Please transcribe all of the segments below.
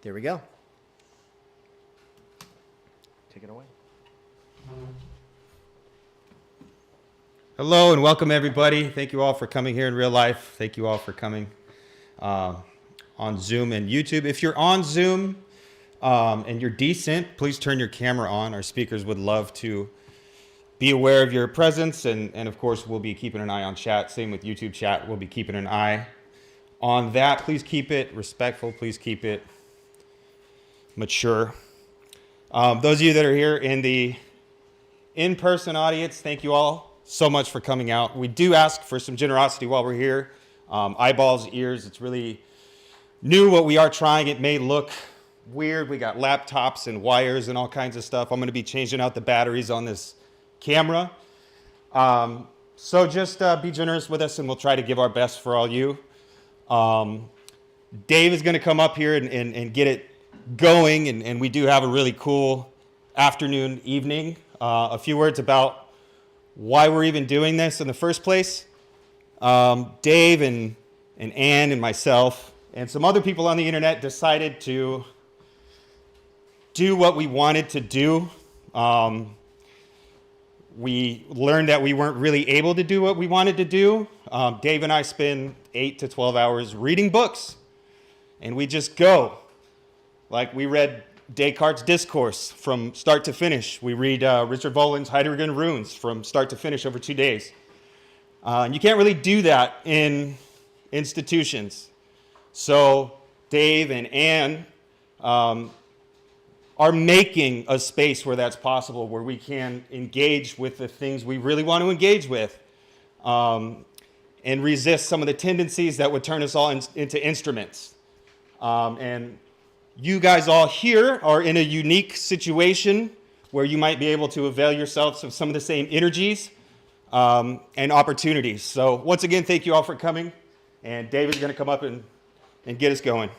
There we go. Take it away. Hello and welcome everybody. Thank you all for coming here in real life. Thank you all for coming on Zoom and YouTube. If you're on Zoom and you're decent, please turn your camera on. Our speakers would love to be aware of your presence, and of course we'll be keeping an eye on chat. Same with YouTube chat. We'll be keeping an eye on that. Please keep it respectful. Please keep it mature. Those of you that are here in the in-person audience, thank you all so much for coming out. We do ask for some generosity while we're here. Eyeballs, ears, it's really new what we are trying. It may look weird. We got laptops and wires and all kinds of stuff. I'm going to be changing out the batteries on this camera. So just be generous with us and we'll try to give our best for all you. Dave is going to come up here and get it going, and we do have a really cool afternoon, evening. A few words about why we're even doing this in the first place. Dave and Ann and myself and some other people on the internet decided to do what we wanted to do. We learned that we weren't really able to do what we wanted to do. Dave and I spend 8 to 12 hours reading books, and we just go. Like we read Descartes' Discourse from start to finish. We read Richard Voland's Heidegger Runes from start to finish over 2 days. And you can't really do that in institutions. So Dave and Ann are making a space where that's possible, where we can engage with the things we really want to engage with and resist some of the tendencies that would turn us all into instruments. And you guys all here are in a unique situation where you might be able to avail yourselves of some of the same energies and opportunities. So once again, thank you all for coming. And David's going to come up and get us going.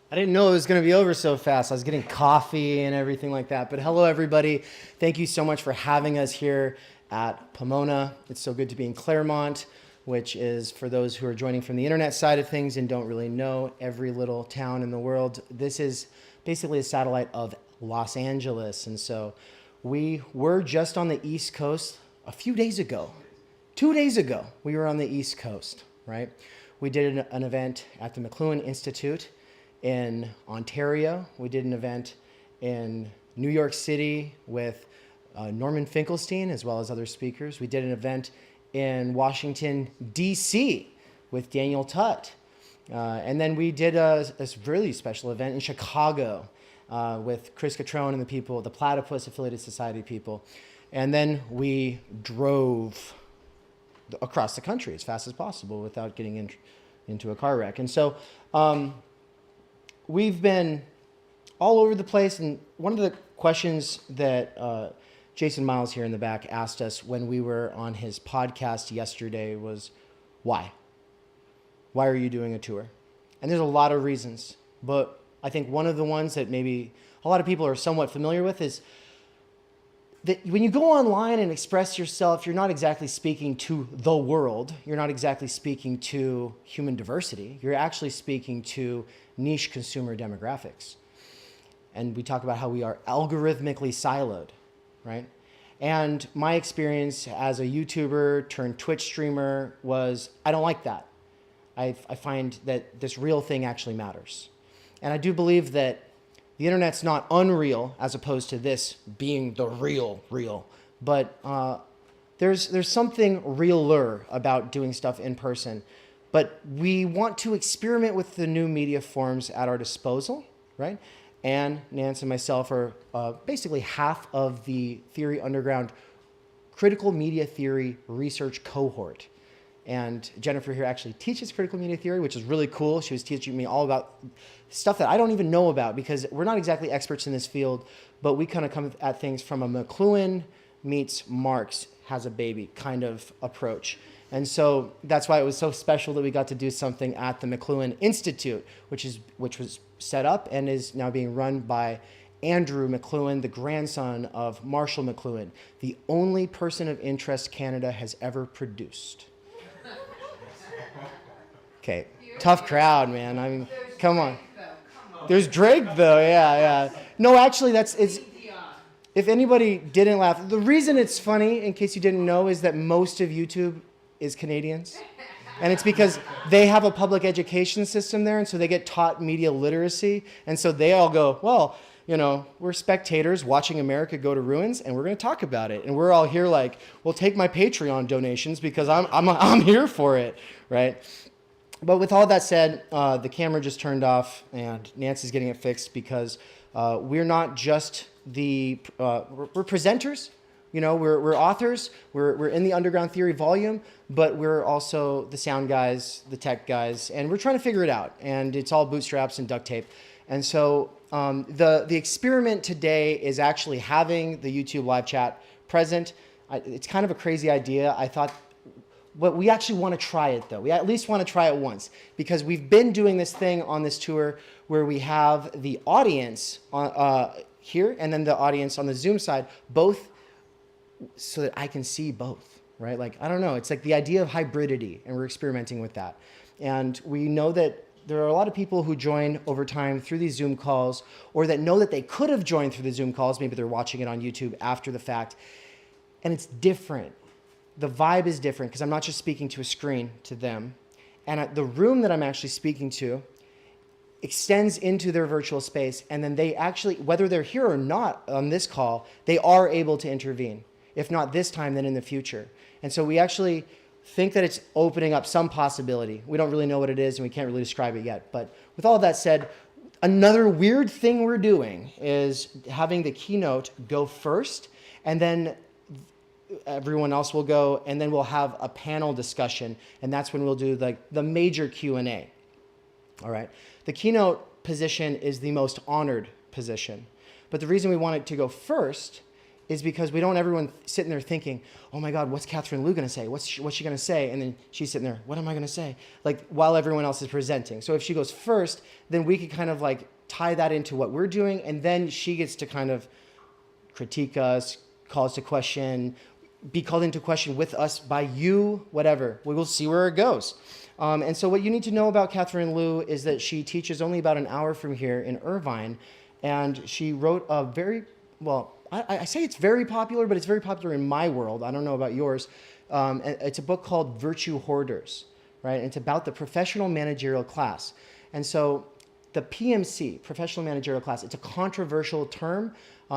I didn't know it was going to be over so fast. I was getting coffee and everything like that. But hello, everybody. Thank you so much for having us here at Pomona. It's so good to be in Claremont, which is, for those who are joining from the internet side of things and don't really know every little town in the world, this is basically a satellite of Los Angeles. And so we were just on the East Coast a few days ago. 2 days ago, we were on the East Coast, right? We did an event at the McLuhan Institute in Ontario. We did an event in New York City with Norman Finkelstein, as well as other speakers. We did an event in Washington, D.C. with Daniel Tutt. And then we did a really special event in Chicago with Chris Catrone and the people, the Platypus Affiliated Society people. And then we drove across the country as fast as possible without getting into a car wreck. And so we've been all over the place, and one of the questions that Jason Myles here in the back asked us when we were on his podcast yesterday was, why? Why are you doing a tour? And there's a lot of reasons, but I think one of the ones that maybe a lot of people are somewhat familiar with is that when you go online and express yourself, you're not exactly speaking to the world. You're not exactly speaking to human diversity. You're actually speaking to niche consumer demographics. And we talk about how we are algorithmically siloed, right? And my experience as a YouTuber turned Twitch streamer was, I don't like that. I find that this real thing actually matters. And I do believe that the internet's not unreal as opposed to this being the real. But there's something realer about doing stuff in person. But we want to experiment with the new media forms at our disposal, right? And Nance and myself are basically half of the Theory Underground critical media theory research cohort. And Jennifer here actually teaches critical media theory, which is really cool. She was teaching me all about stuff that I don't even know about because we're not exactly experts in this field, but we kind of come at things from a McLuhan meets Marx has a baby kind of approach. And so that's why it was so special that we got to do something at the McLuhan Institute, which was set up and is now being run by Andrew McLuhan, the grandson of Marshall McLuhan, the only person of interest Canada has ever produced. Okay, tough crowd, man. I mean, come on. There's Drake, though. Yeah. No, actually, it's. If anybody didn't laugh, the reason it's funny, in case you didn't know, is that most of YouTube is Canadians. And it's because they have a public education system there, and so they get taught media literacy. And so they all go, well, we're spectators watching America go to ruins, and we're going to talk about it. And we're all here like, well, take my Patreon donations because I'm here for it, right? But with all that said, the camera just turned off, and Nance is getting it fixed because we're not just we're presenters. We're authors. We're in the Underground Theory volume, but we're also the sound guys, the tech guys, and we're trying to figure it out. And it's all bootstraps and duct tape. And so the experiment today is actually having the YouTube live chat present. It's kind of a crazy idea. I thought, but we actually want to try it, though. We at least want to try it once, because we've been doing this thing on this tour where we have the audience here and then the audience on the Zoom side, both so that I can see both, right? Like, I don't know. It's like the idea of hybridity, and we're experimenting with that. And we know that there are a lot of people who join over time through these Zoom calls, or that know that they could have joined through the Zoom calls. Maybe they're watching it on YouTube after the fact. And it's different. The vibe is different because I'm not just speaking to a screen to them. And the room that I'm actually speaking to extends into their virtual space. And then they actually, whether they're here or not on this call, they are able to intervene. If not this time, then in the future. And so we actually think that it's opening up some possibility. We don't really know what it is, and we can't really describe it yet. But with all that said, another weird thing we're doing is having the keynote go first, and then everyone else will go, and then we'll have a panel discussion, and that's when we'll do the major Q&A. All right. The keynote position is the most honored position. But the reason we want it to go first is because we don't want everyone sitting there thinking, oh my God, what's Catherine Liu going to say? What's she going to say? And then she's sitting there, what am I going to say? Like, while everyone else is presenting. So if she goes first, then we could kind of like tie that into what we're doing, and then she gets to kind of critique us, call us to question, be called into question with us by you, whatever. We will see where it goes. And so what you need to know about Catherine Liu is that she teaches only about an hour from here in Irvine, and she wrote a very, well, I say it's very popular, but it's very popular in my world. I don't know about yours. It's a book called Virtue Hoarders, right? And it's about the professional managerial class. And so the PMC, professional managerial class, it's a controversial term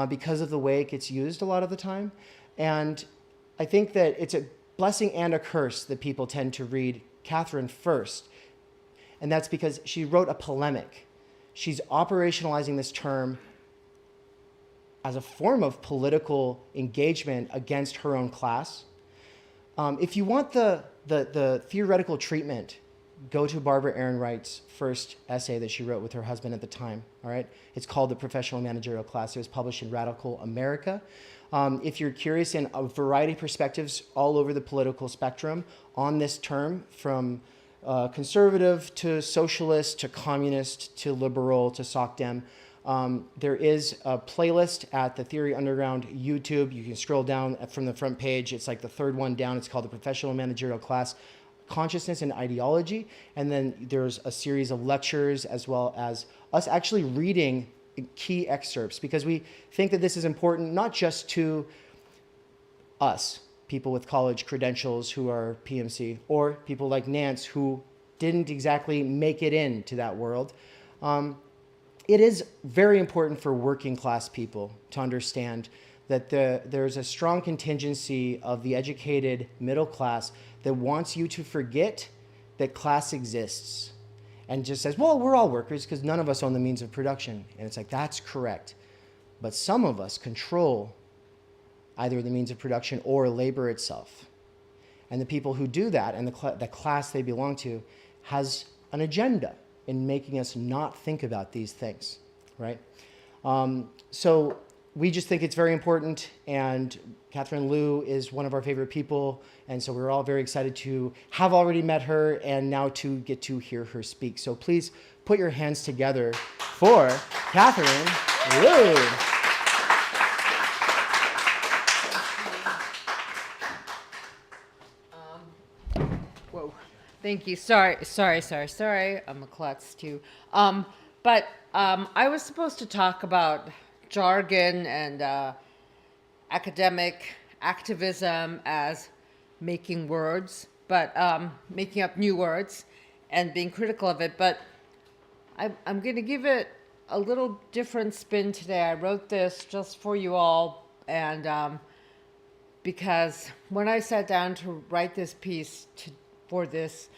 because of the way it gets used a lot of the time. And I think that it's a blessing and a curse that people tend to read Catherine first. And that's because she wrote a polemic. She's operationalizing this term as a form of political engagement against her own class. If you want the theoretical treatment, go to Barbara Ehrenreich's first essay that she wrote with her husband at the time, all right? It's called The Professional Managerial Class. It was published in Radical America. If you're curious in a variety of perspectives all over the political spectrum on this term, from conservative to socialist to communist to liberal to SOCDEM, there is a playlist at the Theory Underground YouTube. You can scroll down from the front page. It's like the third one down. It's called The Professional Managerial Class, Consciousness and Ideology. And then there's a series of lectures as well as us actually reading key excerpts, because we think that this is important not just to us, people with college credentials who are PMC, or people like Nance who didn't exactly make it into that world. It is very important for working class people to understand that there's a strong contingency of the educated middle class that wants you to forget that class exists and just says, well, we're all workers because none of us own the means of production. And it's like, that's correct. But some of us control either the means of production or labor itself. And the people who do that and the class they belong to has an agenda in making us not think about these things, right? So we just think it's very important, and Catherine Liu is one of our favorite people, and so we're all very excited to have already met her and now to get to hear her speak. So please put your hands together for Catherine Whoa. Whoa. Thank you. Sorry. I'm a klutz too. But I was supposed to talk about jargon and academic activism as making words, but making up new words and being critical of it. But I'm going to give it a little different spin today. I wrote this just for you all, and because when I sat down to write this piece for this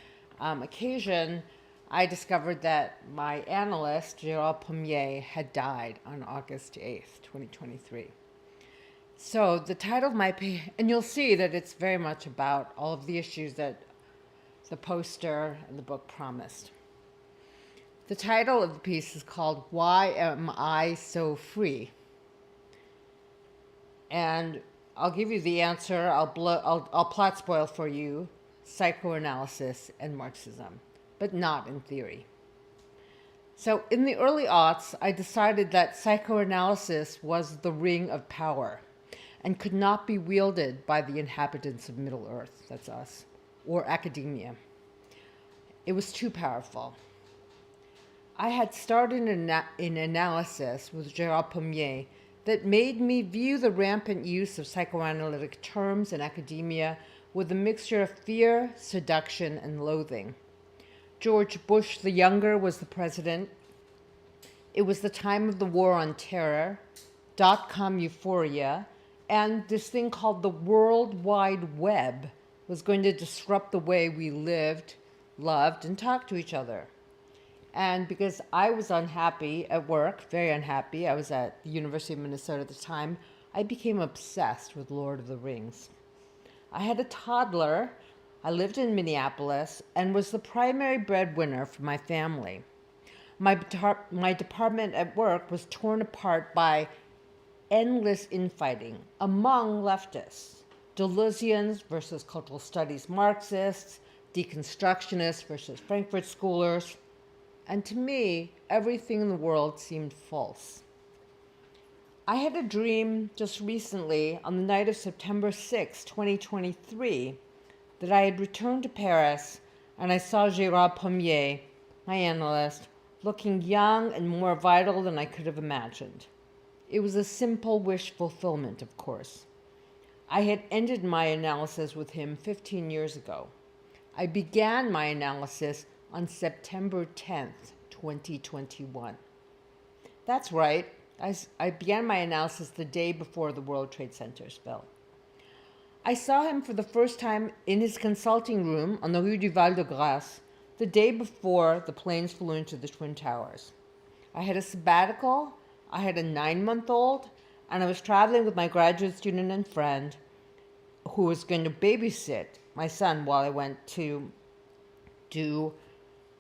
occasion, I discovered that my analyst, Gérald Pommier, had died on August 8th, 2023. So the title of my piece, and you'll see that it's very much about all of the issues that the poster and the book promised. The title of the piece is called "Why Am I So Free?" And I'll give you the answer. I'll plot spoil for you psychoanalysis and Marxism, but not in theory. So in the early aughts, I decided that psychoanalysis was the ring of power and could not be wielded by the inhabitants of Middle Earth, that's us, or academia. It was too powerful. I had started an analysis with Gérald Pommier that made me view the rampant use of psychoanalytic terms in academia with a mixture of fear, seduction, and loathing. George Bush the Younger was the president. It was the time of the war on terror, dot-com euphoria, and this thing called the World Wide Web was going to disrupt the way we lived, loved, and talked to each other. And because I was unhappy at work, very unhappy, I was at the University of Minnesota at the time, I became obsessed with Lord of the Rings. I had a toddler, I lived in Minneapolis, and was the primary breadwinner for my family. My department at work was torn apart by endless infighting among leftists, Deleuzians versus cultural studies Marxists, deconstructionists versus Frankfurt Schoolers. And to me, everything in the world seemed false. I had a dream just recently, on the night of September 6, 2023, that I had returned to Paris and I saw Gérald Pommier, my analyst, looking young and more vital than I could have imagined. It was a simple wish fulfillment, of course. I had ended my analysis with him 15 years ago. I began my analysis on September 10th, 2021. That's right. I began my analysis the day before the World Trade Centers fell. I saw him for the first time in his consulting room on the Rue du Val-de-Grâce the day before the planes flew into the Twin Towers. I had a sabbatical, I had a 9-month-old, and I was traveling with my graduate student and friend who was going to babysit my son while I went to do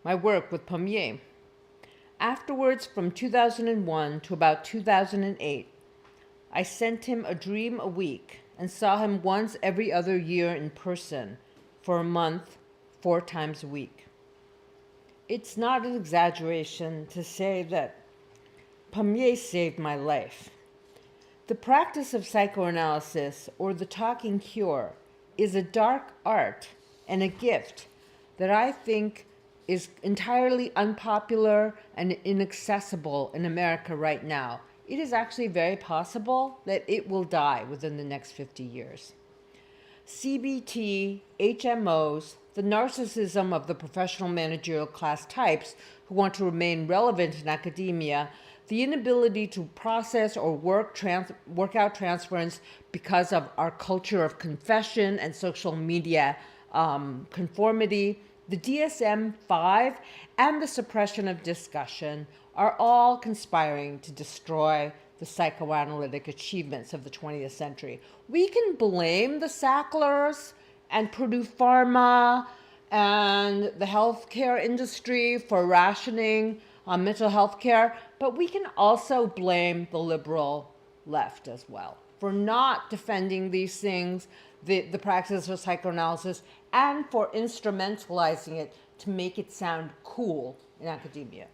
my work with Pommier. Afterwards, from 2001 to about 2008, I sent him a dream a week and saw him once every other year in person for a month, 4 times a week. It's not an exaggeration to say that Pommier saved my life. The practice of psychoanalysis, or the talking cure, is a dark art and a gift that I think is entirely unpopular and inaccessible in America right now. It is actually very possible that it will die within the next 50 years. CBT, HMOs, the narcissism of the professional managerial class types who want to remain relevant in academia, the inability to process or work out transference because of our culture of confession and social media conformity, the DSM-5 and the suppression of discussion are all conspiring to destroy the psychoanalytic achievements of the 20th century. We can blame the Sacklers and Purdue Pharma and the healthcare industry for rationing mental health care, but we can also blame the liberal left as well for not defending these things, the practice of psychoanalysis, and for instrumentalizing it to make it sound cool in academia.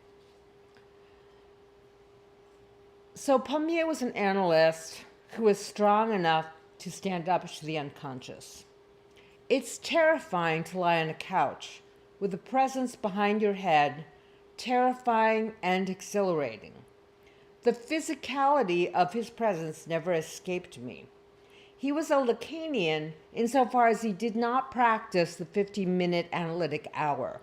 So Pommier was an analyst who was strong enough to stand up to the unconscious. It's terrifying to lie on a couch with a presence behind your head, terrifying and exhilarating. The physicality of his presence never escaped me. He was a Lacanian insofar as he did not practice the 15-minute analytic hour.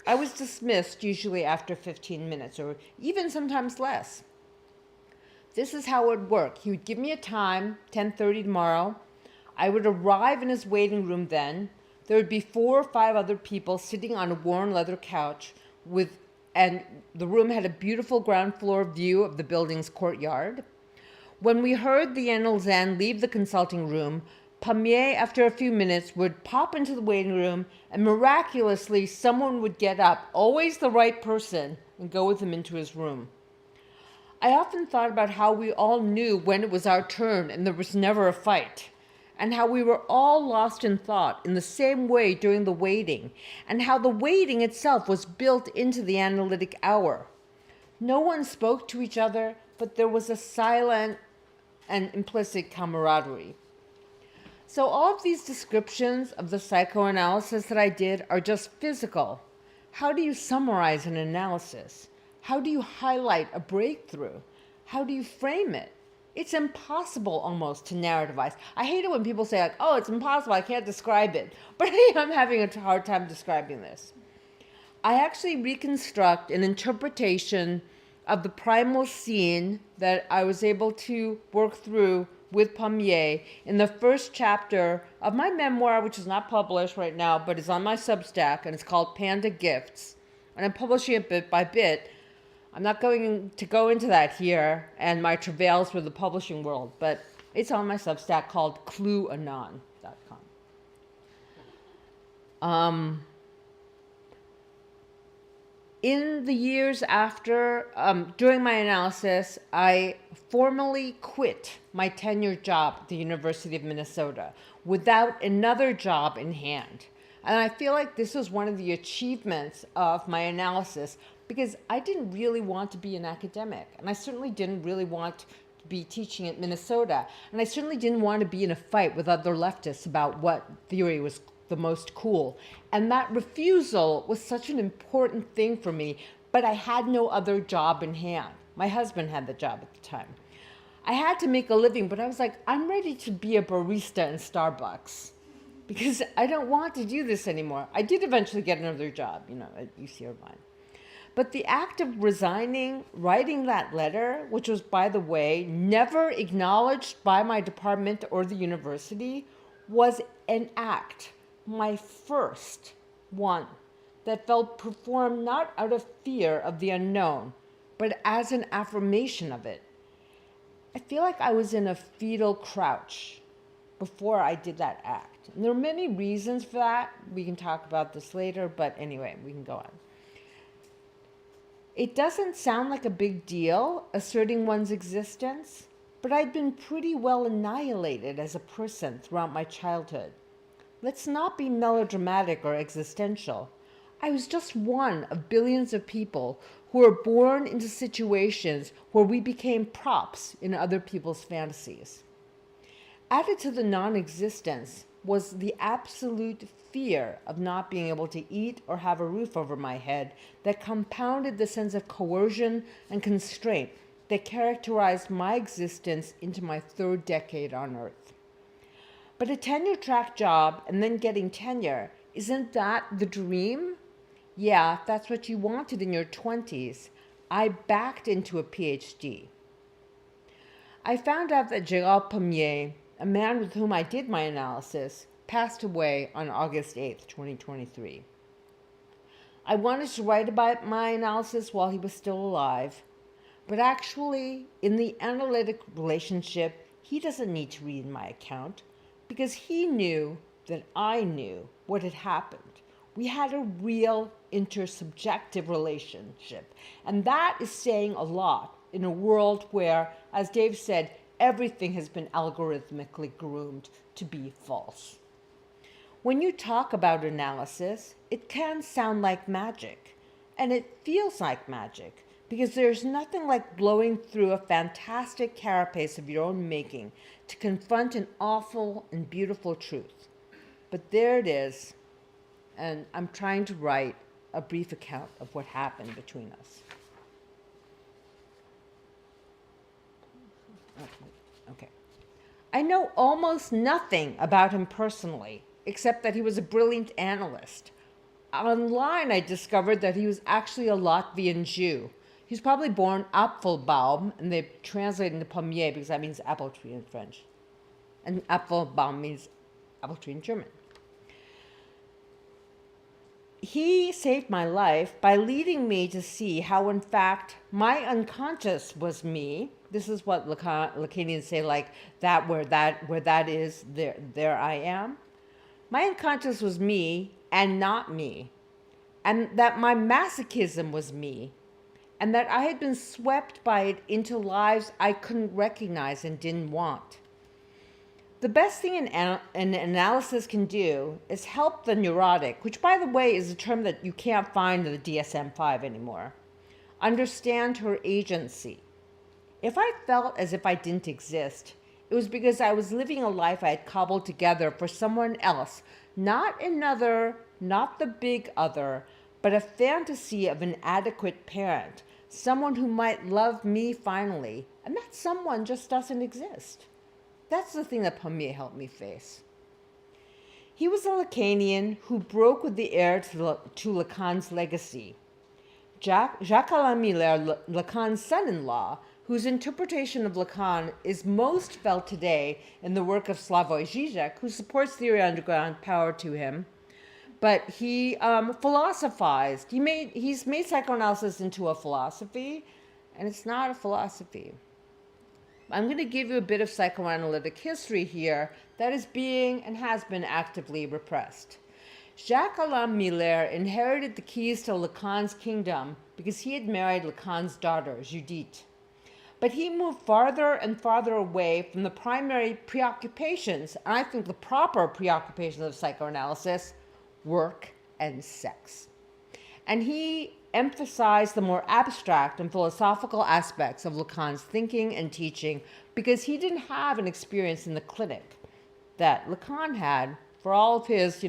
I was dismissed usually after 15 minutes, or even sometimes less. This is how it would work. He would give me a time, 10:30 tomorrow. I would arrive in his waiting room then. There would be 4 or 5 other people sitting on a worn leather couch and the room had a beautiful ground floor view of the building's courtyard. When we heard the analyst leave the consulting room, Pommier, after a few minutes, would pop into the waiting room, and miraculously someone would get up, always the right person, and go with him into his room. I often thought about how we all knew when it was our turn and there was never a fight, and how we were all lost in thought in the same way during the waiting, and how the waiting itself was built into the analytic hour. No one spoke to each other, but there was a silent and implicit camaraderie. So all of these descriptions of the psychoanalysis that I did are just physical. How do you summarize an analysis? How do you highlight a breakthrough? How do you frame it? It's impossible almost to narrativize. I hate it when people say, like, oh, it's impossible, I can't describe it. But I'm having a hard time describing this. I actually reconstruct an interpretation of the primal scene that I was able to work through with Pommier in the first chapter of my memoir, which is not published right now, but is on my Substack, and it's called Panda Gifts. And I'm publishing it bit by bit. I'm not going to go into that here and my travails with the publishing world, but it's on my Substack called clueanon.com. In the years after, during my analysis, I formally quit my tenured job at the University of Minnesota without another job in hand. And I feel like this was one of the achievements of my analysis, because I didn't really want to be an academic, and I certainly didn't really want to be teaching at Minnesota, and I certainly didn't want to be in a fight with other leftists about what theory was the most cool. And that refusal was such an important thing for me, but I had no other job in hand. My husband had the job at the time. I had to make a living, but I was like, I'm ready to be a barista in Starbucks because I don't want to do this anymore. I did eventually get another job, at UC Irvine. But the act of resigning, writing that letter, which was, by the way, never acknowledged by my department or the university, was an act, my first one, that felt performed not out of fear of the unknown, but as an affirmation of it. I feel like I was in a fetal crouch before I did that act. And there are many reasons for that. We can talk about this later, but anyway, we can go on. It doesn't sound like a big deal, asserting one's existence, but I'd been pretty well annihilated as a person throughout my childhood. Let's not be melodramatic or existential. I was just one of billions of people who were born into situations where we became props in other people's fantasies. Added to the non-existence was the absolute fear of not being able to eat or have a roof over my head that compounded the sense of coercion and constraint that characterized my existence into my 3rd decade on Earth. But a tenure-track job and then getting tenure, isn't that the dream? Yeah, if that's what you wanted in your 20s, I backed into a PhD. I found out that Gérard Pommier, a man with whom I did my analysis, passed away on August 8th, 2023. I wanted to write about my analysis while he was still alive, but actually, in the analytic relationship, he doesn't need to read my account because he knew that I knew what had happened. We had a real intersubjective relationship, and that is saying a lot in a world where, as Dave said, everything has been algorithmically groomed to be false. When you talk about analysis, it can sound like magic, and it feels like magic, because there's nothing like blowing through a fantastic carapace of your own making to confront an awful and beautiful truth. But there it is, and I'm trying to write a brief account of what happened between us. Okay. I know almost nothing about him personally, except that he was a brilliant analyst. Online, I discovered that he was actually a Latvian Jew. He was probably born Apfelbaum, and they translate into Pommier because that means apple tree in French. And Apfelbaum means apple tree in German. He saved my life by leading me to see how, in fact, my unconscious was me. This is what Lacanians say, like, that where that is, there I am. My unconscious was me and not me, and that my masochism was me, and that I had been swept by it into lives I couldn't recognize and didn't want. The best thing an analysis can do is help the neurotic, which, by the way, is a term that you can't find in the DSM-5 anymore, understand her agency. If I felt as if I didn't exist, it was because I was living a life I had cobbled together for someone else, not another, not the big other, but a fantasy of an adequate parent, someone who might love me finally, and that someone just doesn't exist. That's the thing that Pommier helped me face. He was a Lacanian who broke with the heir to Lacan's legacy. Jacques-Alain Miller, Lacan's son-in-law, whose interpretation of Lacan is most felt today in the work of Slavoj Žižek, who supports theory underground, power to him. But he philosophized. He's made psychoanalysis into a philosophy, and it's not a philosophy. I'm going to give you a bit of psychoanalytic history here that is being and has been actively repressed. Jacques-Alain Miller inherited the keys to Lacan's kingdom because he had married Lacan's daughter, Judith. But he moved farther and farther away from the primary preoccupations, and I think the proper preoccupations of psychoanalysis, work and sex. And he emphasized the more abstract and philosophical aspects of Lacan's thinking and teaching because he didn't have an experience in the clinic that Lacan had for all of his,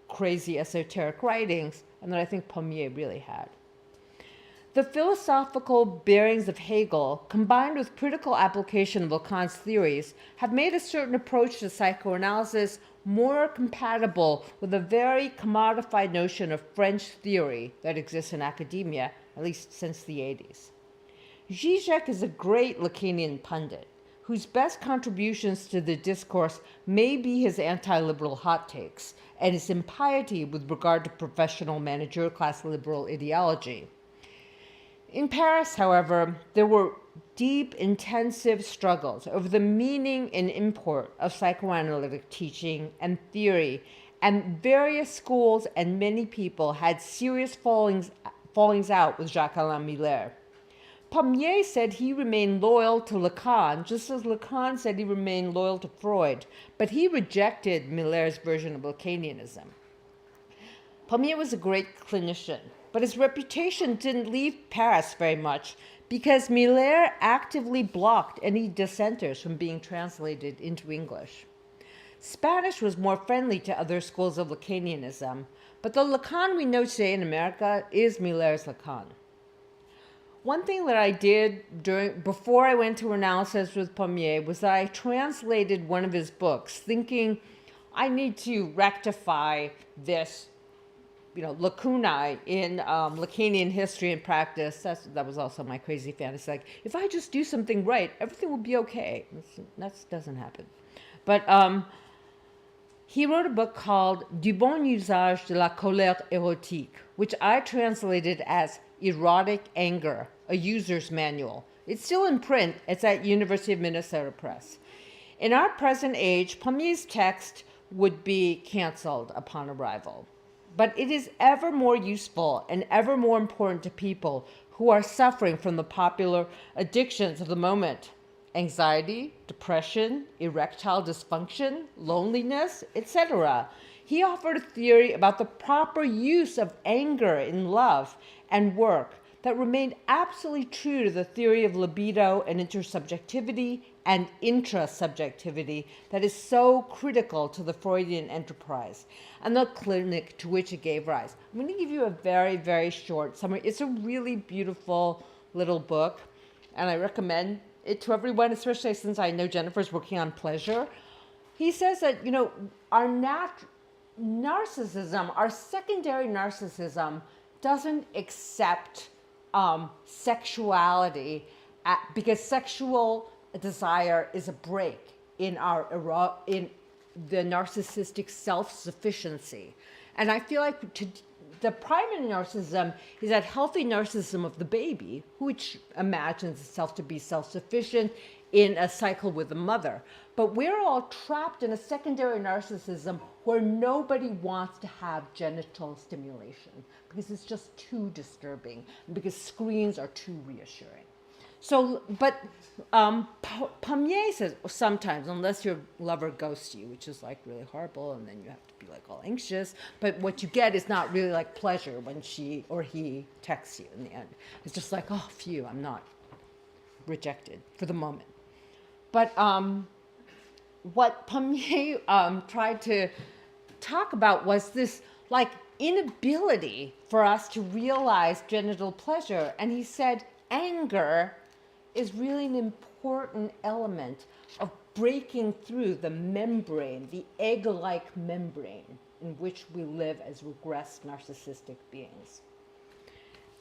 crazy esoteric writings, and that I think Pommier really had. The philosophical bearings of Hegel, combined with critical application of Lacan's theories, have made a certain approach to psychoanalysis more compatible with a very commodified notion of French theory that exists in academia, at least since the 80s. Žižek is a great Lacanian pundit, whose best contributions to the discourse may be his anti-liberal hot takes and his impiety with regard to professional managerial class liberal ideology. In Paris, however, there were deep, intensive struggles over the meaning and import of psychoanalytic teaching and theory, and various schools and many people had serious fallings out with Jacques-Alain Miller. Pommier said he remained loyal to Lacan, just as Lacan said he remained loyal to Freud, but he rejected Miller's version of Lacanianism. Pommier was a great clinician, but his reputation didn't leave Paris very much because Miller actively blocked any dissenters from being translated into English. Spanish was more friendly to other schools of Lacanianism, but the Lacan we know today in America is Miller's Lacan. One thing that I did before I went to analysis with Pommier was that I translated one of his books, thinking I need to rectify this lacunae in Lacanian history and practice. That was also my crazy fantasy. Like, if I just do something right, everything will be okay. That doesn't happen. But he wrote a book called Du bon usage de la colère érotique, which I translated as Erotic Anger, a User's Manual. It's still in print. It's at University of Minnesota Press. In our present age, Pommier's text would be canceled upon arrival. But it is ever more useful and ever more important to people who are suffering from the popular addictions of the moment: anxiety, depression, erectile dysfunction, loneliness, etc. He offered a theory about the proper use of anger in love and work that remained absolutely true to the theory of libido and intersubjectivity and intrasubjectivity that is so critical to the Freudian enterprise and the clinic to which it gave rise. I'm going to give you a very, very short summary. It's a really beautiful little book, and I recommend it to everyone, especially since I know Jennifer's working on pleasure. He says that, our narcissism, our secondary narcissism, doesn't accept sexuality because sexual desire is a break in in the narcissistic self-sufficiency. And I feel like the primary narcissism is that healthy narcissism of the baby, which imagines itself to be self-sufficient in a cycle with the mother. But we're all trapped in a secondary narcissism where nobody wants to have genital stimulation because it's just too disturbing, because screens are too reassuring. So, but Pommier says sometimes, unless your lover ghosts you, which is like really horrible, and then you have to be like all anxious, but what you get is not really like pleasure when she or he texts you in the end. It's just like, oh, phew, I'm not rejected for the moment. But what Pommier tried to talk about was this like inability for us to realize genital pleasure. And he said anger is really an important element of breaking through the membrane, the egg-like membrane in which we live as regressed narcissistic beings.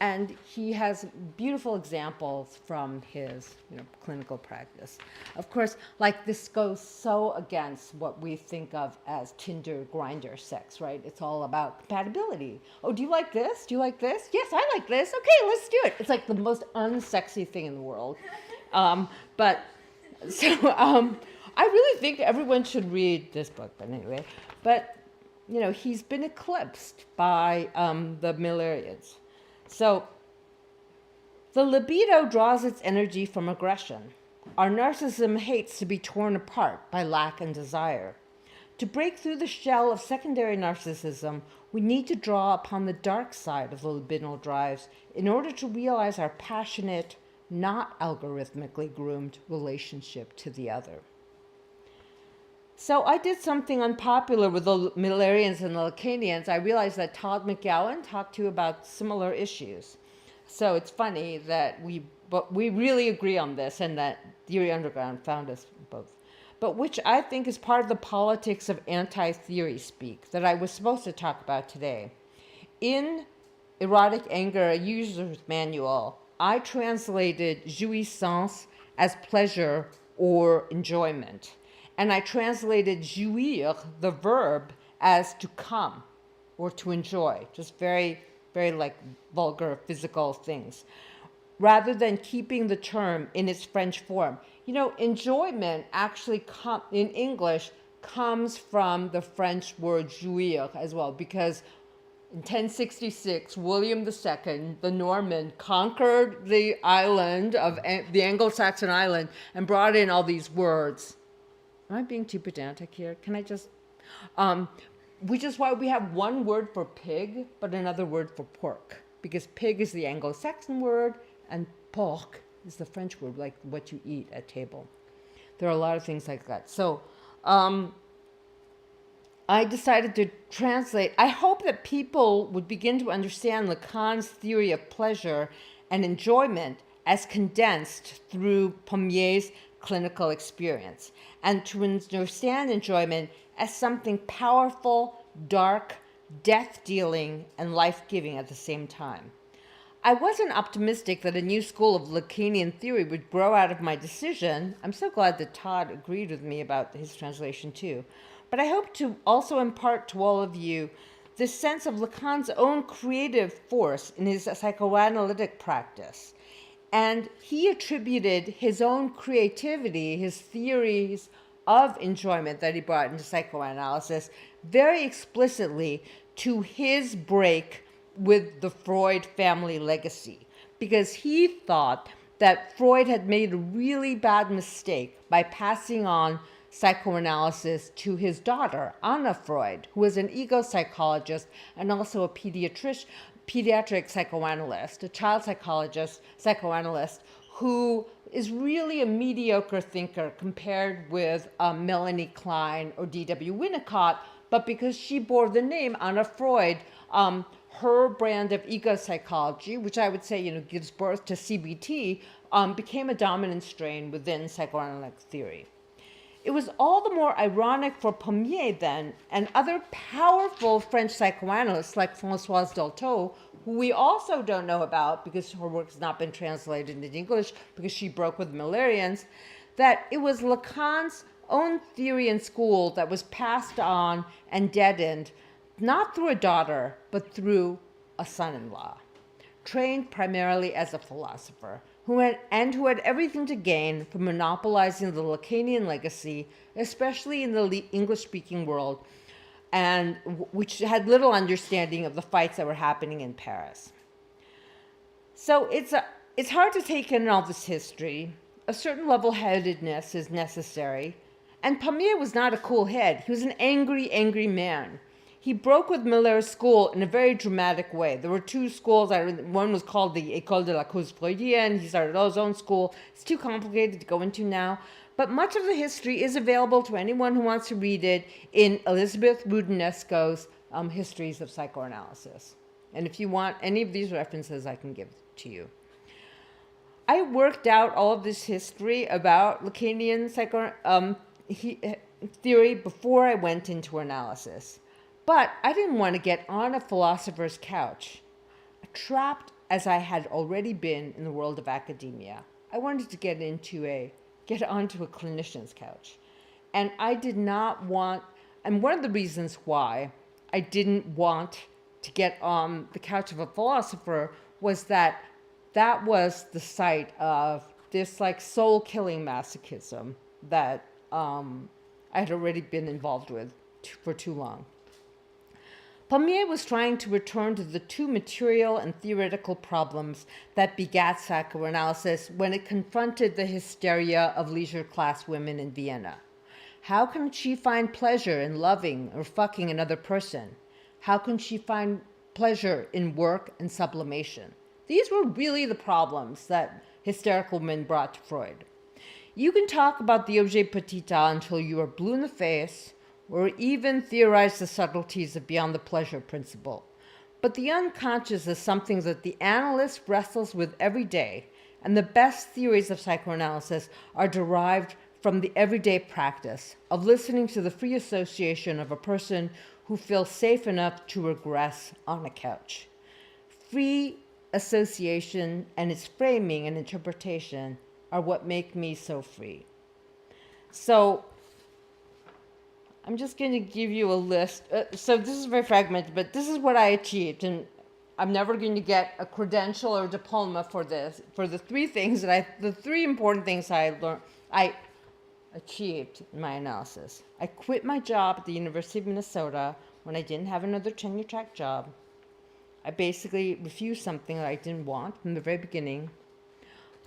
And he has beautiful examples from his clinical practice. Of course, like this goes so against what we think of as Tinder grinder sex, right? It's all about compatibility. Oh, do you like this? Do you like this? Yes, I like this. Okay, let's do it. It's like the most unsexy thing in the world. I really think everyone should read this book, but anyway. But, he's been eclipsed by the Millerians. So, the libido draws its energy from aggression. Our narcissism hates to be torn apart by lack and desire. To break through the shell of secondary narcissism, we need to draw upon the dark side of the libidinal drives in order to realize our passionate, not algorithmically groomed relationship to the other. So I did something unpopular with the Millerians and the Lacanians. I realized that Todd McGowan talked to you about similar issues. So it's funny that we really agree on this, and that Theory Underground found us both. But which I think is part of the politics of anti-theory speak that I was supposed to talk about today. In Erotic Anger, a User's Manual, I translated jouissance as pleasure or enjoyment. And I translated jouir, the verb, as to come or to enjoy, just very, very like vulgar physical things, rather than keeping the term in its French form. Enjoyment actually in English comes from the French word jouir as well, because in 1066, William II, the Norman, conquered the island of the Anglo-Saxon island and brought in all these words. Am I being too pedantic here? Can I just... which is why we have one word for pig, but another word for pork. Because pig is the Anglo-Saxon word, and porc is the French word, like what you eat at table. There are a lot of things like that. So I decided to translate. I hope that people would begin to understand Lacan's theory of pleasure and enjoyment as condensed through Pommier's clinical experience, and to understand enjoyment as something powerful, dark, death-dealing, and life-giving at the same time. I wasn't optimistic that a new school of Lacanian theory would grow out of my decision. I'm so glad that Todd agreed with me about his translation too. But I hope to also impart to all of you this sense of Lacan's own creative force in his psychoanalytic practice. And he attributed his own creativity, his theories of enjoyment that he brought into psychoanalysis, very explicitly to his break with the Freud family legacy, because he thought that Freud had made a really bad mistake by passing on psychoanalysis to his daughter, Anna Freud, who was an ego psychologist and also a pediatrician pediatric psychoanalyst, a child psychoanalyst, who is really a mediocre thinker compared with Melanie Klein or D.W. Winnicott, but because she bore the name Anna Freud, her brand of ego psychology, which I would say gives birth to CBT, became a dominant strain within psychoanalytic theory. It was all the more ironic for Pommier then, and other powerful French psychoanalysts like Françoise Dolto, who we also don't know about because her work has not been translated into English because she broke with Müllerians, that it was Lacan's own theory in school that was passed on and deadened, not through a daughter, but through a son-in-law, trained primarily as a philosopher, who had everything to gain from monopolizing the Lacanian legacy, especially in the English-speaking world, and which had little understanding of the fights that were happening in Paris. So it's hard to take in all this history. A certain level-headedness is necessary, and Pommier was not a cool head. He was an angry, angry man. He broke with Miller's school in a very dramatic way. There were two schools. One was called the École de la Cause Freudienne. He started his own school. It's too complicated to go into now. But much of the history is available to anyone who wants to read it in Elizabeth Roudinesco's Histories of Psychoanalysis. And if you want any of these references, I can give to you. I worked out all of this history about Lacanian theory before I went into analysis. But I didn't want to get on a philosopher's couch, trapped as I had already been in the world of academia. I wanted to get onto a clinician's couch. And I did not want, and one of the reasons why I didn't want to get on the couch of a philosopher was that was the site of this soul-killing masochism that I had already been involved with for too long. Pommier was trying to return to the two material and theoretical problems that begat psychoanalysis when it confronted the hysteria of leisure class women in Vienna. How can she find pleasure in loving or fucking another person? How can she find pleasure in work and sublimation? These were really the problems that hysterical women brought to Freud. You can talk about the objet petita until you are blue in the face, or even theorize the subtleties of beyond the pleasure principle. But the unconscious is something that the analyst wrestles with every day, and the best theories of psychoanalysis are derived from the everyday practice of listening to the free association of a person who feels safe enough to regress on a couch. Free association and its framing and interpretation are what make me so free. So I'm just going to give you a list. So this is very fragmented, but this is what I achieved. And I'm never going to get a credential or diploma for this. For the three important things I achieved in my analysis. I quit my job at the University of Minnesota when I didn't have another tenure track job. I basically refused something that I didn't want from the very beginning.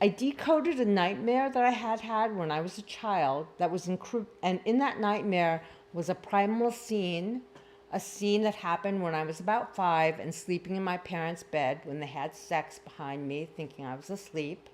I decoded a nightmare that I had when I was a child and in that nightmare was a primal scene, a scene that happened when I was about 5 and sleeping in my parents' bed when they had sex behind me, thinking I was asleep.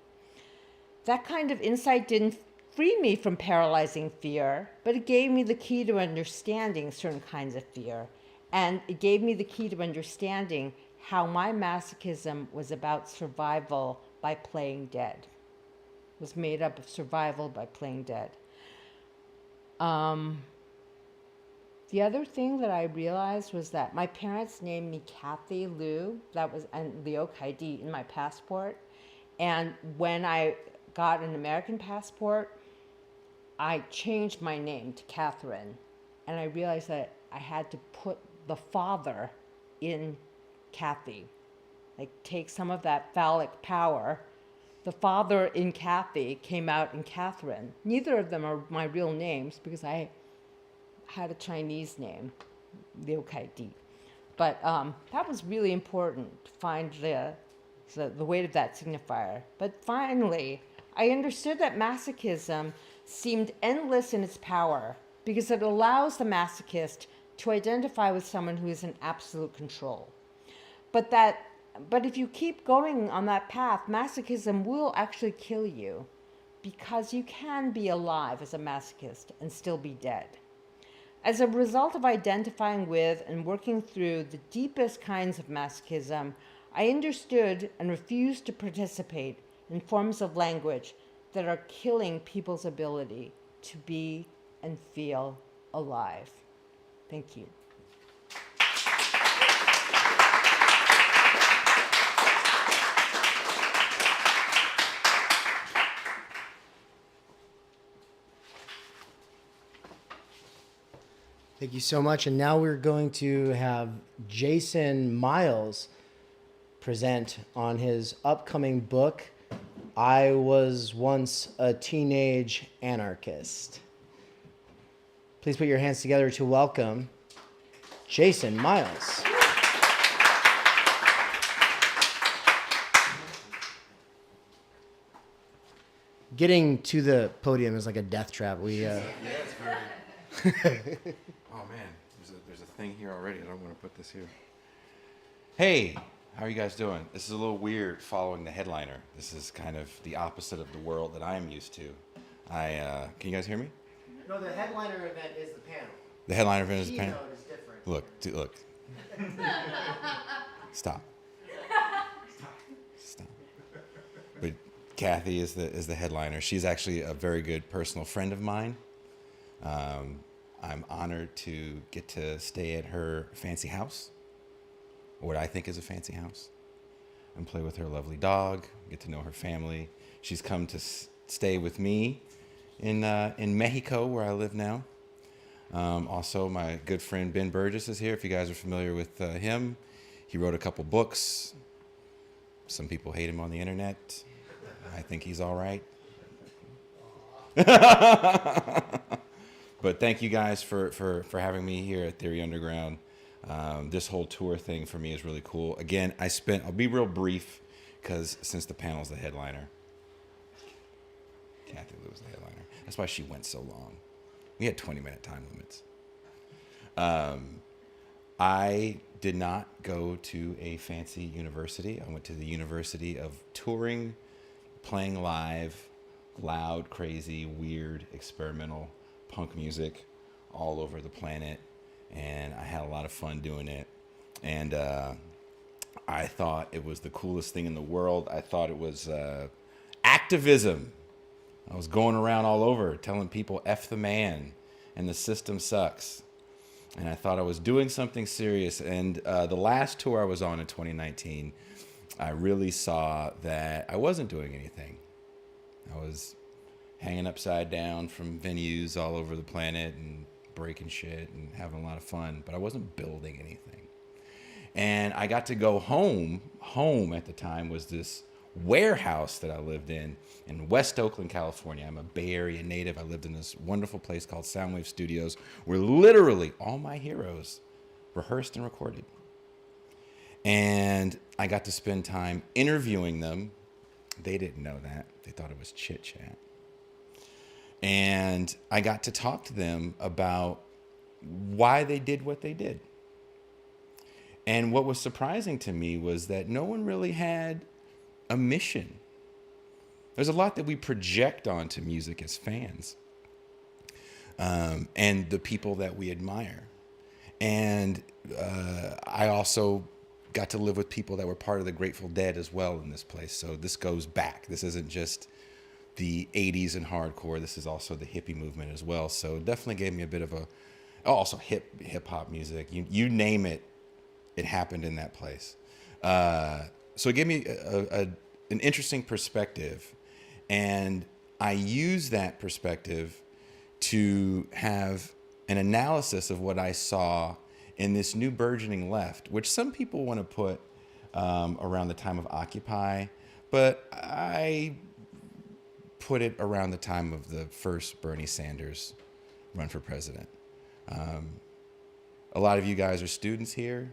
That kind of insight didn't free me from paralyzing fear, but it gave me the key to understanding certain kinds of fear. And it gave me the key to understanding how my masochism was about survival by playing dead. It was made up of survival by playing dead. The other thing that I realized was that my parents named me Cathy Liu, and Liu Kaidi in my passport. And when I got an American passport, I changed my name to Catherine. And I realized that I had to put the father in Cathy. Take some of that phallic power. The father in Cathy came out in Catherine. Neither of them are my real names because I had a Chinese name, Liu Kaidi. But that was really important to find the weight of that signifier. But finally, I understood that masochism seemed endless in its power because it allows the masochist to identify with someone who is in absolute control. But that But if you keep going on that path, masochism will actually kill you, because you can be alive as a masochist and still be dead. As a result of identifying with and working through the deepest kinds of masochism, I understood and refused to participate in forms of language that are killing people's ability to be and feel alive. Thank you. Thank you so much. And now we're going to have Jason Myles present on his upcoming book, I Was Once a Teenage Anarchist. Please put your hands together to welcome Jason Myles. Getting to the podium is like a death trap. Yeah, it's very... Oh, man, there's a thing here already. I don't want to put this here. Hey, how are you guys doing? This is a little weird following the headliner. This is kind of the opposite of the world that I'm used to. Can you guys hear me? No, the headliner event is the panel. The headliner event is the panel? Keynote is different. Look. Stop. But Kathy is the headliner. She's actually a very good personal friend of mine. I'm honored to get to stay at her fancy house, what I think is a fancy house, and play with her lovely dog, get to know her family. She's come to stay with me in Mexico, where I live now. Also, my good friend Ben Burgess is here, if you guys are familiar with him. He wrote a couple books. Some people hate him on the internet. I think he's all right. But thank you guys for having me here at Theory Underground. This whole tour thing for me is really cool. Again, I'll be real brief, because since the panel's the headliner, Catherine Liu was the headliner. That's why she went so long. We had 20-minute time limits. I did not go to a fancy university. I went to the University of Touring, playing live, loud, crazy, weird, experimental punk music all over the planet, and I had a lot of fun doing it. And I thought it was the coolest thing in the world. I thought it was activism. I was going around all over telling people F the man and the system sucks. And I thought I was doing something serious. And the last tour I was on in 2019, I really saw that I wasn't doing anything. I was hanging upside down from venues all over the planet and breaking shit and having a lot of fun, but I wasn't building anything. And I got to go home. Home at the time was this warehouse that I lived in West Oakland, California. I'm a Bay Area native. I lived in this wonderful place called Soundwave Studios, where literally all my heroes rehearsed and recorded. And I got to spend time interviewing them. They didn't know that. They thought it was chit chat. And I got to talk to them about why they did what they did. And what was surprising to me was that no one really had a mission. There's a lot that we project onto music as fans, and the people that we admire. And I also got to live with people that were part of the Grateful Dead as well in this place. So this goes back. This isn't just the 80s and hardcore. This is also the hippie movement as well. So it definitely gave me a bit of also hip hop music. You name it, it happened in that place. So it gave me an interesting perspective. And I use that perspective to have an analysis of what I saw in this new burgeoning left, which some people want to put around the time of Occupy, but I put it around the time of the first Bernie Sanders run for president. A lot of you guys are students here.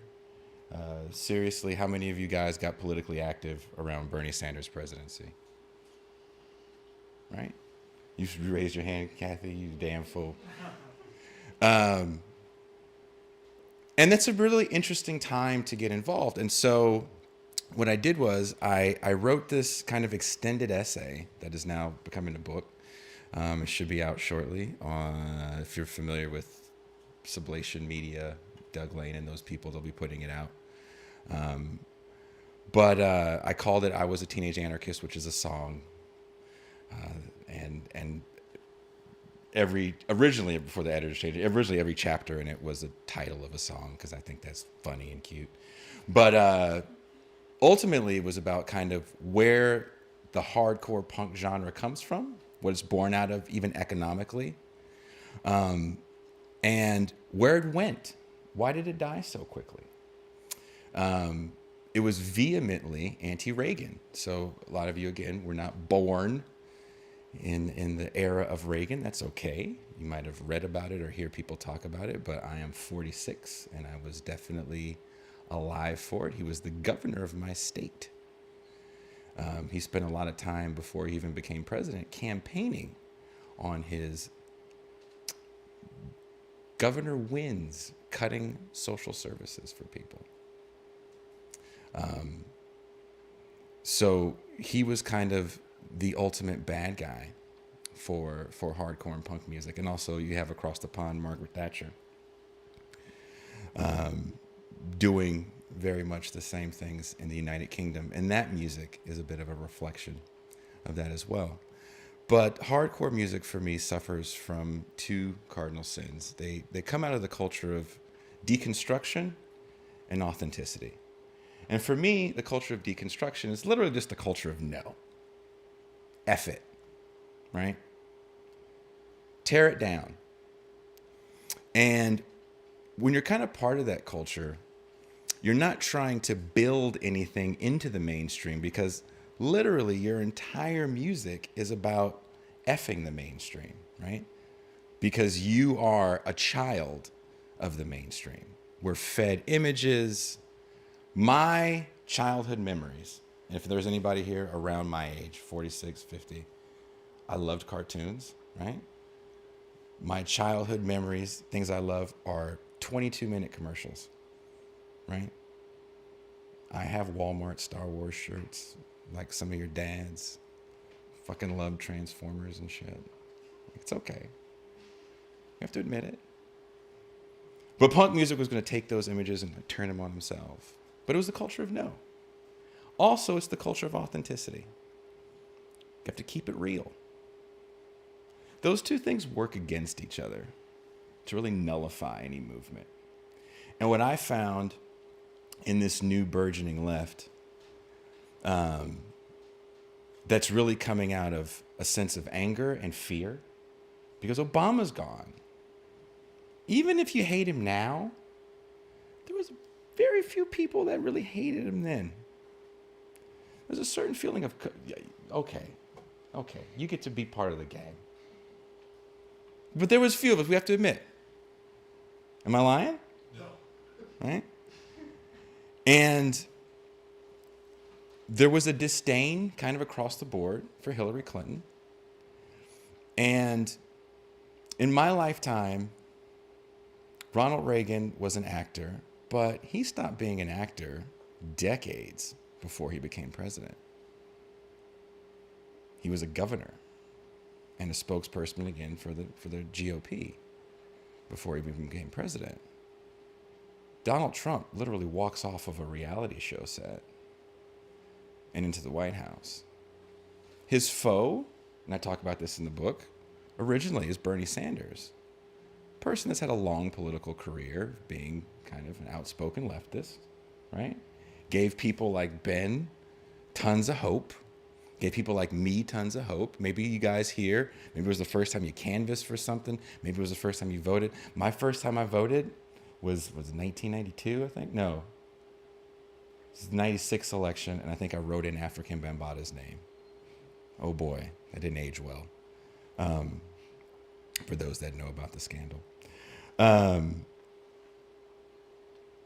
Seriously, how many of you guys got politically active around Bernie Sanders' presidency? Right? You should raise your hand, Kathy, you damn fool. And that's a really interesting time to get involved. And so what I did was I wrote this kind of extended essay that is now becoming a book. It should be out shortly. If you're familiar with Sublation Media, Doug Lane and those people, they'll be putting it out. But I called it "I Was a Teenage Anarchist," which is a song. And originally, before the editor changed it, originally every chapter in it was a title of a song, because I think that's funny and cute. But ultimately, it was about kind of where the hardcore punk genre comes from, what it's born out of, even economically, and where it went. Why did it die so quickly? It was vehemently anti-Reagan. So a lot of you, again, were not born in the era of Reagan. That's okay. You might have read about it or hear people talk about it, but I am 46 and I was definitely alive for it. He was the governor of my state. He spent a lot of time before he even became president campaigning on his governor wins, cutting social services for people. So he was kind of the ultimate bad guy for hardcore and punk music. And also you have across the pond Margaret Thatcher doing very much the same things in the United Kingdom. And that music is a bit of a reflection of that as well. But hardcore music for me suffers from two cardinal sins. They come out of the culture of deconstruction and authenticity. And for me, the culture of deconstruction is literally just the culture of no. F it, right? Tear it down. And when you're kind of part of that culture, you're not trying to build anything into the mainstream, because literally your entire music is about effing the mainstream, right? Because you are a child of the mainstream. We're fed images. My childhood memories, and if there's anybody here around my age, 46, 50, I loved cartoons, right? My childhood memories, things I love, are 22-minute commercials, right? I have Walmart Star Wars shirts, like some of your dads. Fucking love Transformers and shit. It's okay. You have to admit it. But punk music was going to take those images and turn them on himself. But it was the culture of no. Also, it's the culture of authenticity. You have to keep it real. Those two things work against each other to really nullify any movement. And what I found in this new burgeoning left, that's really coming out of a sense of anger and fear, because Obama's gone. Even if you hate him now, there was very few people that really hated him then. There's a certain feeling of, okay, you get to be part of the gang. But there was few of us, we have to admit. Am I lying? No. Right? And there was a disdain kind of across the board for Hillary Clinton. And in my lifetime, Ronald Reagan was an actor, but he stopped being an actor decades before he became president. He was a governor and a spokesperson again for the GOP before he became president. Donald Trump literally walks off of a reality show set and into the White House. His foe, and I talk about this in the book, originally is Bernie Sanders, a person that's had a long political career being kind of an outspoken leftist, right? Gave people like Ben tons of hope. Gave people like me tons of hope. Maybe you guys here, maybe it was the first time you canvassed for something. Maybe it was the first time you voted. My first time I voted was 1992, I think? No. It was the 96 election, and I think I wrote in African Bambaata's name. Oh boy, that didn't age well. For those that know about the scandal.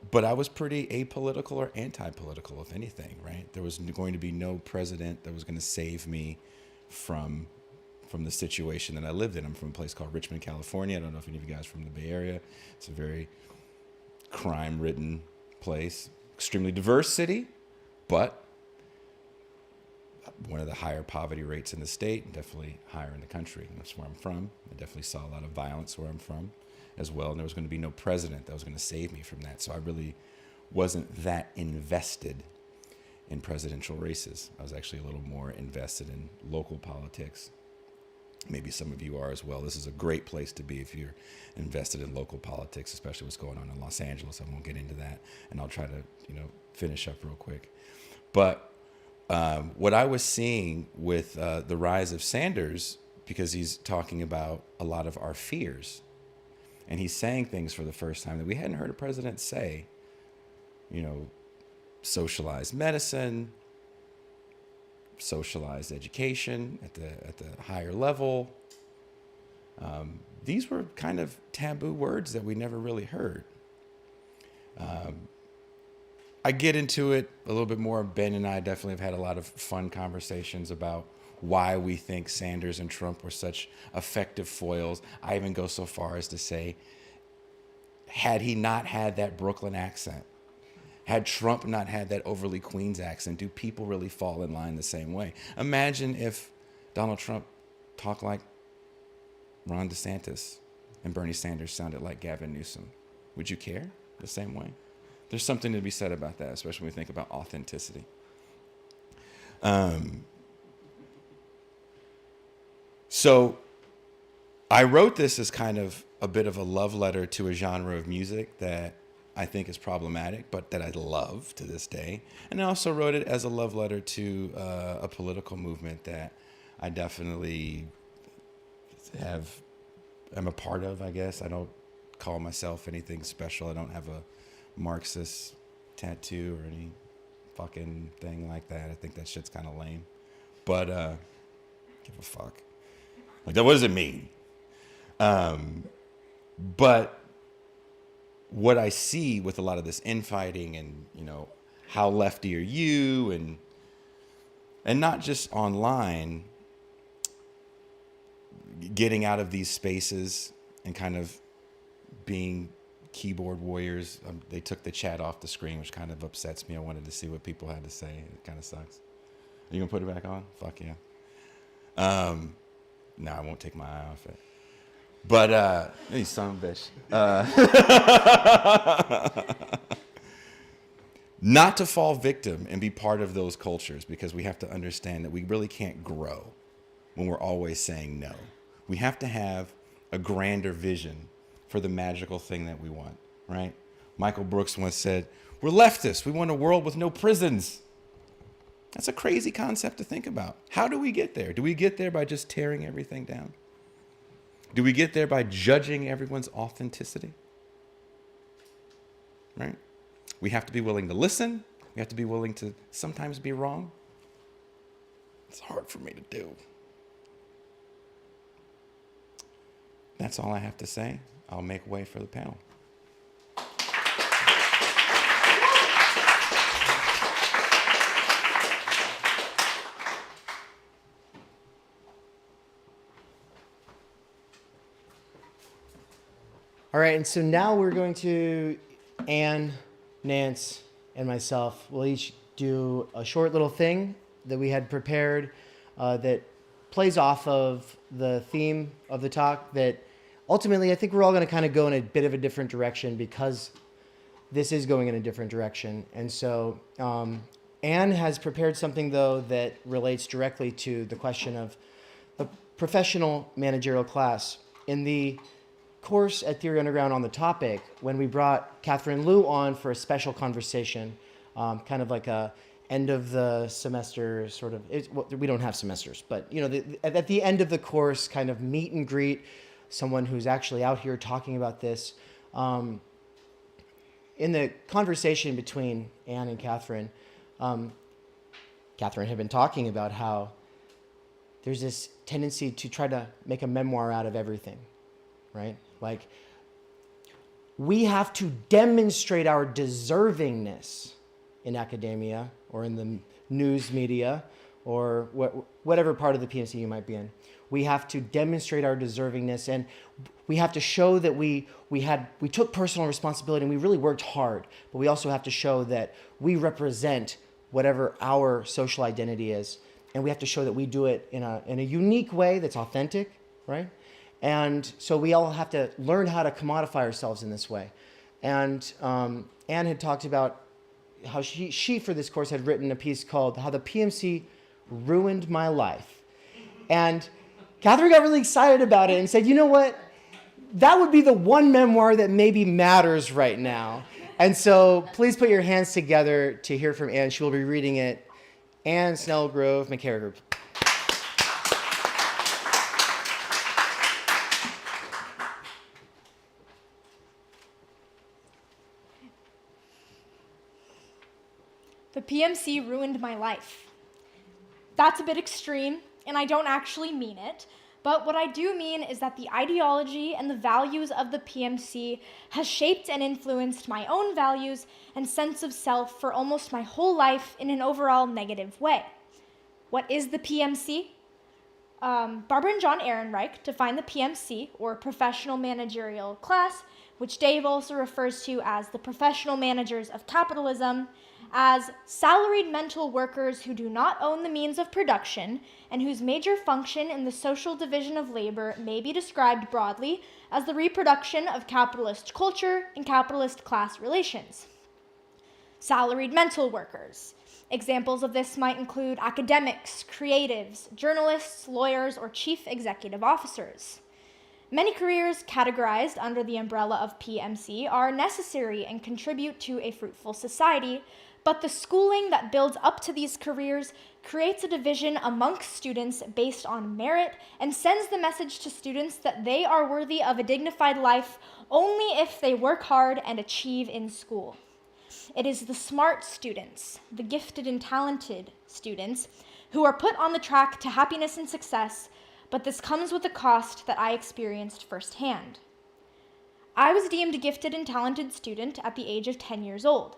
But I was pretty apolitical or anti-political, if anything, right? There was going to be no president that was going to save me from the situation that I lived in. I'm from a place called Richmond, California. I don't know if any of you guys are from the Bay Area. It's a very crime-ridden place, extremely diverse city, but one of the higher poverty rates in the state, and definitely higher in the country. And that's where I'm from. I definitely saw a lot of violence where I'm from as well. And there was going to be no president that was going to save me from that. So I really wasn't that invested in presidential races. I was actually a little more invested in local politics. Maybe some of you are as well. This is a great place to be if you're invested in local politics, especially what's going on in Los Angeles. I won't get into that, and I'll try to, finish up real quick. But what I was seeing with the rise of Sanders, because he's talking about a lot of our fears, and he's saying things for the first time that we hadn't heard a president say, socialized medicine, socialized education at the higher level. These were kind of taboo words that we never really heard. I get into it a little bit more. Ben and I definitely have had a lot of fun conversations about why we think Sanders and Trump were such effective foils. I even go so far as to say, had he not had that Brooklyn accent, had Trump not had that overly Queens accent, do people really fall in line the same way? Imagine if Donald Trump talked like Ron DeSantis and Bernie Sanders sounded like Gavin Newsom. Would you care the same way? There's something to be said about that, especially when we think about authenticity. So I wrote this as kind of a bit of a love letter to a genre of music that I think is problematic, but that I love to this day. And I also wrote it as a love letter to a political movement that I definitely am a part of, I guess. I don't call myself anything special. I don't have a Marxist tattoo or any fucking thing like that. I think that shit's kind of lame. But give a fuck. Like, what does it mean? But what I see with a lot of this infighting and, how lefty are you, and not just online, getting out of these spaces and kind of being keyboard warriors. They took the chat off the screen, which kind of upsets me. I wanted to see what people had to say. It kind of sucks. Are you gonna put it back on? Fuck yeah. No, I won't take my eye off it. But you son of a bitch. Not to fall victim and be part of those cultures, because we have to understand that we really can't grow when we're always saying no. We have to have a grander vision for the magical thing that we want, right? Michael Brooks once said, we're leftists. We want a world with no prisons. That's a crazy concept to think about. How do we get there? Do we get there by just tearing everything down? Do we get there by judging everyone's authenticity? Right? We have to be willing to listen. We have to be willing to sometimes be wrong. It's hard for me to do. That's all I have to say. I'll make way for the panel. All right, and so now we're going to, Anne, Nance, and myself will each do a short little thing that we had prepared that plays off of the theme of the talk, that ultimately I think we're all going to kind of go in a bit of a different direction, because this is going in a different direction. And so Anne has prepared something, though, that relates directly to the question of the professional managerial class. In the course at Theory Underground on the topic, when we brought Catherine Liu on for a special conversation, kind of like a end of the semester sort of, we don't have semesters, but at the end of the course, kind of meet and greet someone who's actually out here talking about this. In the conversation between Anne and Catherine, Catherine had been talking about how there's this tendency to try to make a memoir out of everything, right? Like, we have to demonstrate our deservingness in academia or in the news media or whatever part of the PMC you might be in. We have to demonstrate our deservingness, and we have to show that we took personal responsibility and we really worked hard, but we also have to show that we represent whatever our social identity is. And we have to show that we do it in a unique way that's authentic, right? And so we all have to learn how to commodify ourselves in this way. And Anne had talked about how she for this course had written a piece called How the PMC Ruined My Life. And Catherine got really excited about it and said, you know what? That would be the one memoir that maybe matters right now. And so please put your hands together to hear from Anne. She will be reading it. Anne Snellgrove, McCarry Group. The PMC ruined my life. That's a bit extreme, and I don't actually mean it. But what I do mean is that the ideology and the values of the PMC has shaped and influenced my own values and sense of self for almost my whole life in an overall negative way. What is the PMC? Barbara and John Ehrenreich define the PMC, or professional managerial class, which Dave also refers to as the professional managers of capitalism, as salaried mental workers who do not own the means of production and whose major function in the social division of labor may be described broadly as the reproduction of capitalist culture and capitalist class relations. Salaried mental workers. Examples of this might include academics, creatives, journalists, lawyers, or chief executive officers. Many careers categorized under the umbrella of PMC are necessary and contribute to a fruitful society, but the schooling that builds up to these careers creates a division amongst students based on merit and sends the message to students that they are worthy of a dignified life only if they work hard and achieve in school. It is the smart students, the gifted and talented students, who are put on the track to happiness and success, but this comes with a cost that I experienced firsthand. I was deemed a gifted and talented student at the age of 10 years old.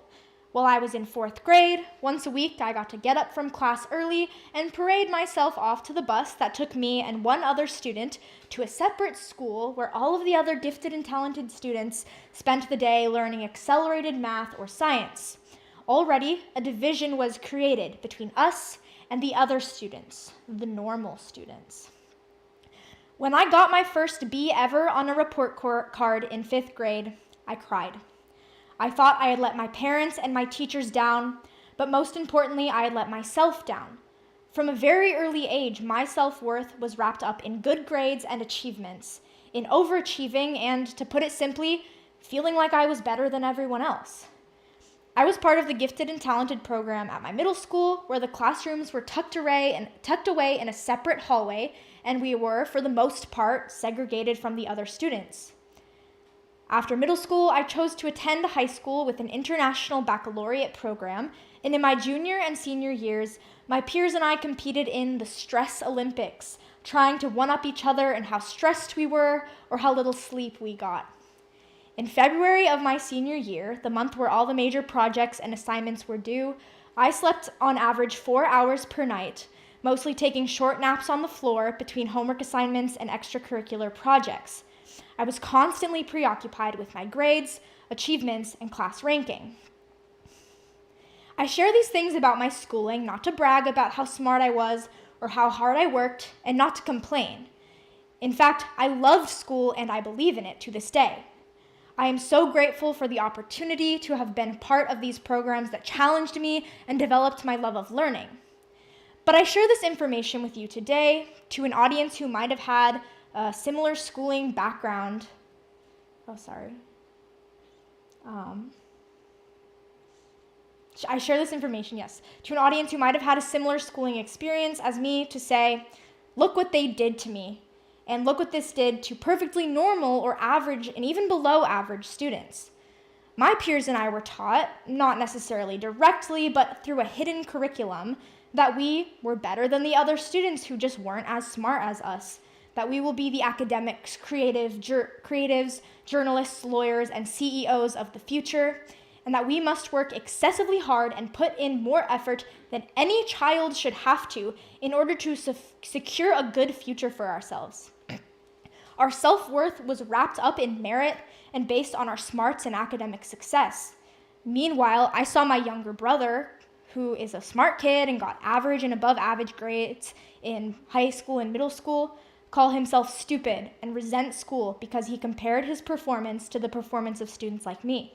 While I was in 4th grade, once a week I got to get up from class early and parade myself off to the bus that took me and one other student to a separate school where all of the other gifted and talented students spent the day learning accelerated math or science. Already, a division was created between us and the other students, the normal students. When I got my first B ever on a report card in 5th grade, I cried. I thought I had let my parents and my teachers down, but most importantly, I had let myself down. From a very early age, my self-worth was wrapped up in good grades and achievements, in overachieving and, to put it simply, feeling like I was better than everyone else. I was part of the gifted and talented program at my middle school, where the classrooms were tucked away in a separate hallway, and we were, for the most part, segregated from the other students. After middle school, I chose to attend high school with an international baccalaureate program, and in my junior and senior years, my peers and I competed in the Stress Olympics, trying to one-up each other in how stressed we were or how little sleep we got. In February of my senior year, the month where all the major projects and assignments were due, I slept on average 4 hours per night, mostly taking short naps on the floor between homework assignments and extracurricular projects. I was constantly preoccupied with my grades, achievements, and class ranking. I share these things about my schooling not to brag about how smart I was or how hard I worked, and not to complain. In fact, I loved school and I believe in it to this day. I am so grateful for the opportunity to have been part of these programs that challenged me and developed my love of learning. But I share this information with you today to an audience who might have had a similar schooling background. I share this information, to an audience who might have had a similar schooling experience as me, to say, look what they did to me, and look what this did to perfectly normal or average and even below average students. My peers and I were taught, not necessarily directly, but through a hidden curriculum, that we were better than the other students who just weren't as smart as us, that we will be the academics, creatives, journalists, lawyers, and CEOs of the future, and that we must work excessively hard and put in more effort than any child should have to in order to secure a good future for ourselves. Our self-worth was wrapped up in merit and based on our smarts and academic success. Meanwhile, I saw my younger brother, who is a smart kid and got average and above average grades in high school and middle school, call himself stupid and resent school because he compared his performance to the performance of students like me.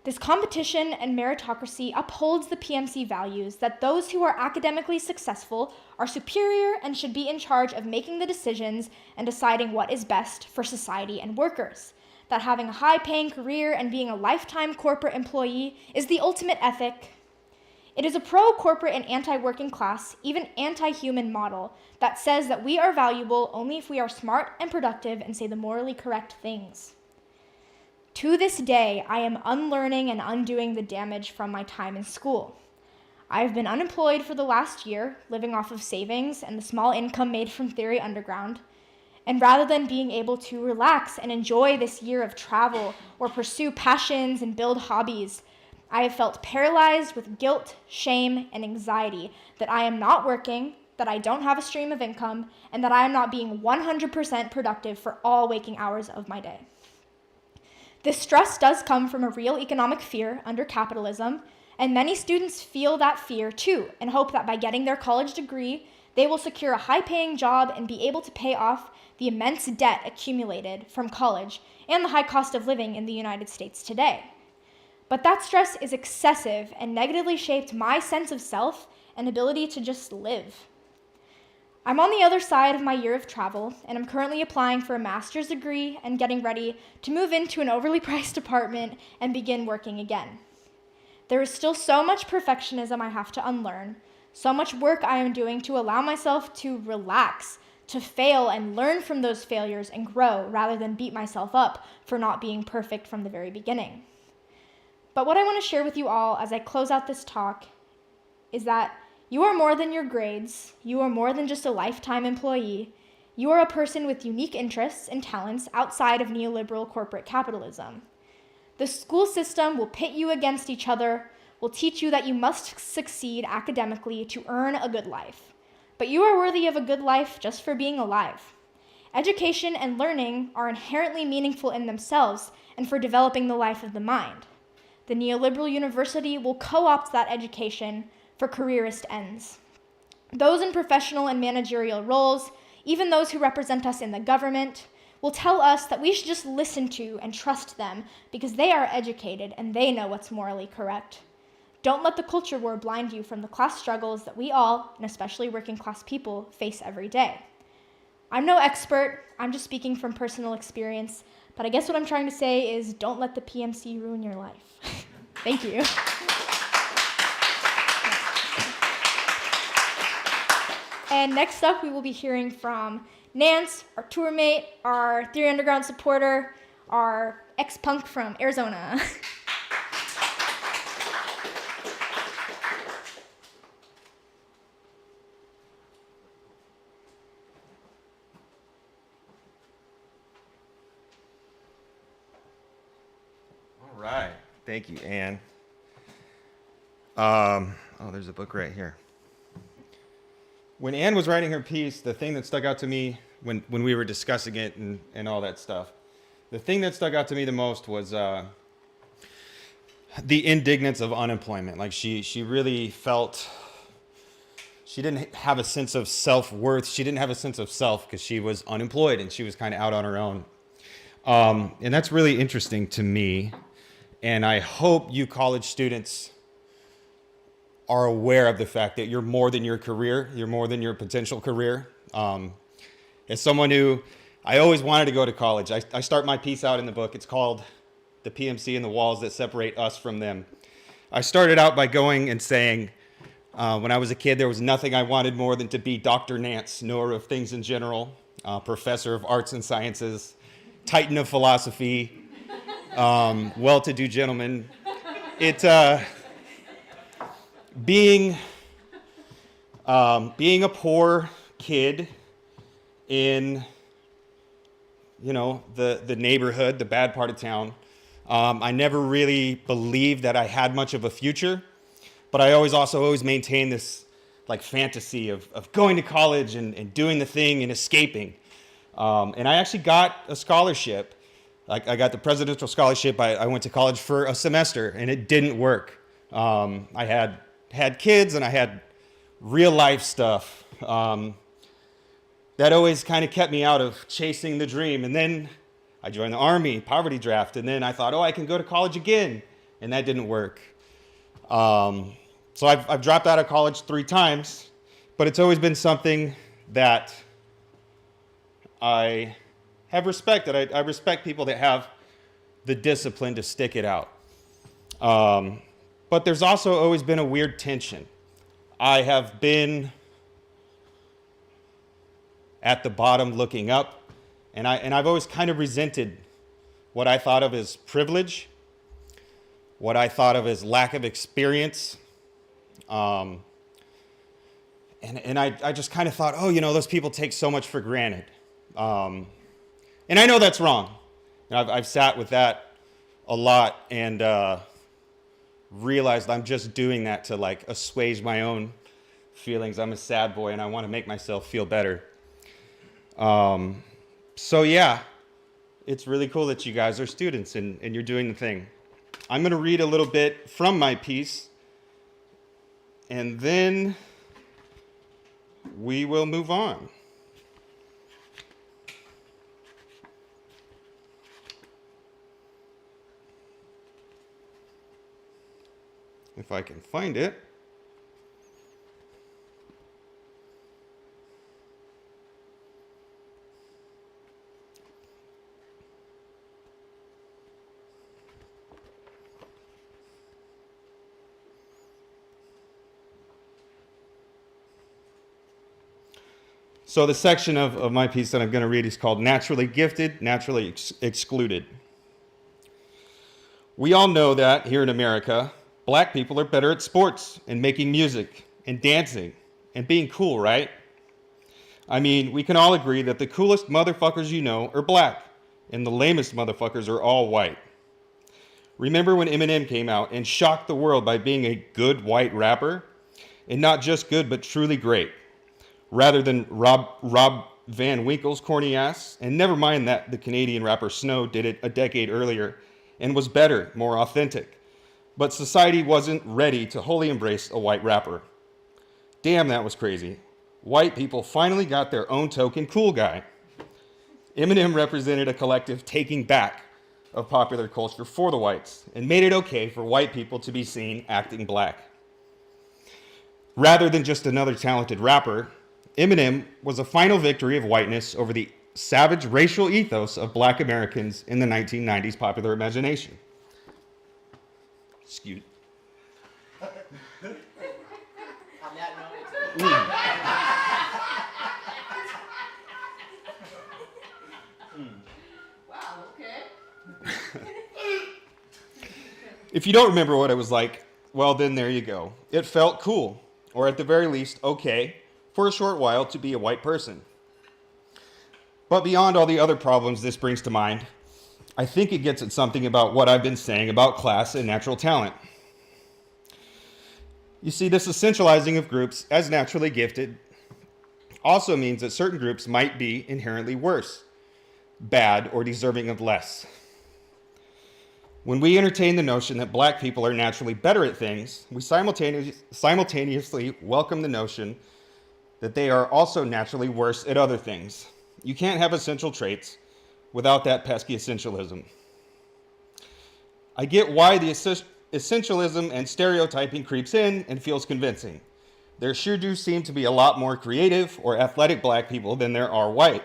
This competition and meritocracy upholds the PMC values that those who are academically successful are superior and should be in charge of making the decisions and deciding what is best for society and workers. That having a high-paying career and being a lifetime corporate employee is the ultimate ethic. It is a pro-corporate and anti-working class, even anti-human model that says that we are valuable only if we are smart and productive and say the morally correct things. To this day, I am unlearning and undoing the damage from my time in school. I have been unemployed for the last year, living off of savings and the small income made from Theory Underground. And rather than being able to relax and enjoy this year of travel or pursue passions and build hobbies, I have felt paralyzed with guilt, shame, and anxiety that I am not working, that I don't have a stream of income, and that I am not being 100% productive for all waking hours of my day. This stress does come from a real economic fear under capitalism, and many students feel that fear too and hope that by getting their college degree, they will secure a high-paying job and be able to pay off the immense debt accumulated from college and the high cost of living in the United States today. But that stress is excessive and negatively shaped my sense of self and ability to just live. I'm on the other side of my year of travel, and I'm currently applying for a master's degree and getting ready to move into an overly priced apartment and begin working again. There is still so much perfectionism I have to unlearn, so much work I am doing to allow myself to relax, to fail and learn from those failures and grow rather than beat myself up for not being perfect from the very beginning. But what I want to share with you all as I close out this talk is that you are more than your grades. You are more than just a lifetime employee. You are a person with unique interests and talents outside of neoliberal corporate capitalism. The school system will pit you against each other, will teach you that you must succeed academically to earn a good life. But you are worthy of a good life just for being alive. Education and learning are inherently meaningful in themselves and for developing the life of the mind. The neoliberal university will co-opt that education for careerist ends. Those in professional and managerial roles, even those who represent us in the government, will tell us that we should just listen to and trust them because they are educated and they know what's morally correct. Don't let the culture war blind you from the class struggles that we all, and especially working class people, face every day. I'm no expert, I'm just speaking from personal experience, but I guess what I'm trying to say is don't let the PMC ruin your life. Thank you. And next up, we will be hearing from Nance, our tour mate, our Theory Underground supporter, our ex-punk from Arizona. All right. Thank you, Anne. There's a book right here. When Anne was writing her piece, the thing that stuck out to me when we were discussing it and all that stuff, the thing that stuck out to me the most was the indignance of unemployment. Like she really felt she didn't have a sense of self-worth. She didn't have a sense of self because she was unemployed and she was kind of out on her own. And that's really interesting to me. And I hope you college students are aware of the fact that you're more than your career, you're more than your potential career. As someone who, I always wanted to go to college. I start my piece out in the book. It's called The PMC and the Walls That Separate Us from Them. I started out by going and saying, when I was a kid, there was nothing I wanted more than to be Dr. Nance, knower of things in general, professor of arts and sciences, titan of philosophy, well-to-do gentleman. Being a poor kid in, the neighborhood, the bad part of town, I never really believed that I had much of a future, but I always maintained this like fantasy of going to college and doing the thing and escaping. And I actually got a scholarship. I got the presidential scholarship. I went to college for a semester and it didn't work. I had kids, and I had real life stuff that always kind of kept me out of chasing the dream. And then I joined the Army, poverty draft, and then I thought, oh, I can go to college again, and that didn't work. So I've dropped out of college 3 times, but it's always been something that I have respected. I respect people that have the discipline to stick it out. But there's also always been a weird tension. I have been at the bottom looking up, and I've always kind of resented what I thought of as privilege, what I thought of as lack of experience. And I just kind of thought, oh, those people take so much for granted. And I know that's wrong. And I've sat with that a lot and realized I'm just doing that to like assuage my own feelings. I'm a sad boy and I want to make myself feel better. So yeah, it's really cool that you guys are students and you're doing the thing. I'm going to read a little bit from my piece, and then we will move on. If I can find it. So the section of my piece that I'm going to read is called Naturally Gifted, Naturally Excluded. We all know that here in America, black people are better at sports and making music and dancing and being cool, right? I mean, we can all agree that the coolest motherfuckers you know are black and the lamest motherfuckers are all white. Remember when Eminem came out and shocked the world by being a good white rapper? And not just good, but truly great. Rather than Rob Van Winkle's corny ass, and never mind that the Canadian rapper Snow did it a decade earlier and was better, more authentic. But society wasn't ready to wholly embrace a white rapper. Damn, that was crazy. White people finally got their own token cool guy. Eminem represented a collective taking back of popular culture for the whites and made it okay for white people to be seen acting black. Rather than just another talented rapper, Eminem was a final victory of whiteness over the savage racial ethos of black Americans in the 1990s popular imagination. Excuse me. On that note, Wow, okay. If you don't remember what it was like, well, then there you go. It felt cool, or at the very least, okay, for a short while to be a white person. But beyond all the other problems this brings to mind, I think it gets at something about what I've been saying about class and natural talent. You see, this essentializing of groups as naturally gifted also means that certain groups might be inherently worse, bad, or deserving of less. When we entertain the notion that black people are naturally better at things, we simultaneously welcome the notion that they are also naturally worse at other things. You can't have essential traits without that pesky essentialism. I get why the essentialism and stereotyping creeps in and feels convincing. There sure do seem to be a lot more creative or athletic black people than there are white.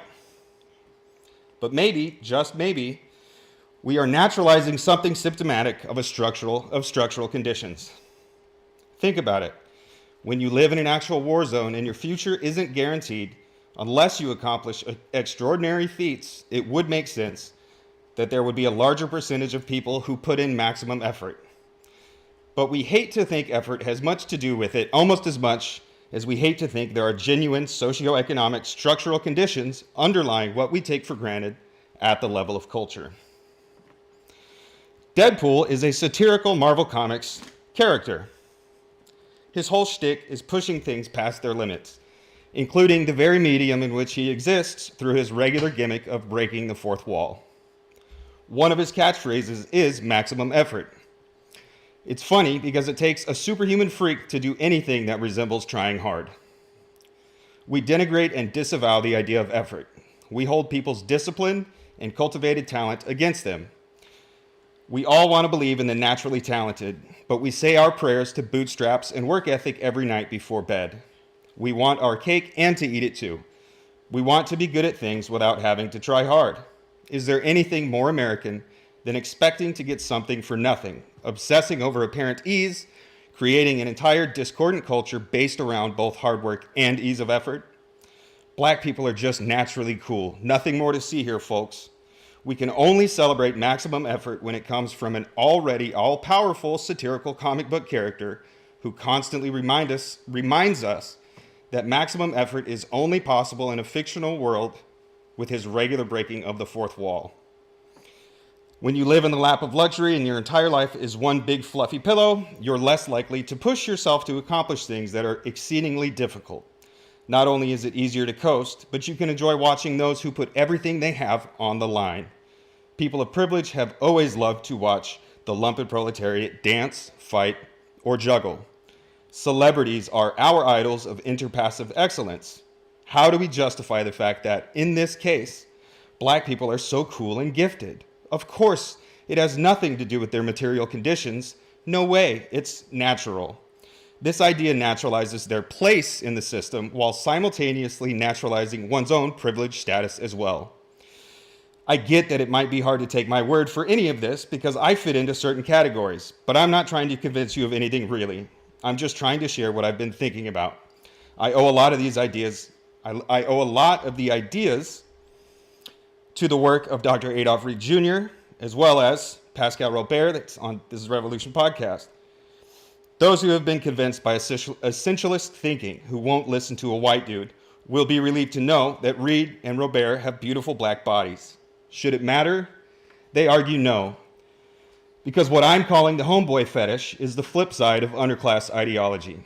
But maybe, just maybe, we are naturalizing something symptomatic of structural conditions. Think about it. When you live in an actual war zone and your future isn't guaranteed unless you accomplish extraordinary feats, it would make sense that there would be a larger percentage of people who put in maximum effort. But we hate to think effort has much to do with it, almost as much as we hate to think there are genuine socioeconomic structural conditions underlying what we take for granted at the level of culture. Deadpool is a satirical Marvel Comics character. His whole shtick is pushing things past their limits, including the very medium in which he exists through his regular gimmick of breaking the fourth wall. One of his catchphrases is maximum effort. It's funny because it takes a superhuman freak to do anything that resembles trying hard. We denigrate and disavow the idea of effort. We hold people's discipline and cultivated talent against them. We all want to believe in the naturally talented, but we say our prayers to bootstraps and work ethic every night before bed. We want our cake and to eat it too. We want to be good at things without having to try hard. Is there anything more American than expecting to get something for nothing, obsessing over apparent ease, creating an entire discordant culture based around both hard work and ease of effort? Black people are just naturally cool. Nothing more to see here, folks. We can only celebrate maximum effort when it comes from an already all-powerful satirical comic book character who constantly reminds us that maximum effort is only possible in a fictional world with his regular breaking of the fourth wall. When you live in the lap of luxury and your entire life is one big fluffy pillow, you're less likely to push yourself to accomplish things that are exceedingly difficult. Not only is it easier to coast, but you can enjoy watching those who put everything they have on the line. People of privilege have always loved to watch the lumpen proletariat dance, fight, or juggle. Celebrities are our idols of interpassive excellence. How do we justify the fact that, in this case, Black people are so cool and gifted? Of course, it has nothing to do with their material conditions. No way, it's natural. This idea naturalizes their place in the system while simultaneously naturalizing one's own privileged status as well. I get that it might be hard to take my word for any of this because I fit into certain categories, but I'm not trying to convince you of anything really. I'm just trying to share what I've been thinking about. I owe a lot of the ideas to the work of Dr. Adolph Reed Jr., as well as Pascal Robert, that's on This is Revolution podcast. Those who have been convinced by essentialist thinking, who won't listen to a white dude, will be relieved to know that Reed and Robert have beautiful black bodies. Should it matter? They argue no. Because what I'm calling the homeboy fetish is the flip side of underclass ideology.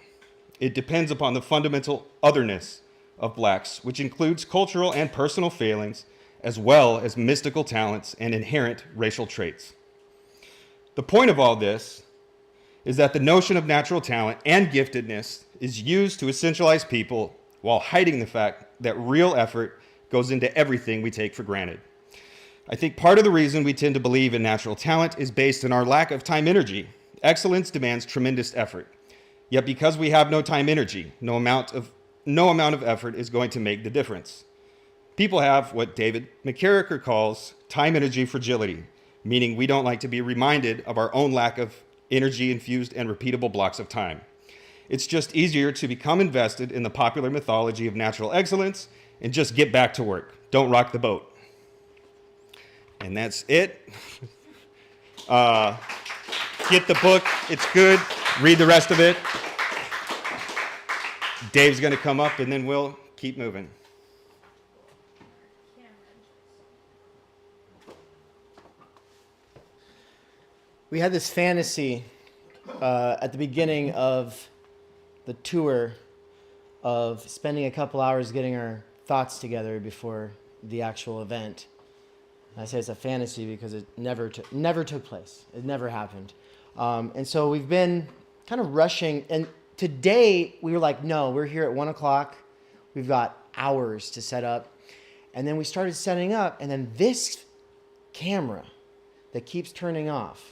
It depends upon the fundamental otherness of blacks, which includes cultural and personal failings, as well as mystical talents and inherent racial traits. The point of all this is that the notion of natural talent and giftedness is used to essentialize people while hiding the fact that real effort goes into everything we take for granted. I think part of the reason we tend to believe in natural talent is based on our lack of time energy. Excellence demands tremendous effort. Yet because we have no time energy, no amount of effort is going to make the difference. People have what David McCarricker calls time energy fragility, meaning we don't like to be reminded of our own lack of energy-infused and repeatable blocks of time. It's just easier to become invested in the popular mythology of natural excellence and just get back to work. Don't rock the boat. And that's it. Get the book. It's good. Read the rest of it. Dave's going to come up, and then we'll keep moving. We had this fantasy at the beginning of the tour of spending a couple hours getting our thoughts together before the actual event. I say it's a fantasy because it never took place. It never happened. And so we've been kind of rushing. And today we were like, no, we're here at 1 o'clock. We've got hours to set up. And then we started setting up. And then this camera that keeps turning off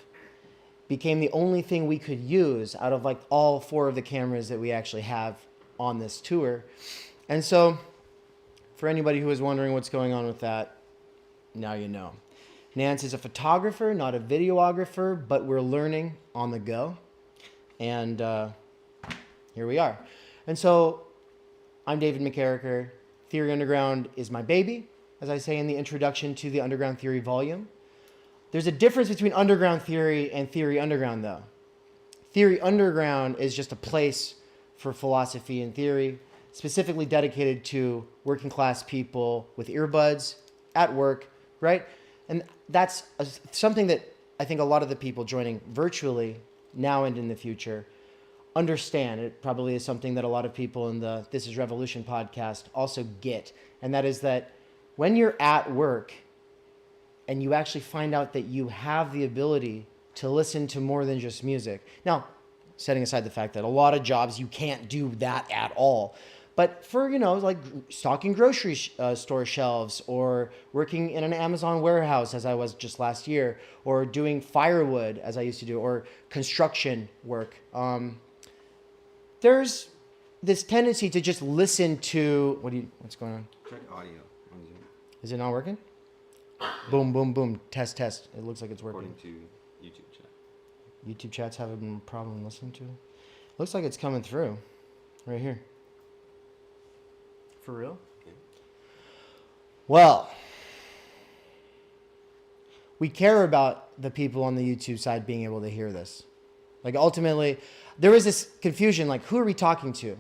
became the only thing we could use out of like all 4 of the cameras that we actually have on this tour. And so for anybody who is wondering what's going on with that, now you know. Nance is a photographer, not a videographer, but we're learning on the go. And here we are. And so I'm David McCarricker. Theory Underground is my baby, as I say in the introduction to the Underground Theory volume. There's a difference between underground theory and theory underground, though. Theory underground is just a place for philosophy and theory, specifically dedicated to working class people with earbuds at work, right? And that's something that I think a lot of the people joining virtually now and in the future understand. It probably is something that a lot of people in the This is Revolution podcast also get. And that is that when you're at work, and you actually find out that you have the ability to listen to more than just music. Now, setting aside the fact that a lot of jobs you can't do that at all. But for, like stocking grocery store shelves, or working in an Amazon warehouse, as I was just last year, or doing firewood, as I used to do, or construction work, there's this tendency to just listen to, what's going on? Check audio on Zoom. Is it not working? Boom, boom, boom. Test, test. It looks like it's working. According to YouTube chat. YouTube chats have a problem listening to. Looks like it's coming through. Right here. For real? Yeah. Well, we care about the people on the YouTube side being able to hear this. Like ultimately, there is this confusion, like who are we talking to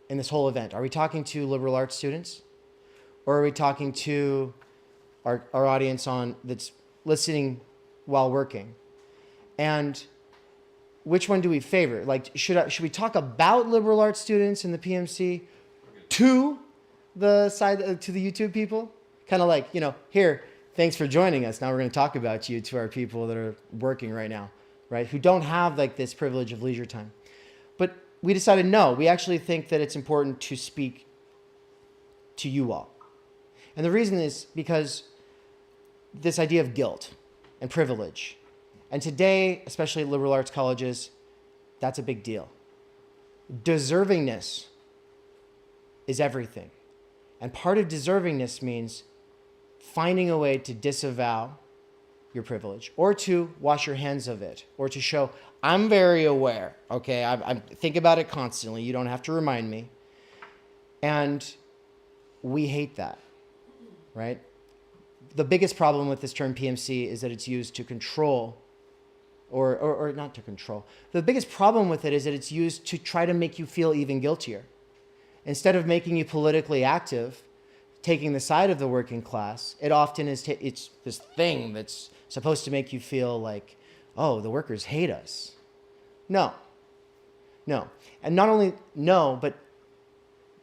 in this whole event? Are we talking to liberal arts students? Or are we talking to our audience that's listening while working? And which one do we favor? Like, should we talk about liberal arts students in the PMC to the side, to the YouTube people? Kind of like, here, thanks for joining us. Now we're going to talk about you to our people that are working right now, right? Who don't have like this privilege of leisure time. But we decided no, we actually think that it's important to speak to you all. And the reason is because this idea of guilt and privilege. And today, especially at liberal arts colleges, that's a big deal. Deservingness is everything. And part of deservingness means finding a way to disavow your privilege, or to wash your hands of it, or to show, I'm very aware, okay? I think about it constantly. You don't have to remind me. And we hate that, right? The biggest problem with this term PMC is that it's used to control, or not to control. The biggest problem with it is that it's used to try to make you feel even guiltier. Instead of making you politically active, taking the side of the working class, it often is, it's this thing that's supposed to make you feel like, oh, the workers hate us. No. And not only no, but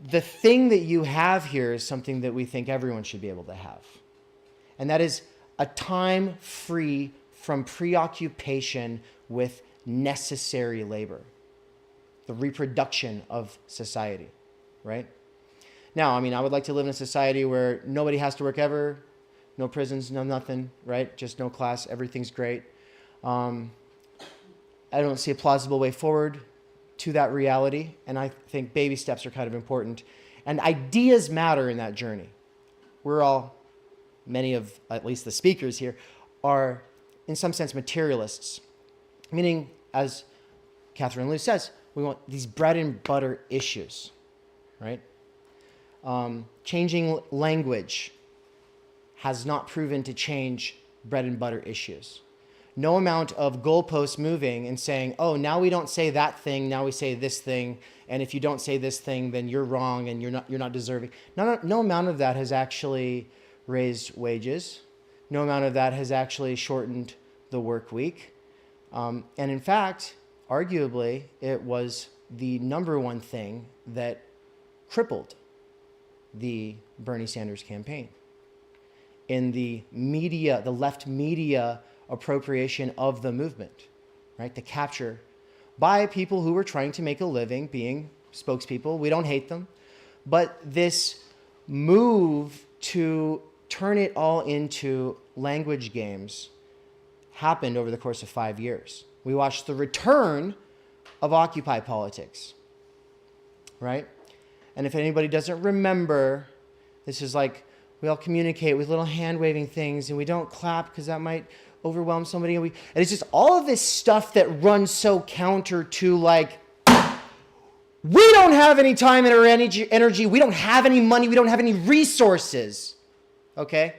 the thing that you have here is something that we think everyone should be able to have. And that is a time free from preoccupation with necessary labor, the reproduction of society, right? Now, I would like to live in a society where nobody has to work ever, no prisons, no nothing, right? Just no class, everything's great. I don't see a plausible way forward to that reality, and I think baby steps are kind of important. And ideas matter in that journey. Many of at least the speakers here, are in some sense materialists, meaning, as Catherine Liu says, we want these bread and butter issues, right? Changing language has not proven to change bread and butter issues. No amount of goalposts moving and saying, oh, now we don't say that thing, now we say this thing, and if you don't say this thing, then you're wrong and you're not deserving. No amount of that has actually raised wages. No amount of that has actually shortened the work week. And in fact, arguably, it was the number one thing that crippled the Bernie Sanders campaign. In the media, the left media appropriation of the movement, right? The capture by people who were trying to make a living being spokespeople. We don't hate them. But this move to turn it all into language games happened over the course of 5 years. We watched the return of Occupy politics, right? And if anybody doesn't remember, this is like we all communicate with little hand-waving things, and we don't clap because that might overwhelm somebody. And it's just all of this stuff that runs so counter to like, we don't have any time or energy, we don't have any money, we don't have any resources, okay?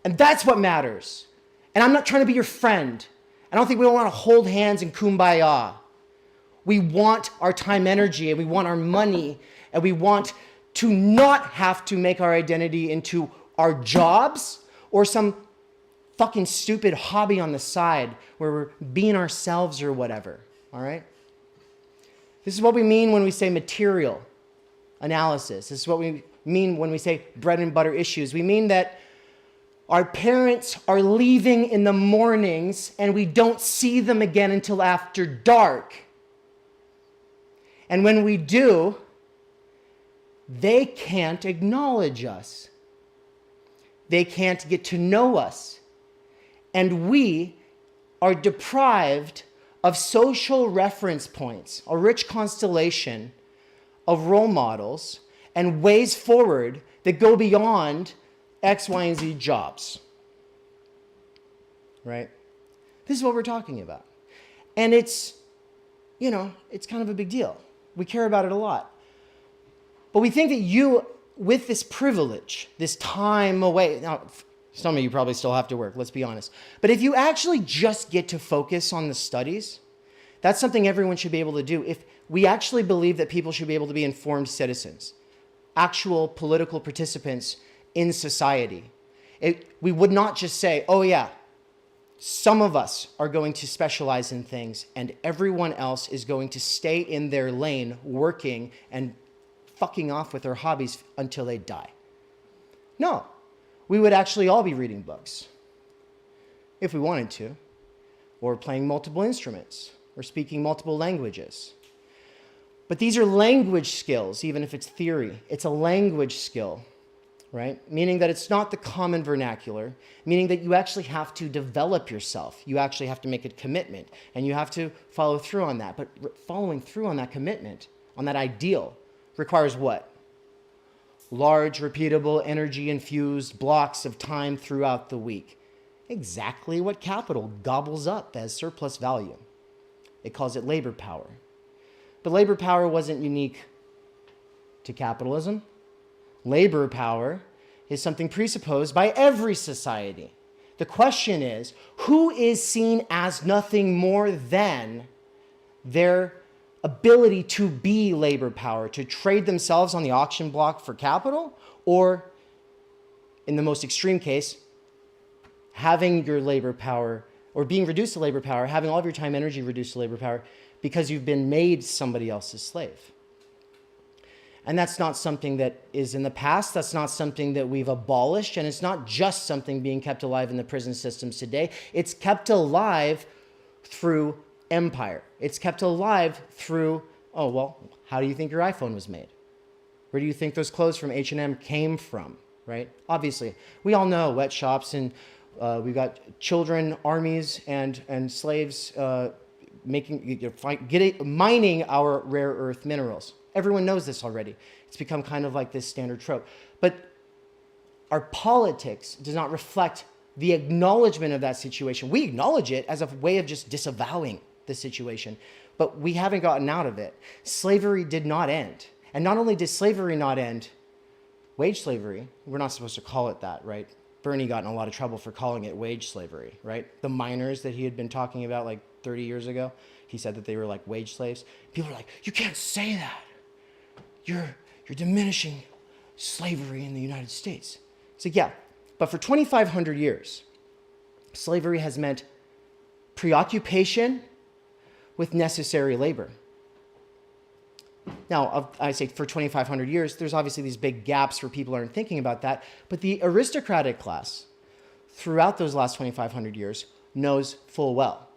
And that's what matters. And I'm not trying to be your friend. I don't think we want to hold hands and kumbaya. We want our time, energy, and we want our money, and we want to not have to make our identity into our jobs or some fucking stupid hobby on the side where we're being ourselves or whatever, all right? This is what we mean when we say material analysis. This is what we mean when we say bread and butter issues. We mean that Our parents are leaving in the mornings and we don't see them again until after dark. And when we do, they can't acknowledge us. They can't get to know us. And we are deprived of social reference points, a rich constellation of role models and ways forward that go beyond X, Y, and Z jobs. Right? This is what we're talking about. And it's kind of a big deal. We care about it a lot. But we think that you, with this privilege, this time away, now, some of you probably still have to work, let's be honest. But if you actually just get to focus on the studies, that's something everyone should be able to do. If we actually believe that people should be able to be informed citizens, actual political participants in society, we would not just say, oh yeah, some of us are going to specialize in things and everyone else is going to stay in their lane working and fucking off with their hobbies until they die. No, we would actually all be reading books if we wanted to, or playing multiple instruments, or speaking multiple languages. But these are language skills, even if it's theory. It's a language skill, right? Meaning that it's not the common vernacular, meaning that you actually have to develop yourself. You actually have to make a commitment, and you have to follow through on that. But following through on that commitment, on that ideal, requires what? Large, repeatable, energy-infused blocks of time throughout the week. Exactly what capital gobbles up as surplus value. It calls it labor power. But labor power wasn't unique to capitalism. Labor power is something presupposed by every society. The question is, who is seen as nothing more than their ability to be labor power, to trade themselves on the auction block for capital, or in the most extreme case, having your labor power, or being reduced to labor power, having all of your time, energy reduced to labor power because you've been made somebody else's slave. And that's not something that is in the past. That's not something that we've abolished. And it's not just something being kept alive in the prison systems today. It's kept alive through empire. It's kept alive through, oh, well, how do you think your iPhone was made? Where do you think those clothes from H&M came from, right? Obviously, we all know sweatshops, and we've got children, armies, and slaves mining our rare earth minerals. Everyone knows this already. It's become kind of like this standard trope. But our politics does not reflect the acknowledgement of that situation. We acknowledge it as a way of just disavowing the situation, but we haven't gotten out of it. Slavery did not end. And not only did slavery not end, wage slavery, we're not supposed to call it that, right? Bernie got in a lot of trouble for calling it wage slavery, right? The miners that he had been talking about like 30 years ago, he said that they were like wage slaves. People are like, you can't say that. You're diminishing slavery in the United States. So yeah, but for 2,500 years, slavery has meant preoccupation with necessary labor. Now, I say for 2,500 years, there's obviously these big gaps where people aren't thinking about that, but the aristocratic class throughout those last 2,500 years knows full well.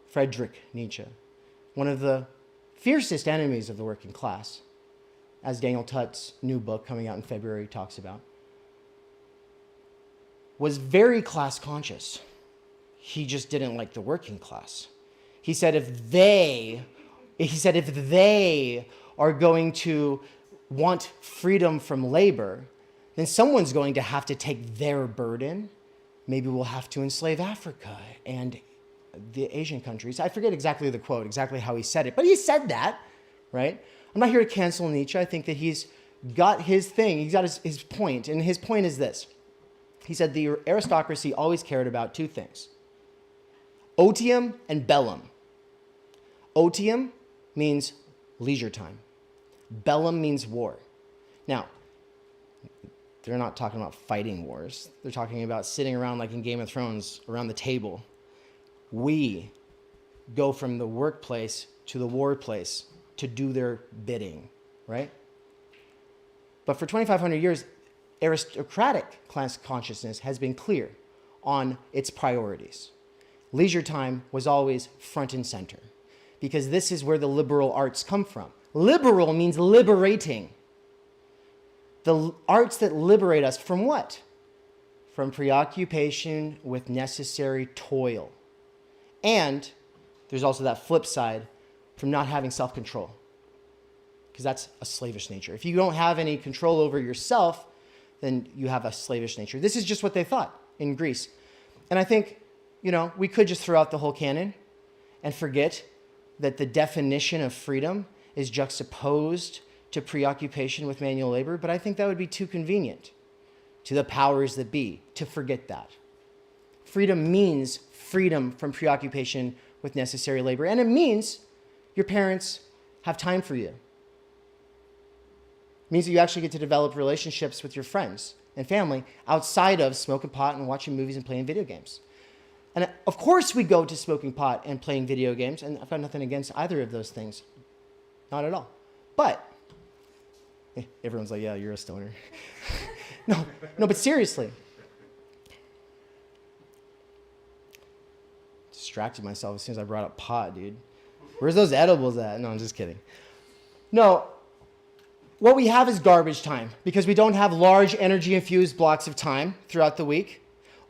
Friedrich Nietzsche, one of the fiercest enemies of the working class, as Daniel Tutt's new book coming out in February talks about, was very class conscious. He just didn't like the working class. He said if they are going to want freedom from labor, then someone's going to have to take their burden. Maybe we'll have to enslave Africa and the Asian countries. I forget exactly the quote, exactly how he said it, but he said that, right? I'm not here to cancel Nietzsche. I think that he's got his thing. He's got his point, and his point is this. He said the aristocracy always cared about two things: otium and bellum. Otium means leisure time. Bellum means war. Now, they're not talking about fighting wars. They're talking about sitting around like in Game of Thrones around the table. We go from the workplace to the war place to do their bidding, right? But for 2,500 years, aristocratic class consciousness has been clear on its priorities. Leisure time was always front and center because this is where the liberal arts come from. Liberal means liberating. The arts that liberate us from what? From preoccupation with necessary toil. And there's also that flip side from not having self-control, because that's a slavish nature. If you don't have any control over yourself, then you have a slavish nature. This is just what they thought in Greece. And I think, we could just throw out the whole canon and forget that the definition of freedom is juxtaposed to preoccupation with manual labor, but I think that would be too convenient to the powers that be to forget that. Freedom means freedom from preoccupation with necessary labor, and it means your parents have time for you. It means that you actually get to develop relationships with your friends and family outside of smoking pot and watching movies and playing video games. And of course we go to smoking pot and playing video games, and I've got nothing against either of those things. Not at all. But, everyone's like, yeah, you're a stoner. No, but seriously. Distracted myself as soon as I brought up pot, dude. Where's those edibles at? No, I'm just kidding. No, what we have is garbage time because we don't have large energy-infused blocks of time throughout the week.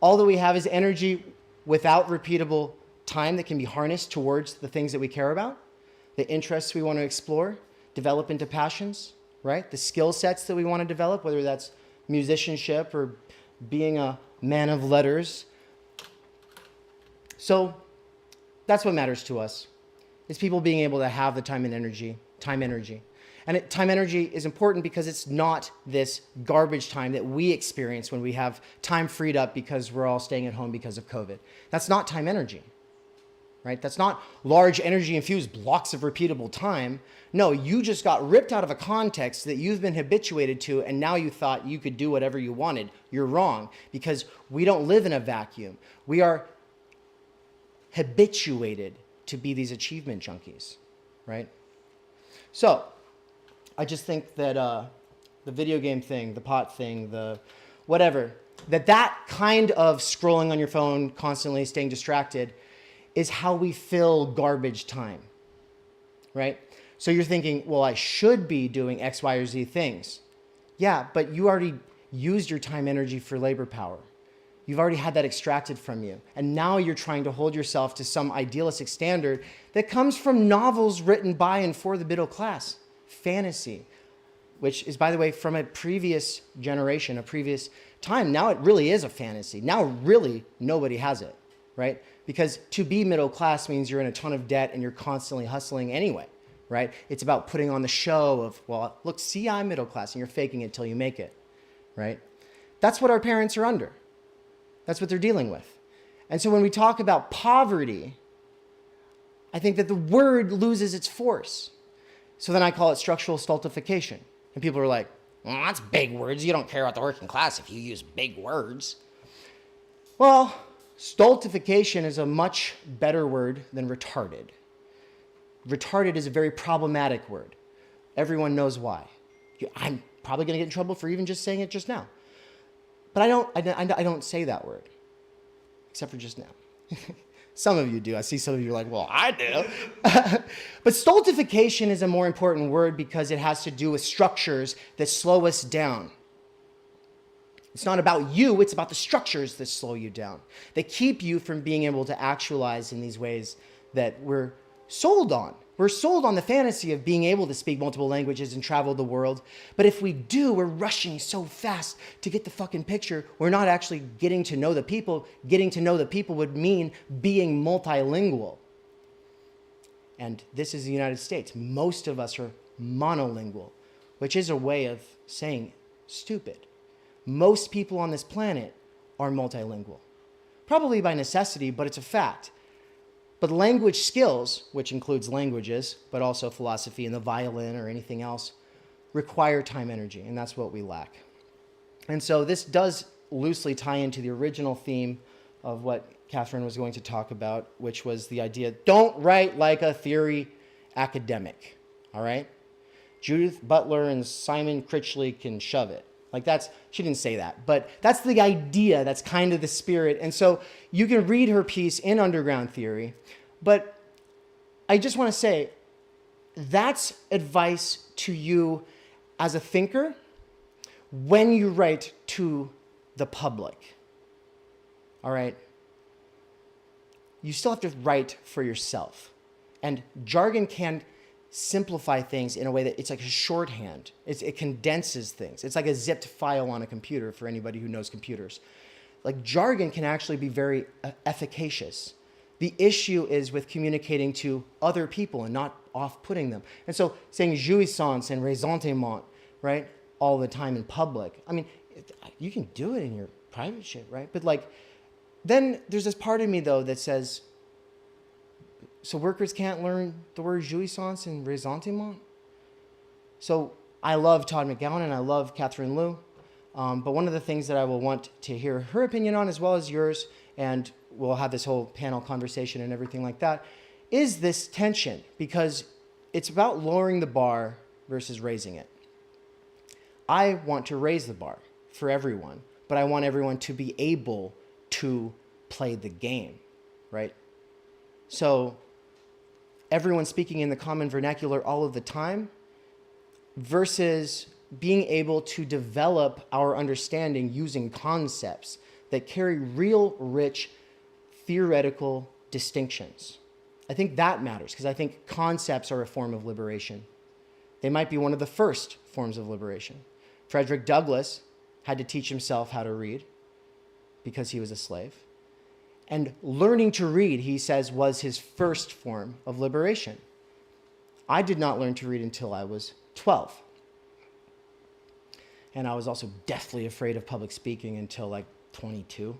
All that we have is energy without repeatable time that can be harnessed towards the things that we care about, the interests we want to explore, develop into passions, right? The skill sets that we want to develop, whether that's musicianship or being a man of letters. So that's what matters to us, is people being able to have the time energy. And time energy is important because it's not this garbage time that we experience when we have time freed up because we're all staying at home because of COVID. That's not time energy, right? That's not large energy-infused blocks of repeatable time. No, you just got ripped out of a context that you've been habituated to, and now you thought you could do whatever you wanted. You're wrong, because we don't live in a vacuum. We are habituated to be these achievement junkies, right? So, I just think that the video game thing, the pot thing, the whatever, that kind of scrolling on your phone, constantly staying distracted, is how we fill garbage time, right? So you're thinking, well, I should be doing X, Y, or Z things. Yeah, but you already used your time energy for labor power. You've already had that extracted from you. And now you're trying to hold yourself to some idealistic standard that comes from novels written by and for the middle class. Fantasy, which is, by the way, from a previous generation, a previous time. Now it really is a fantasy. Now really nobody has it, right? Because to be middle class means you're in a ton of debt and you're constantly hustling anyway, right? It's about putting on the show of, well, look, see, I'm middle class, and you're faking it till you make it, right? That's what our parents are under. That's what they're dealing with. And so when we talk about poverty, I think that the word loses its force. So then I call it structural stultification. And people are like, well, that's big words. You don't care about the working class if you use big words. Well, stultification is a much better word than retarded. Retarded is a very problematic word. Everyone knows why. I'm probably going to get in trouble for even just saying it just now. But I don't say that word, except for just now. Some of you do. I see some of you are like, well, I do. But stultification is a more important word because it has to do with structures that slow us down. It's not about you, it's about the structures that slow you down, that keep you from being able to actualize in these ways that we're sold on. We're sold on the fantasy of being able to speak multiple languages and travel the world. But if we do, we're rushing so fast to get the fucking picture. We're not actually getting to know the people. Getting to know the people would mean being multilingual. And this is the United States. Most of us are monolingual, which is a way of saying stupid. Most people on this planet are multilingual. Probably by necessity, but it's a fact. But language skills, which includes languages, but also philosophy and the violin or anything else, require time energy, and that's what we lack. And so this does loosely tie into the original theme of what Catherine was going to talk about, which was the idea, don't write like a theory academic, all right? Judith Butler and Simon Critchley can shove it. Like she didn't say that, but that's the idea. That's kind of the spirit. And so you can read her piece in Underground Theory, but I just want to say that's advice to you as a thinker when you write to the public. All right? You still have to write for yourself. And jargon can simplify things in a way that it's like a shorthand. It condenses things. It's like a zipped file on a computer for anybody who knows computers. Like jargon can actually be very efficacious. The issue is with communicating to other people and not off-putting them. And so saying jouissance and ressentiment, right, all the time in public. I mean, you can do it in your private shit, right? But like, then there's this part of me though that says, so workers can't learn the word jouissance and ressentiment? So I love Todd McGowan and I love Catherine Liu, but one of the things that I will want to hear her opinion on as well as yours, and we'll have this whole panel conversation and everything like that, is this tension, because it's about lowering the bar versus raising it. I want to raise the bar for everyone, but I want everyone to be able to play the game, right? So everyone speaking in the common vernacular all of the time versus being able to develop our understanding using concepts that carry real, rich, theoretical distinctions. I think that matters because I think concepts are a form of liberation. They might be one of the first forms of liberation. Frederick Douglass had to teach himself how to read because he was a slave. And learning to read, he says, was his first form of liberation. I did not learn to read until I was 12. And I was also deathly afraid of public speaking until like 22.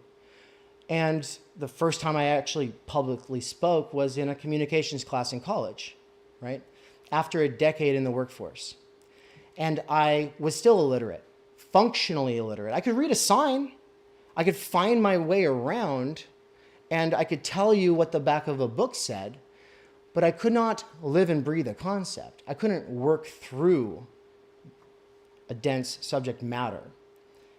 And the first time I actually publicly spoke was in a communications class in college, right? After a decade in the workforce. And I was still illiterate, functionally illiterate. I could read a sign, I could find my way around, and I could tell you what the back of a book said, but I could not live and breathe a concept. I couldn't work through a dense subject matter.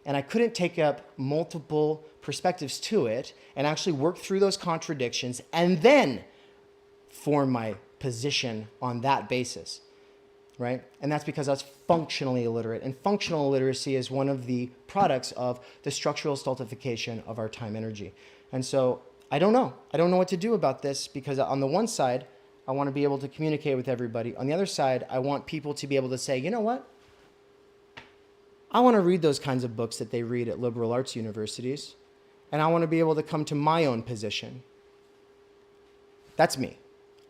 And I couldn't take up multiple perspectives to it and actually work through those contradictions and then form my position on that basis, right? And that's because I was functionally illiterate. And functional illiteracy is one of the products of the structural stultification of our time energy. And so I don't know. I don't know what to do about this because on the one side, I want to be able to communicate with everybody. On the other side, I want people to be able to say, you know what? I want to read those kinds of books that they read at liberal arts universities, and I want to be able to come to my own position. That's me.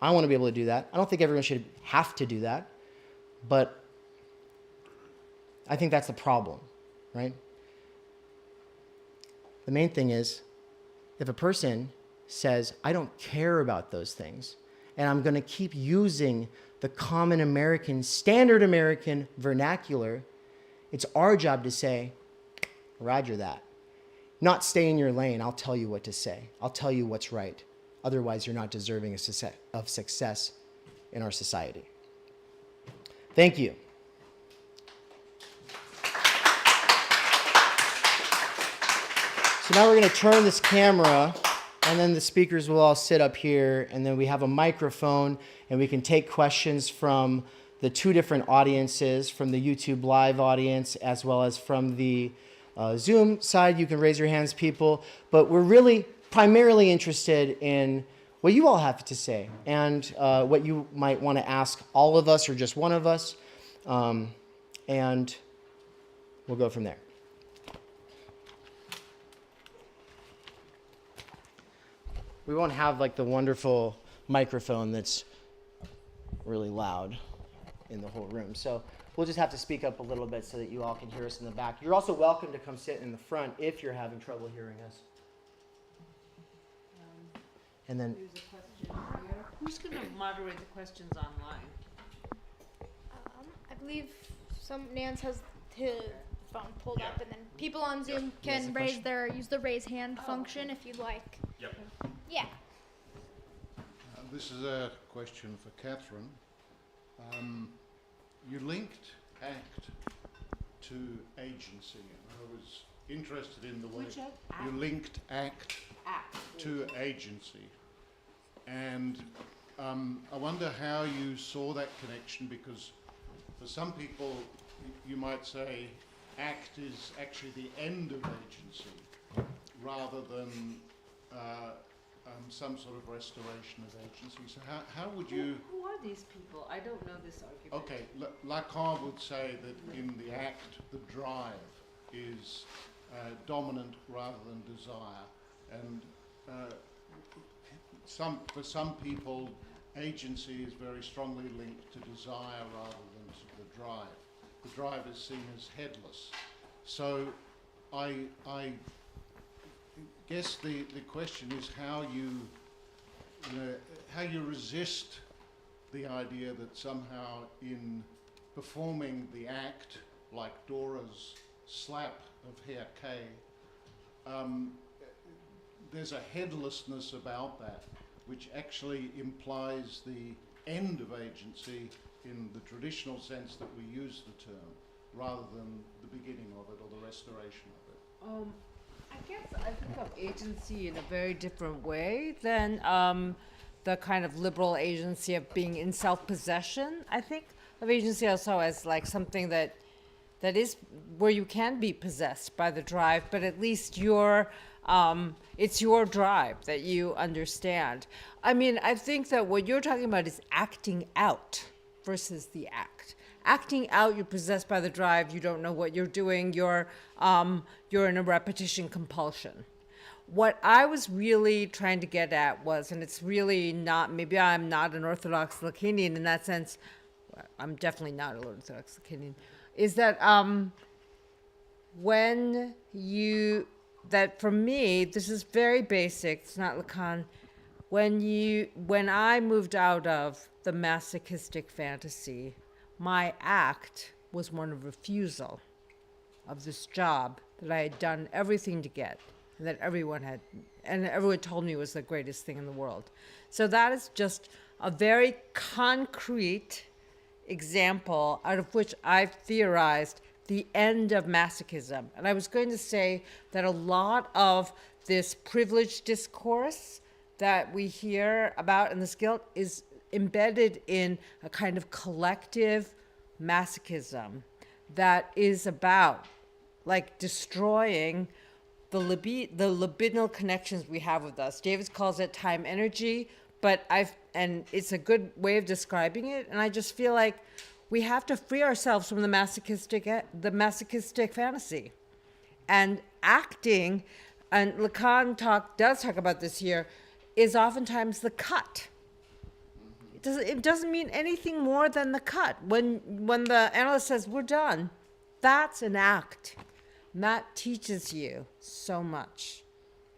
I want to be able to do that. I don't think everyone should have to do that, but I think that's the problem, right? The main thing is, if a person says, I don't care about those things, and I'm going to keep using the common American, standard American vernacular, it's our job to say, roger that. Not stay in your lane. I'll tell you what to say. I'll tell you what's right. Otherwise, you're not deserving of success in our society. Thank you. So now we're going to turn this camera, and then the speakers will all sit up here, and then we have a microphone, and we can take questions from the two different audiences, from the YouTube live audience as well as from the Zoom side. You can raise your hands, people, but we're really primarily interested in what you all have to say and what you might want to ask all of us or just one of us, and we'll go from there. We won't have like the wonderful microphone that's really loud in the whole room. So we'll just have to speak up a little bit so that you all can hear us in the back. You're also welcome to come sit in the front if you're having trouble hearing us. And then There's a question here. Who's going to moderate the questions online? I believe Nance has his phone pulled up, and then people on Zoom can use the raise hand function if you'd like. Yep. Yeah. This is a question for Catherine. You linked ACT to agency. And I was interested in the way Which act? you linked act Act. to agency. And I wonder how you saw that connection, because for some people you might say act is actually the end of agency rather than some sort of restoration of agency. So how would you... Who are these people? I don't know this argument. Okay, Lacan would say that in the act, the drive is dominant rather than desire. And for some people, agency is very strongly linked to desire rather than to the drive. The drive is seen as headless. So I guess the question is how you resist the idea that somehow in performing the act, like Dora's slap of Herr K, there's a headlessness about that, which actually implies the end of agency in the traditional sense that we use the term, rather than the beginning of it or the restoration of it. I guess I think of agency in a very different way than the kind of liberal agency of being in self-possession. I think of agency also as like something that is where you can be possessed by the drive, but at least it's your drive that you understand. I mean, I think that what you're talking about is acting out versus the act. Acting out, you're possessed by the drive, you don't know what you're doing, you're in a repetition compulsion. What I was really trying to get at was, and it's really not, maybe I'm not an Orthodox Lacanian in that sense, I'm definitely not an Orthodox Lacanian, is that that for me, this is very basic, it's not Lacan, when I moved out of the masochistic fantasy, my act was one of refusal of this job that I had done everything to get, and that everyone told me was the greatest thing in the world. So that is just a very concrete example out of which I've theorized the end of masochism. And I was going to say that a lot of this privileged discourse that we hear about in this guilt is embedded in a kind of collective masochism that is about like destroying the libidinal connections we have with us. Davis calls it time energy, and it's a good way of describing it. And I just feel like we have to free ourselves from the masochistic fantasy. And acting, and Lacan does talk about this here, is oftentimes the cut. It doesn't mean anything more than the cut. When the analyst says, we're done, that's an act. And that teaches you so much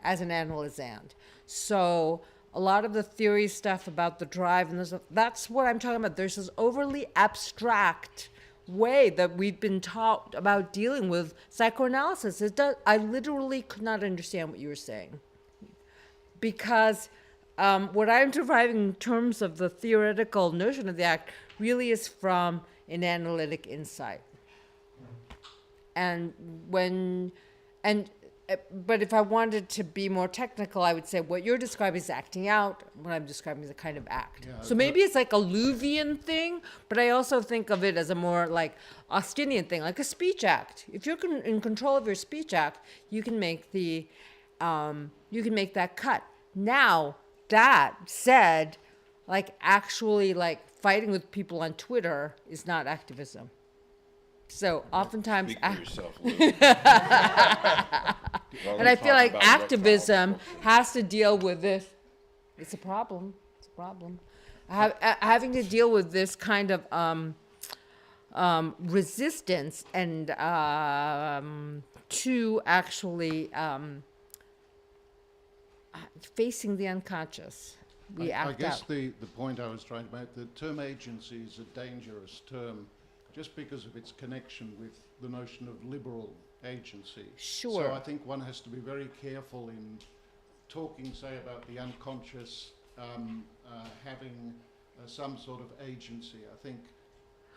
as an analysand. So a lot of the theory stuff about the drive, and that's what I'm talking about. There's this overly abstract way that we've been taught about dealing with psychoanalysis. I literally could not understand what you were saying. Because what I'm deriving in terms of the theoretical notion of the act really is from an analytic insight. But if I wanted to be more technical, I would say what you're describing is acting out, what I'm describing is a kind of act. Yeah, so maybe it's like a Luvian thing, but I also think of it as a more like Austinian thing, like a speech act. If you're in control of your speech act, you can make that cut. Now, that said, like actually like fighting with people on Twitter is not activism. So oftentimes, Speak for yourself, Lou. and I feel like activism has to deal with this. It's a problem. It's a problem. Having to deal with this kind of resistance and to actually facing the unconscious. I guess the point I was trying to make, the term agency is a dangerous term just because of its connection with the notion of liberal agency. Sure. So I think one has to be very careful in talking, say, about the unconscious having some sort of agency. I think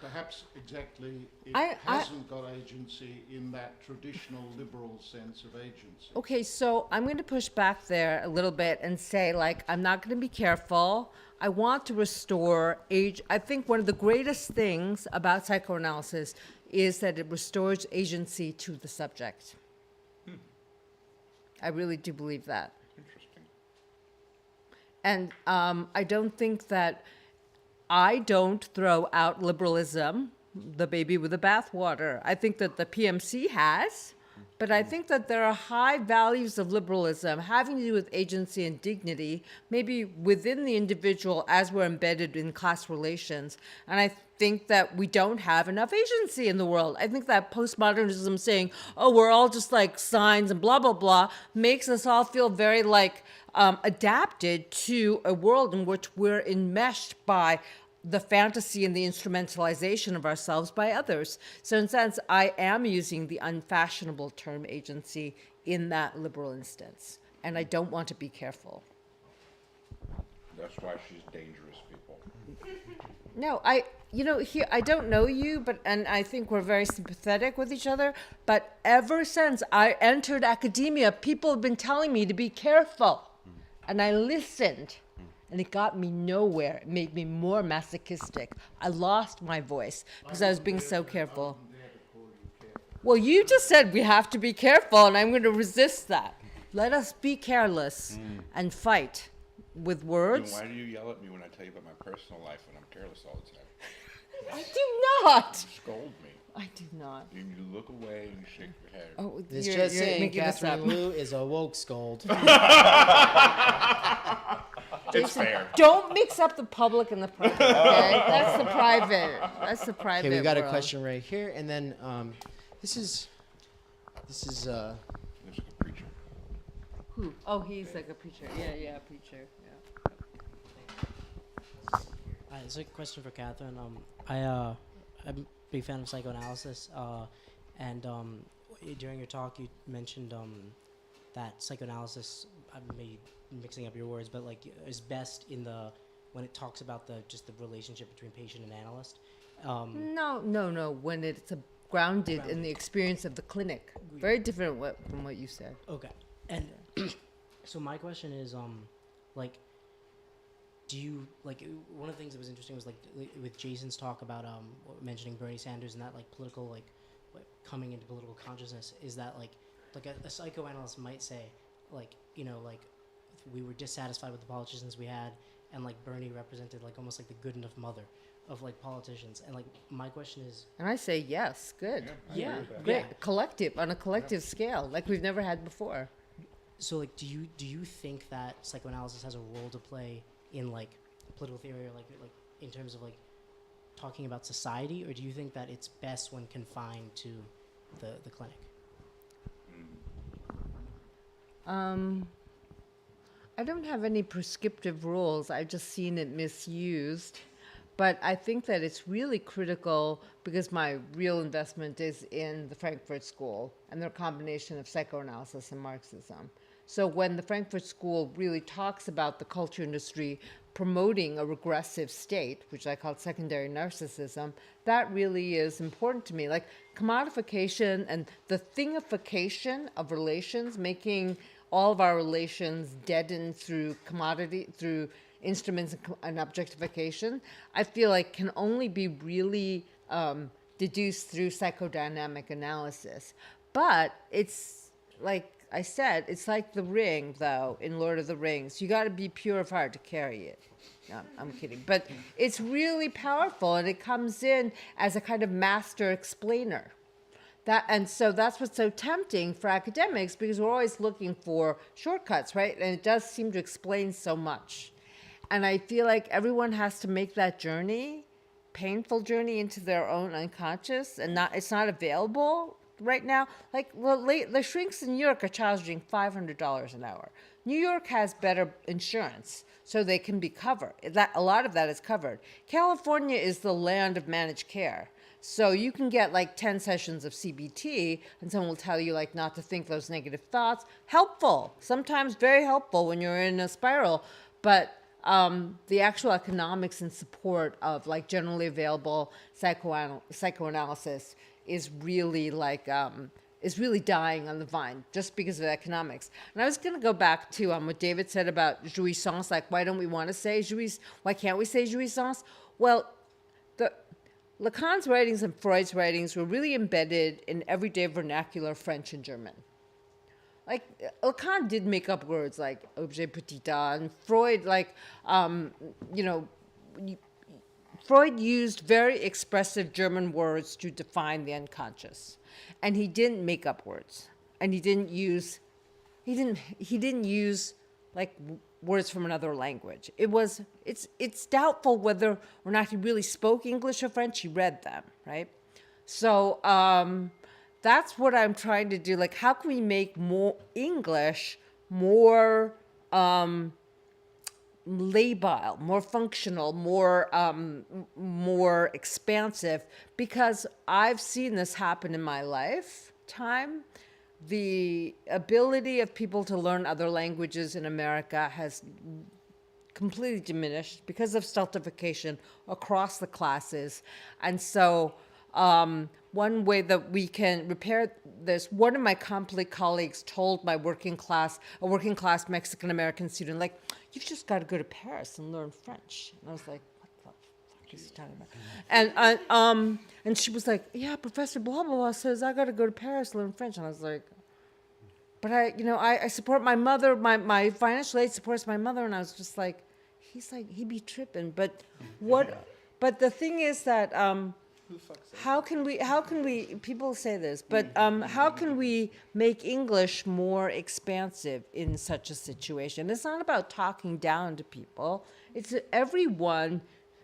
perhaps exactly it I- hasn't got agency in that traditional liberal sense of agency. Okay, so I'm going to push back there a little bit and say, like, I'm not going to be careful. I want to restore age. I think one of the greatest things about psychoanalysis is that it restores agency to the subject. I really do believe that. Interesting. And I don't think that I don't throw out liberalism, the baby with the bathwater. I think that the PMC has, but I think that there are high values of liberalism having to do with agency and dignity, maybe within the individual as we're embedded in class relations. And I think that we don't have enough agency in the world. I think that postmodernism saying, oh, we're all just like signs and blah, blah, blah, makes us all feel very like adapted to a world in which we're enmeshed by the fantasy and the instrumentalization of ourselves by others. So in a sense, I am using the unfashionable term agency in that liberal instance. And I don't want to be careful. That's why she's dangerous, people. No, here, I don't know you, and I think we're very sympathetic with each other, but ever since I entered academia, people have been telling me to be careful. And I listened. And it got me nowhere. It made me more masochistic. I lost my voice because I was being so careful. Well, you just said we have to be careful, and I'm going to resist that. Let us be careless and fight with Then words. why do you yell at me when I tell you about my personal life when I'm careless all the time? I do not. You scold me. I do not. You look away and you shake your head. Oh, It's you're just saying making this Catherine up. Liu is a woke scold. It's fair. Don't mix up the public and the private, okay? That's the private. That's the private. Okay, we got a world. question right here, and then this is Looks like a preacher. Who? Oh, he's like a preacher. Yeah, preacher. Yeah. It's a question for Catherine. I'm a big fan of psychoanalysis, and during your talk, you mentioned that psychoanalysis. I may be mixing up your words, but like is best in when it talks about the relationship between patient and analyst. No. When it's grounded in the experience of the clinic, very different from what you said. Okay, and so my question is, like, do you like one of the things that was interesting was like with Jason's talk about mentioning Bernie Sanders and that like political like coming into political consciousness is that like a psychoanalyst might say like like we were dissatisfied with the politicians we had and like Bernie represented like almost like the good enough mother of like politicians and like my question is And I say yes, good. yeah Great. Collective on a collective scale, like we've never had before. so like do you think that psychoanalysis has a role to play in like political theory or like in terms of like talking about society, or do you think that it's best when confined to the clinic? I don't have any prescriptive rules. I've just seen it misused. But I think that it's really critical because my real investment is in the Frankfurt School and their combination of psychoanalysis and Marxism. So when the Frankfurt School really talks about the culture industry promoting a regressive state, which I call secondary narcissism, that really is important to me. Like commodification and the thingification of relations, making all of our relations deadened through through instruments and objectification, I feel like can only be really deduced through psychodynamic analysis. But it's like I said, it's like the ring, though, in Lord of the Rings. You got to be pure of heart to carry it. No, I'm kidding. But it's really powerful, and it comes in as a kind of master explainer. And so that's what's so tempting for academics, because we're always looking for shortcuts, right? And it does seem to explain so much. And I feel like everyone has to make that journey, painful journey into their own unconscious, and it's not available right now. Like the shrinks in New York are charging $500 an hour. New York has better insurance, so they can be covered. A lot of that is covered. California is the land of managed care. So you can get like 10 sessions of CBT, and someone will tell you like not to think those negative thoughts. Helpful, sometimes very helpful when you're in a spiral. But the actual economics and support of like generally available psychoanalysis is really like is really dying on the vine just because of the economics. And I was going to go back to what David said about jouissance, like why don't we want to say why can't we say jouissance? Well, Lacan's writings and Freud's writings were really embedded in everyday vernacular French and German. Like Lacan did make up words like objet petita, and Freud, Freud used very expressive German words to define the unconscious, and he didn't make up words, and he didn't use like words from another language. It's doubtful whether or not he really spoke English or French. He read them, right? So that's what I'm trying to do. Like, how can we make more English more labile, more functional, more expansive? Because I've seen this happen in my lifetime. The ability of people to learn other languages in America has completely diminished because of stultification across the classes. And so one way that we can repair this, one of my colleagues told a working class Mexican-American student, like, you've just got to go to Paris and learn French. And I was like, what the fuck is he talking about? And she was like, yeah, Professor blah, blah, blah says I got to go to Paris and learn French. And I was like, but I support my mother, my financial aid supports my mother. And I was just like, he'd be tripping. But the thing is that, how can we, people say this, but how can we make English more expansive in such a situation? It's not about talking down to people. It's that everyone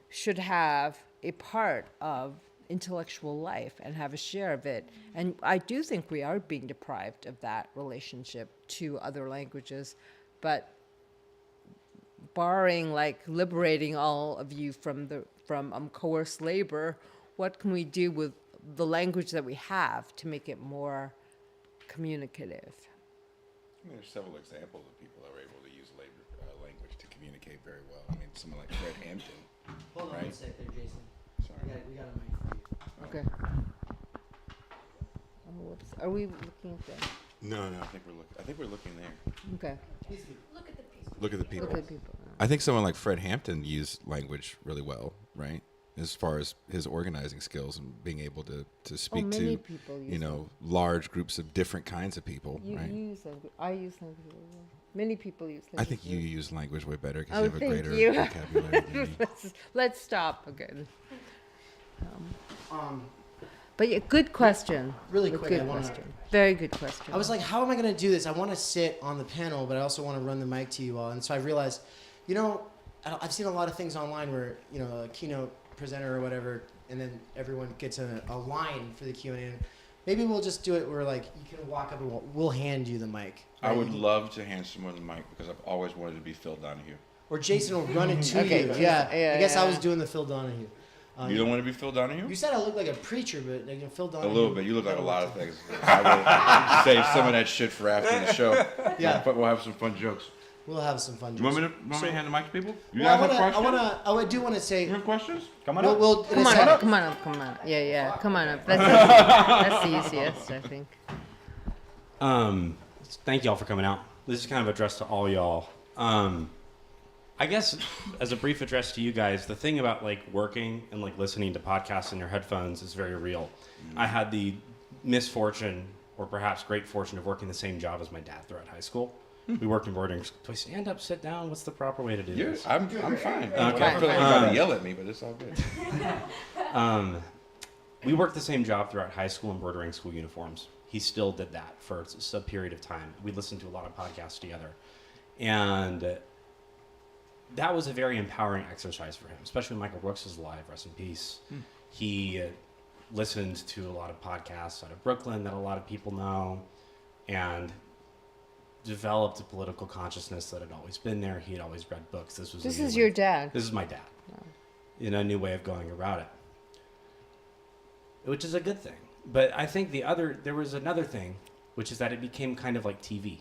should have a part of intellectual life and have a share of it. And I do think we are being deprived of that relationship to other languages, but barring like liberating all of you from coerced labor, what can we do with the language that we have to make it more communicative? I mean, there's several examples of people that were able to use language to communicate very well. I mean, someone like Fred Hampton. Hold on right? one sec there, Jason. Sorry. We got a mic for you. Okay. Oh, whoops. Are we looking at that? No, I think we're looking there. Okay. Look at the people. Look at people. I think someone like Fred Hampton used language really well, right? As far as his organizing skills and being able to speak to, large groups of different kinds of people, right? You use language. I use language very well. Many people use language. I think you use language way better because you have a thank greater you. vocabulary than me. Let's stop. Okay. But yeah, good question. Really quick, Good question. Very good question. I was like, how am I going to do this? I want to sit on the panel, but I also want to run the mic to you all. And so I realized, I've seen a lot of things online where, a keynote presenter or whatever, and then everyone gets a line for the Q&A. Maybe we'll just do it where, like, you can walk up and we'll hand you the mic. I would love to hand someone the mic because I've always wanted to be Phil Donahue. Or Jason will run it to you. Yeah. I guess I was doing the Phil Donahue. You don't want to be Phil Donahue? You said I look like a preacher, but Phil Donahue. A little bit. You look like a lot of things. I will save some of that shit for after the show. Yeah. But we'll have some fun jokes. We'll have some fun jokes. You want me to hand the mic to people? You well, guys have questions? I do want to say. You have questions? Come on up. Come on up. Yeah. Come on up. That's the easiest, I think. Thank y'all for coming out. This is kind of addressed to all y'all. I guess as a brief address to you guys, the thing about like working and like listening to podcasts in your headphones is very real. I had the misfortune, or perhaps great fortune, of working the same job as my dad throughout high school. We worked in boarding school. Do I stand up, sit down? What's the proper way to do this? I'm fine. Okay. I feel like you're about to yell at me, but it's all good. We worked the same job throughout high school and bordering school uniforms. He still did that for a period of time. We listened to a lot of podcasts together. And that was a very empowering exercise for him, especially when Michael Brooks is alive, rest in peace. He listened to a lot of podcasts out of Brooklyn that a lot of people know, and developed a political consciousness that had always been there. He had always read books. This is your dad. This is my dad. A new way of going about it, which is a good thing. But I think there was another thing, which is that it became kind of like TV,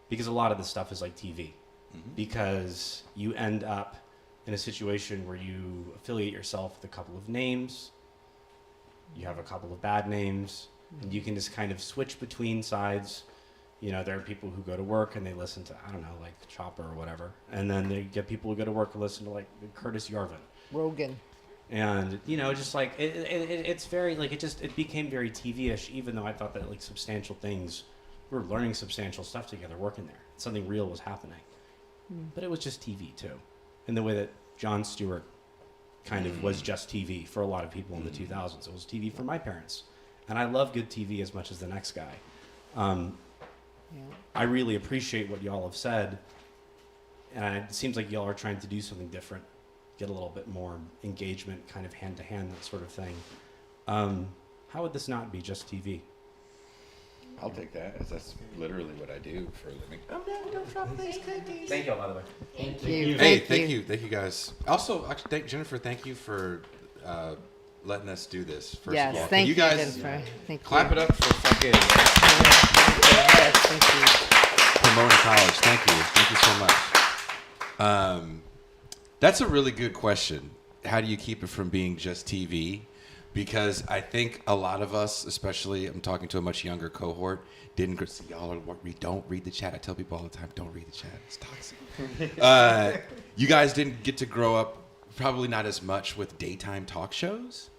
because a lot of this stuff is like TV. because you end up in a situation where you affiliate yourself with a couple of names, you have a couple of bad names, and you can just kind of switch between sides. You know, there are people who go to work and they listen to, I don't know, like Chopper or whatever. And then they get people who go to work and listen to like Curtis Yarvin. Rogan. And, you know, just like, it's very, like, it became very TV-ish, even though I thought that, like, substantial things, we were learning substantial stuff together, working there. Something real was happening. But it was just TV, too. In the way that Jon Stewart kind of was just TV for a lot of people in the 2000s. It was TV for my parents. And I love good TV as much as the next guy. I really appreciate what y'all have said. And it seems like y'all are trying to do something different. Get a little bit more engagement, kind of hand-to-hand, that sort of thing. How would this not be just TV? I'll take that, as that's literally what I do for a living. Oh no, don't drop those cookies. Thank y'all, by the way. Thank you. Hey, thank you guys. Also, actually, Jennifer, thank you for letting us do this. First Yes, of all, thank Can you, guys Jennifer. Thank clap you. it up for fucking Yes, thank you. Ponoma College. Thank you so much. That's a really good question. How do you keep it from being just TV? Because I think a lot of us, especially I'm talking to a much younger cohort, didn't see y'all are we don't read the chat. I tell people all the time, don't read the chat. It's toxic. You guys didn't get to grow up, probably not as much with daytime talk shows.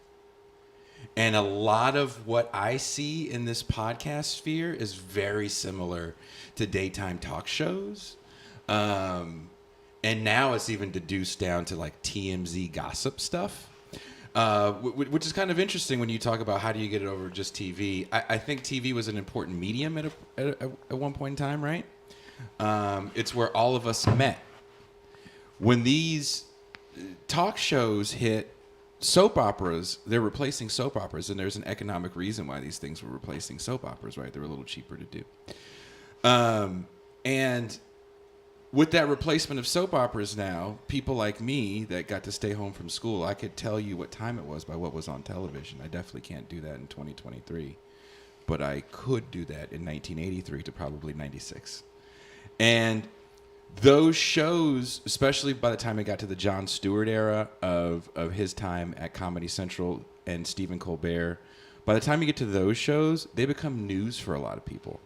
And a lot of what I see in this podcast sphere is very similar to daytime talk shows. And now it's even deduced down to like TMZ gossip stuff. Which is kind of interesting when you talk about how do you get it over just TV. I think TV was an important medium at one point in time, right? It's where all of us met. When these talk shows hit soap operas, they're replacing soap operas, and there's an economic reason why these things were replacing soap operas, right? They were a little cheaper to do. And with that replacement of soap operas now, people like me that got to stay home from school, I could tell you what time it was by what was on television. I definitely can't do that in 2023. But I could do that in 1983 to probably 96. And those shows, especially by the time it got to the Jon Stewart era of his time at Comedy Central and Stephen Colbert, by the time you get to those shows, they become news for a lot of people.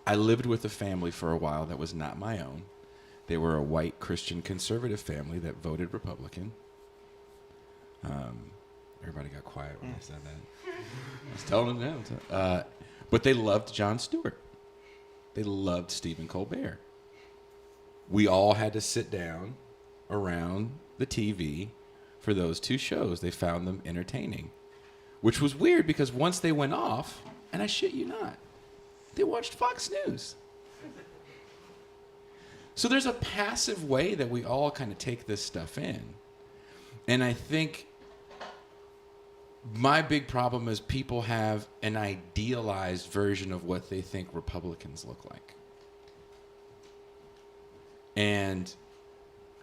I lived with a family for a while that was not my own. They were a white Christian conservative family that voted Republican. Everybody got quiet when I said that. I was telling them now. But they loved Jon Stewart. They loved Stephen Colbert. We all had to sit down around the TV for those two shows. They found them entertaining, which was weird because once they went off, and I shit you not, they watched Fox News. So there's a passive way that we all kind of take this stuff in. And I think my big problem is people have an idealized version of what they think Republicans look like. And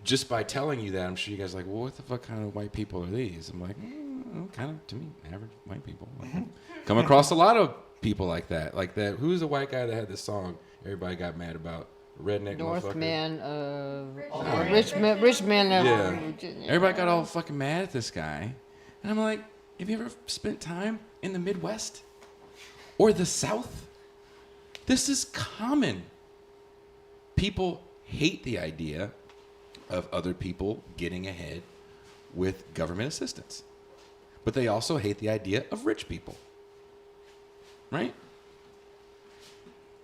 just by telling you that, I'm sure you guys are like, well, what the fuck kind of white people are these? I'm like, kind of, to me, average white people. Like, come across a lot of people like that. Like that. Who's the white guy that had this song everybody got mad about? Redneck Northman motherfucker. Richmond of Yeah. Virginia. Everybody got all fucking mad at this guy. And I'm like, have you ever spent time in the Midwest or the South? This is common. People hate the idea of other people getting ahead with government assistance. But they also hate the idea of rich people. Right?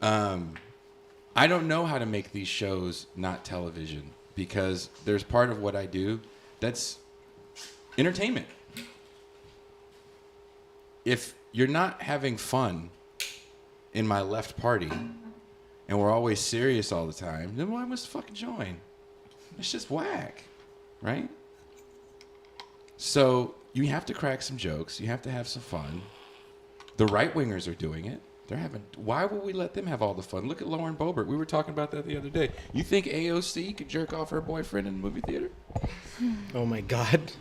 I don't know how to make these shows not television because there's part of what I do that's entertainment. If you're not having fun in my left party and we're always serious all the time, then why must fucking join? It's just whack, right? So you have to crack some jokes. You have to have some fun. The right-wingers are doing it. They're having. Why would we let them have all the fun? Look at Lauren Boebert. We were talking about that the other day. You think AOC could jerk off her boyfriend in the movie theater? Oh my God.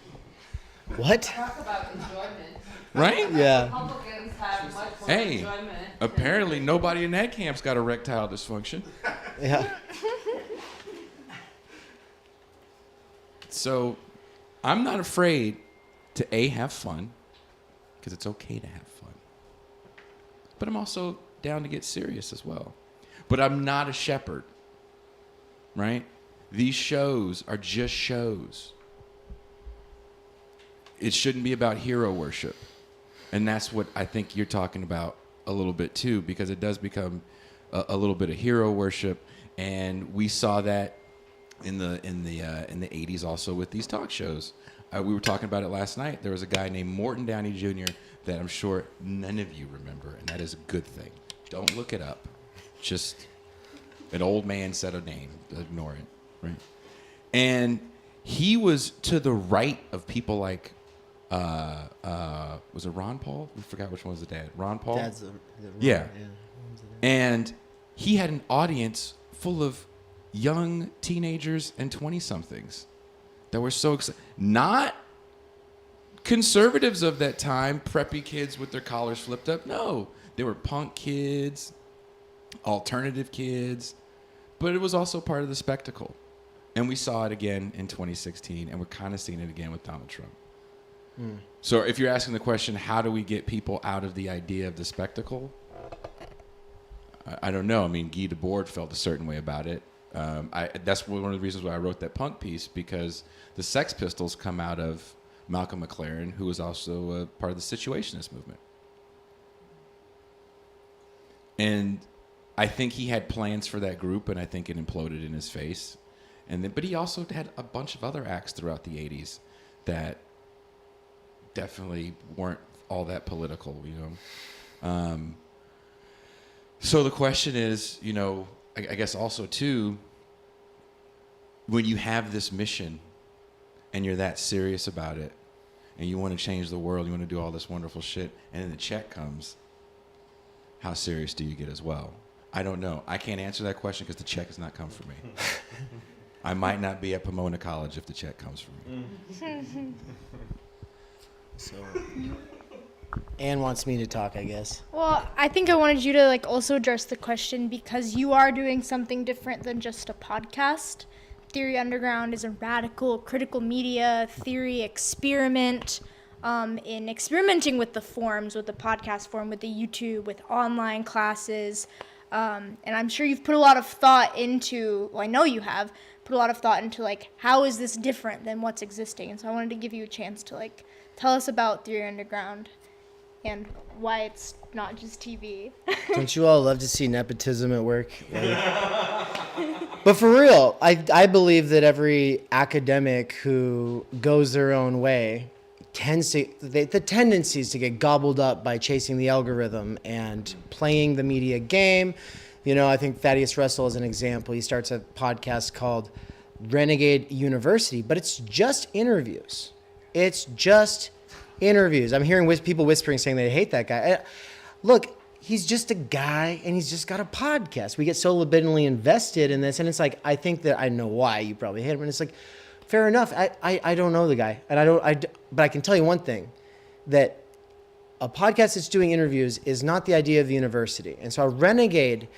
What? Talk about enjoyment. Right? Yeah. Republicans have much more Hey, enjoyment. apparently nobody in that camp's got erectile dysfunction. Yeah. So I'm not afraid to have fun, because it's okay to have fun. But I'm also down to get serious as well. But I'm not a shepherd, right? These shows are just shows. It shouldn't be about hero worship. And that's what I think you're talking about a little bit too, because it does become a little bit of hero worship. And we saw that in the 80s also with these talk shows. We were talking about it last night. There was a guy named Morton Downey Jr. that I'm sure none of you remember, and that is a good thing. Don't look it up. Just an old man said a name. Ignore it, right? And he was to the right of people like, was it Ron Paul? We forgot which one was the dad. Ron Paul? Dad's the yeah. And he had an audience full of young teenagers and 20-somethings that were so excited. Not conservatives of that time, preppy kids with their collars flipped up. No, they were punk kids, alternative kids, but it was also part of the spectacle. And we saw it again in 2016, and we're kind of seeing it again with Donald Trump. So if you're asking the question, how do we get people out of the idea of the spectacle? I don't know. I mean, Guy Debord felt a certain way about it. That's one of the reasons why I wrote that punk piece, because the Sex Pistols come out of Malcolm McLaren, who was also a part of the Situationist movement. And I think he had plans for that group, and I think it imploded in his face. But he also had a bunch of other acts throughout the 80s that definitely weren't all that political, you know. So the question is, you know, I guess also too, when you have this mission and you're that serious about it and you want to change the world, you want to do all this wonderful shit, and then the check comes, how serious do you get as well? I don't know. I can't answer that question because the check has not come for me. I might not be at Pomona College if the check comes for me. So, Anne wants me to talk, I guess. Well, I think I wanted you to like also address the question, because you are doing something different than just a podcast. Theory Underground is a radical critical media theory experiment in experimenting with the forms, with the podcast form, with the YouTube, with online classes. And I'm sure you've put a lot of thought into, well, I know you have put a lot of thought into like, how is this different than what's existing? And so I wanted to give you a chance to like tell us about Theory Underground and why it's not just TV. Don't you all love to see nepotism at work? But for real, I believe that every academic who goes their own way the tendency is to get gobbled up by chasing the algorithm and playing the media game. You know, I think Thaddeus Russell is an example. He starts a podcast called Renegade University, but it's just interviews. It's just interviews. I'm hearing people whispering saying they hate that guy. Look, he's just a guy and he's just got a podcast. We get so libidinally invested in this, and it's like, I think that I know why you probably hate him, and it's like, fair enough. I don't know the guy, and but I can tell you one thing, that a podcast that's doing interviews is not the idea of the university. And so a renegade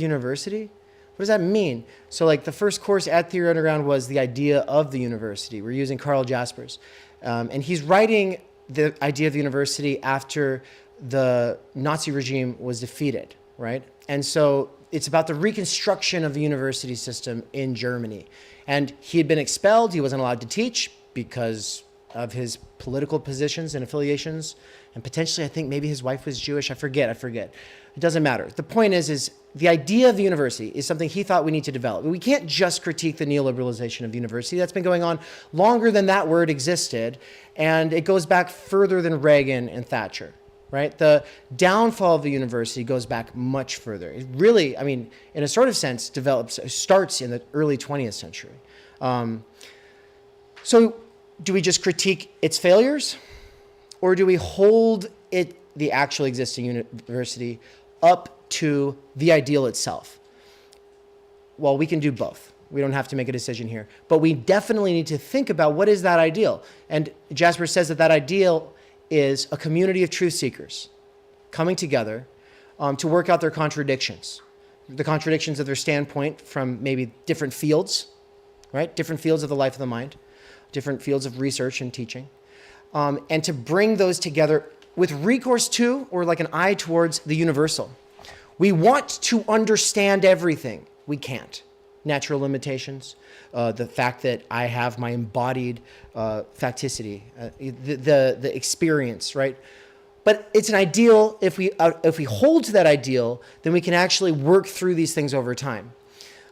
university, what does that mean? So like the first course at Theory Underground was the idea of the university. We're using Carl Jaspers, and he's writing the idea of the university after the Nazi regime was defeated, right? And so it's about the reconstruction of the university system in Germany. And he had been expelled. He wasn't allowed to teach because of his political positions and affiliations. And potentially, I think maybe his wife was Jewish. I forget. It doesn't matter. The point is the idea of the university is something he thought we need to develop. We can't just critique the neoliberalization of the university. That's been going on longer than that word existed. And it goes back further than Reagan and Thatcher. Right? The downfall of the university goes back much further. It really, I mean, in a sort of sense, starts in the early 20th century. So do we just critique its failures? Or do we hold the actually existing university, up to the ideal itself? Well, we can do both. We don't have to make a decision here. But we definitely need to think about what is that ideal. And Jasper says that ideal is a community of truth seekers coming together to work out their contradictions. The contradictions of their standpoint from maybe different fields, right? Different fields of the life of the mind, different fields of research and teaching. And to bring those together with recourse to, or like an eye towards, the universal. We want to understand everything. We can't. Natural limitations, the fact that I have my embodied facticity, the experience, right? But it's an ideal. If we hold to that ideal, then we can actually work through these things over time.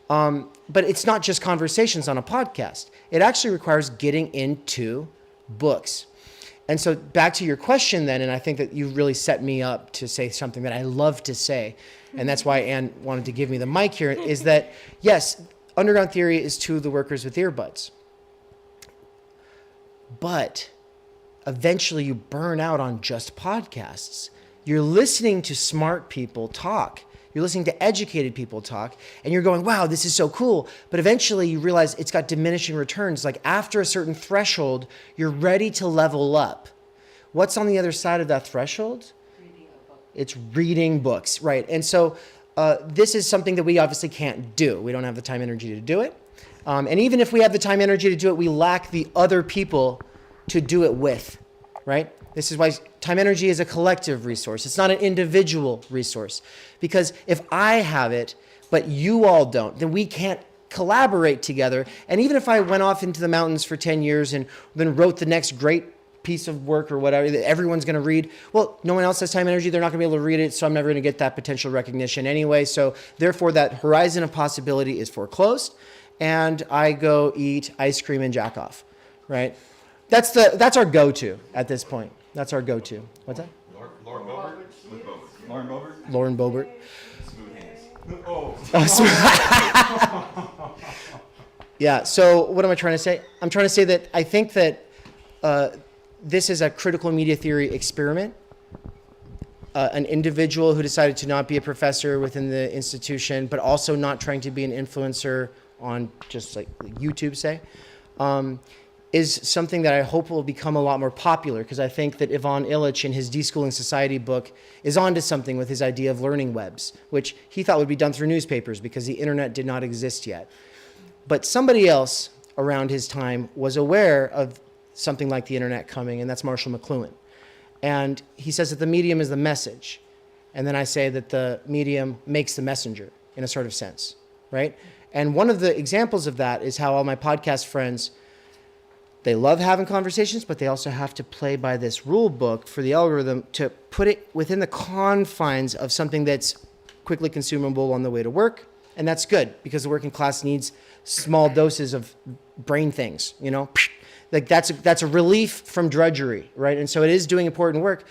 But it's not just conversations on a podcast. It actually requires getting into books. And so back to your question then, and I think that you really set me up to say something that I love to say, and that's why Anne wanted to give me the mic here, is that, yes, underground theory is to the workers with earbuds. But eventually you burn out on just podcasts. You're listening to smart people talk. You're listening to educated people talk, and you're going, wow, this is so cool. But eventually you realize it's got diminishing returns. Like after a certain threshold, you're ready to level up. What's on the other side of that threshold? It's reading books, right? And so this is something that we obviously can't do. We don't have the time, energy to do it. And even if we have the time, energy to do it, we lack the other people to do it with, right? This is why time, energy is a collective resource. It's not an individual resource. Because if I have it, but you all don't, then we can't collaborate together. And even if I went off into the mountains for 10 years and then wrote the next great piece of work or whatever that everyone's going to read, well, no one else has time, energy. They're not going to be able to read it, so I'm never going to get that potential recognition anyway. So therefore, that horizon of possibility is foreclosed, and I go eat ice cream and jack off, right? That's our go-to at this point. That's our go-to. What's that? Lauren Boebert? Lauren Boebert? Lauren Boebert. Smooth hands. Yeah, so what am I trying to say? I'm trying to say that I think that this is a critical media theory experiment. An individual who decided to not be a professor within the institution, but also not trying to be an influencer on just like YouTube, say, is something that I hope will become a lot more popular, because I think that Ivan Illich in his Deschooling Society book is onto something with his idea of learning webs, which he thought would be done through newspapers because the internet did not exist yet. But somebody else around his time was aware of something like the internet coming, and that's Marshall McLuhan. And he says that the medium is the message. And then I say that the medium makes the messenger in a sort of sense, right? And one of the examples of that is how all my podcast friends, they love having conversations, but they also have to play by this rule book for the algorithm to put it within the confines of something that's quickly consumable on the way to work. And that's good, because the working class needs small doses of brain things, you know? Like that's a relief from drudgery, right? And so it is doing important work.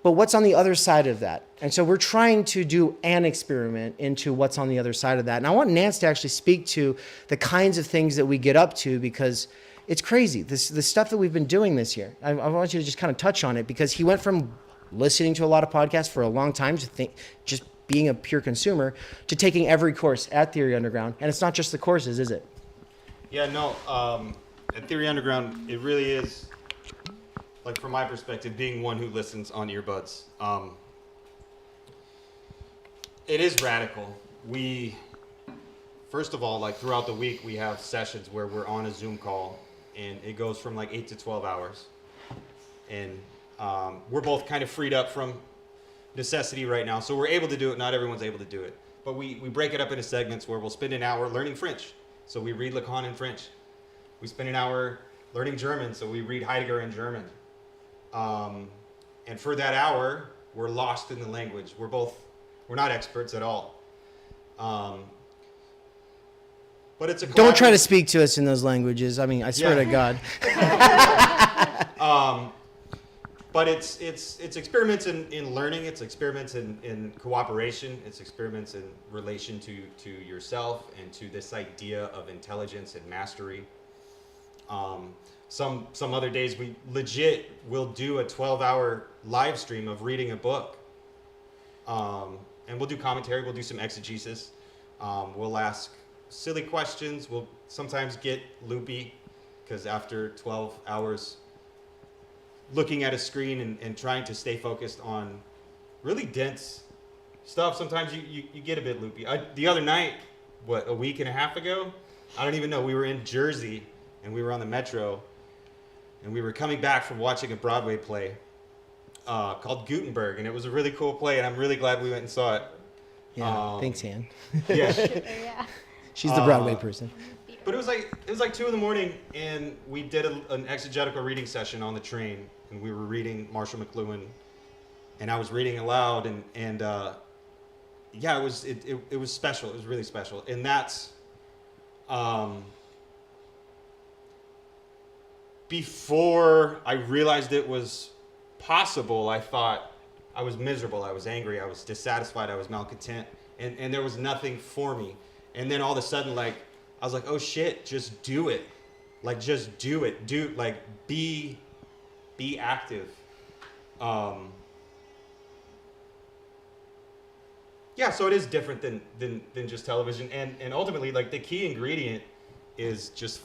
But what's on the other side of that? And so we're trying to do an experiment into what's on the other side of that. And I want Nance to actually speak to the kinds of things that we get up to, because it's crazy. The stuff that we've been doing this year. I want you to just kind of touch on it, because he went from listening to a lot of podcasts for a long time to just being a pure consumer to taking every course at Theory Underground. And it's not just the courses, is it? Yeah, no. At Theory Underground, it really is, like from my perspective, being one who listens on earbuds. It is radical. We, first of all, like throughout the week, we have sessions where we're on a Zoom call, and it goes from like 8 to 12 hours. And we're both kind of freed up from necessity right now, so we're able to do it. Not everyone's able to do it. But we break it up into segments where we'll spend an hour learning French. So we read Lacan in French. We spend an hour learning German, so we read Heidegger in German. And for that hour, we're lost in the language. We're not experts at all. But it's a Don't try to speak to us in those languages. I mean, I swear to God. But it's experiments in learning. It's experiments in cooperation. It's experiments in relation to yourself and to this idea of intelligence and mastery. Some other days we legit will do a 12-hour live stream of reading a book. And we'll do commentary. We'll do some exegesis. We'll ask silly questions. We'll sometimes get loopy, because after 12 hours looking at a screen and trying to stay focused on really dense stuff, sometimes you get a bit loopy. The other night, a week and a half ago, I don't even know. We were in Jersey, and we were on the Metro, and we were coming back from watching a Broadway play called Gutenberg, and it was a really cool play, and I'm really glad we went and saw it. Yeah, thanks, Han. Yeah. Yeah. She's the Broadway person. But it was like 2 a.m, and we did an exegetical reading session on the train, and we were reading Marshall McLuhan, and I was reading aloud, and yeah, it was special. It was really special, and that's before I realized it was possible. I thought I was miserable. I was angry. I was dissatisfied. I was malcontent, and there was nothing for me. And then all of a sudden, like, I was like, oh shit, just do it. Like, just do it. Be active. Yeah, so it is different than just television. And ultimately, like, the key ingredient is just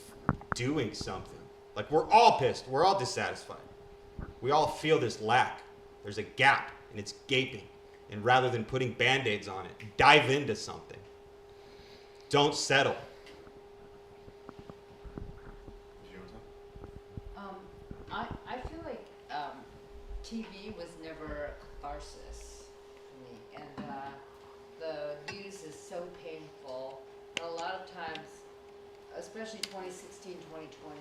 doing something. Like, we're all pissed. We're all dissatisfied. We all feel this lack. There's a gap, and it's gaping. And rather than putting Band-Aids on it, dive into something. Don't settle. I feel like TV was never a catharsis for me, and the news is so painful. And a lot of times, especially 2016, 2020,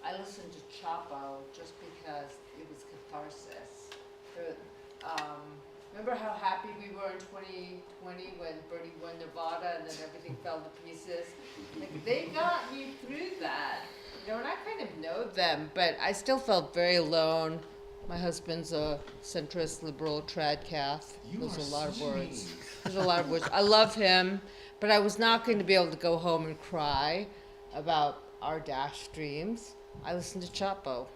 I listened to Chapo just because it was catharsis. Remember how happy we were in 2020 when Bernie won Nevada and then everything fell to pieces? Like, they got me through that. You know, and I kind of know them, but I still felt very alone. My husband's a centrist, liberal, trad cath. There's a lot of words. There's a lot of words. I love him, but I was not going to be able to go home and cry about our dash streams. I listened to Chapo,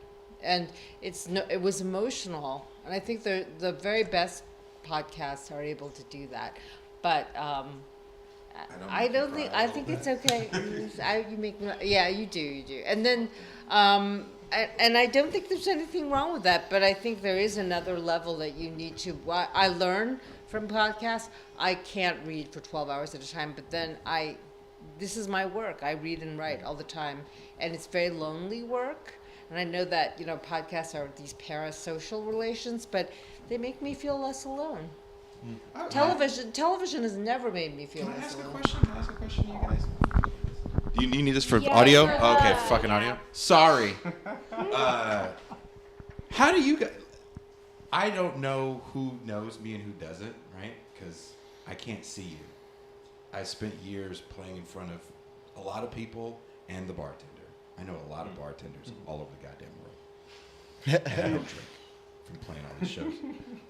and it was emotional. And I think the very best podcasts are able to do that. But I think it's okay. You make me, yeah, you do. And then, and I don't think there's anything wrong with that. But I think there is another level that you need to. I learn from podcasts. I can't read for 12 hours at a time. But then this is my work. I read and write all the time, and it's very lonely work. And I know that, you know, podcasts are these parasocial relations, but they make me feel less alone. Television has never made me feel less alone. Can I ask a question to you guys? Do you need this for Yeah, audio? for Oh, okay, the- fucking yeah. audio. Sorry. How do you guys... I don't know who knows me and who doesn't, right? Because I can't see you. I spent years playing in front of a lot of people and the bartender. I know a lot of bartenders all over the goddamn world. And I don't drink from playing all these shows.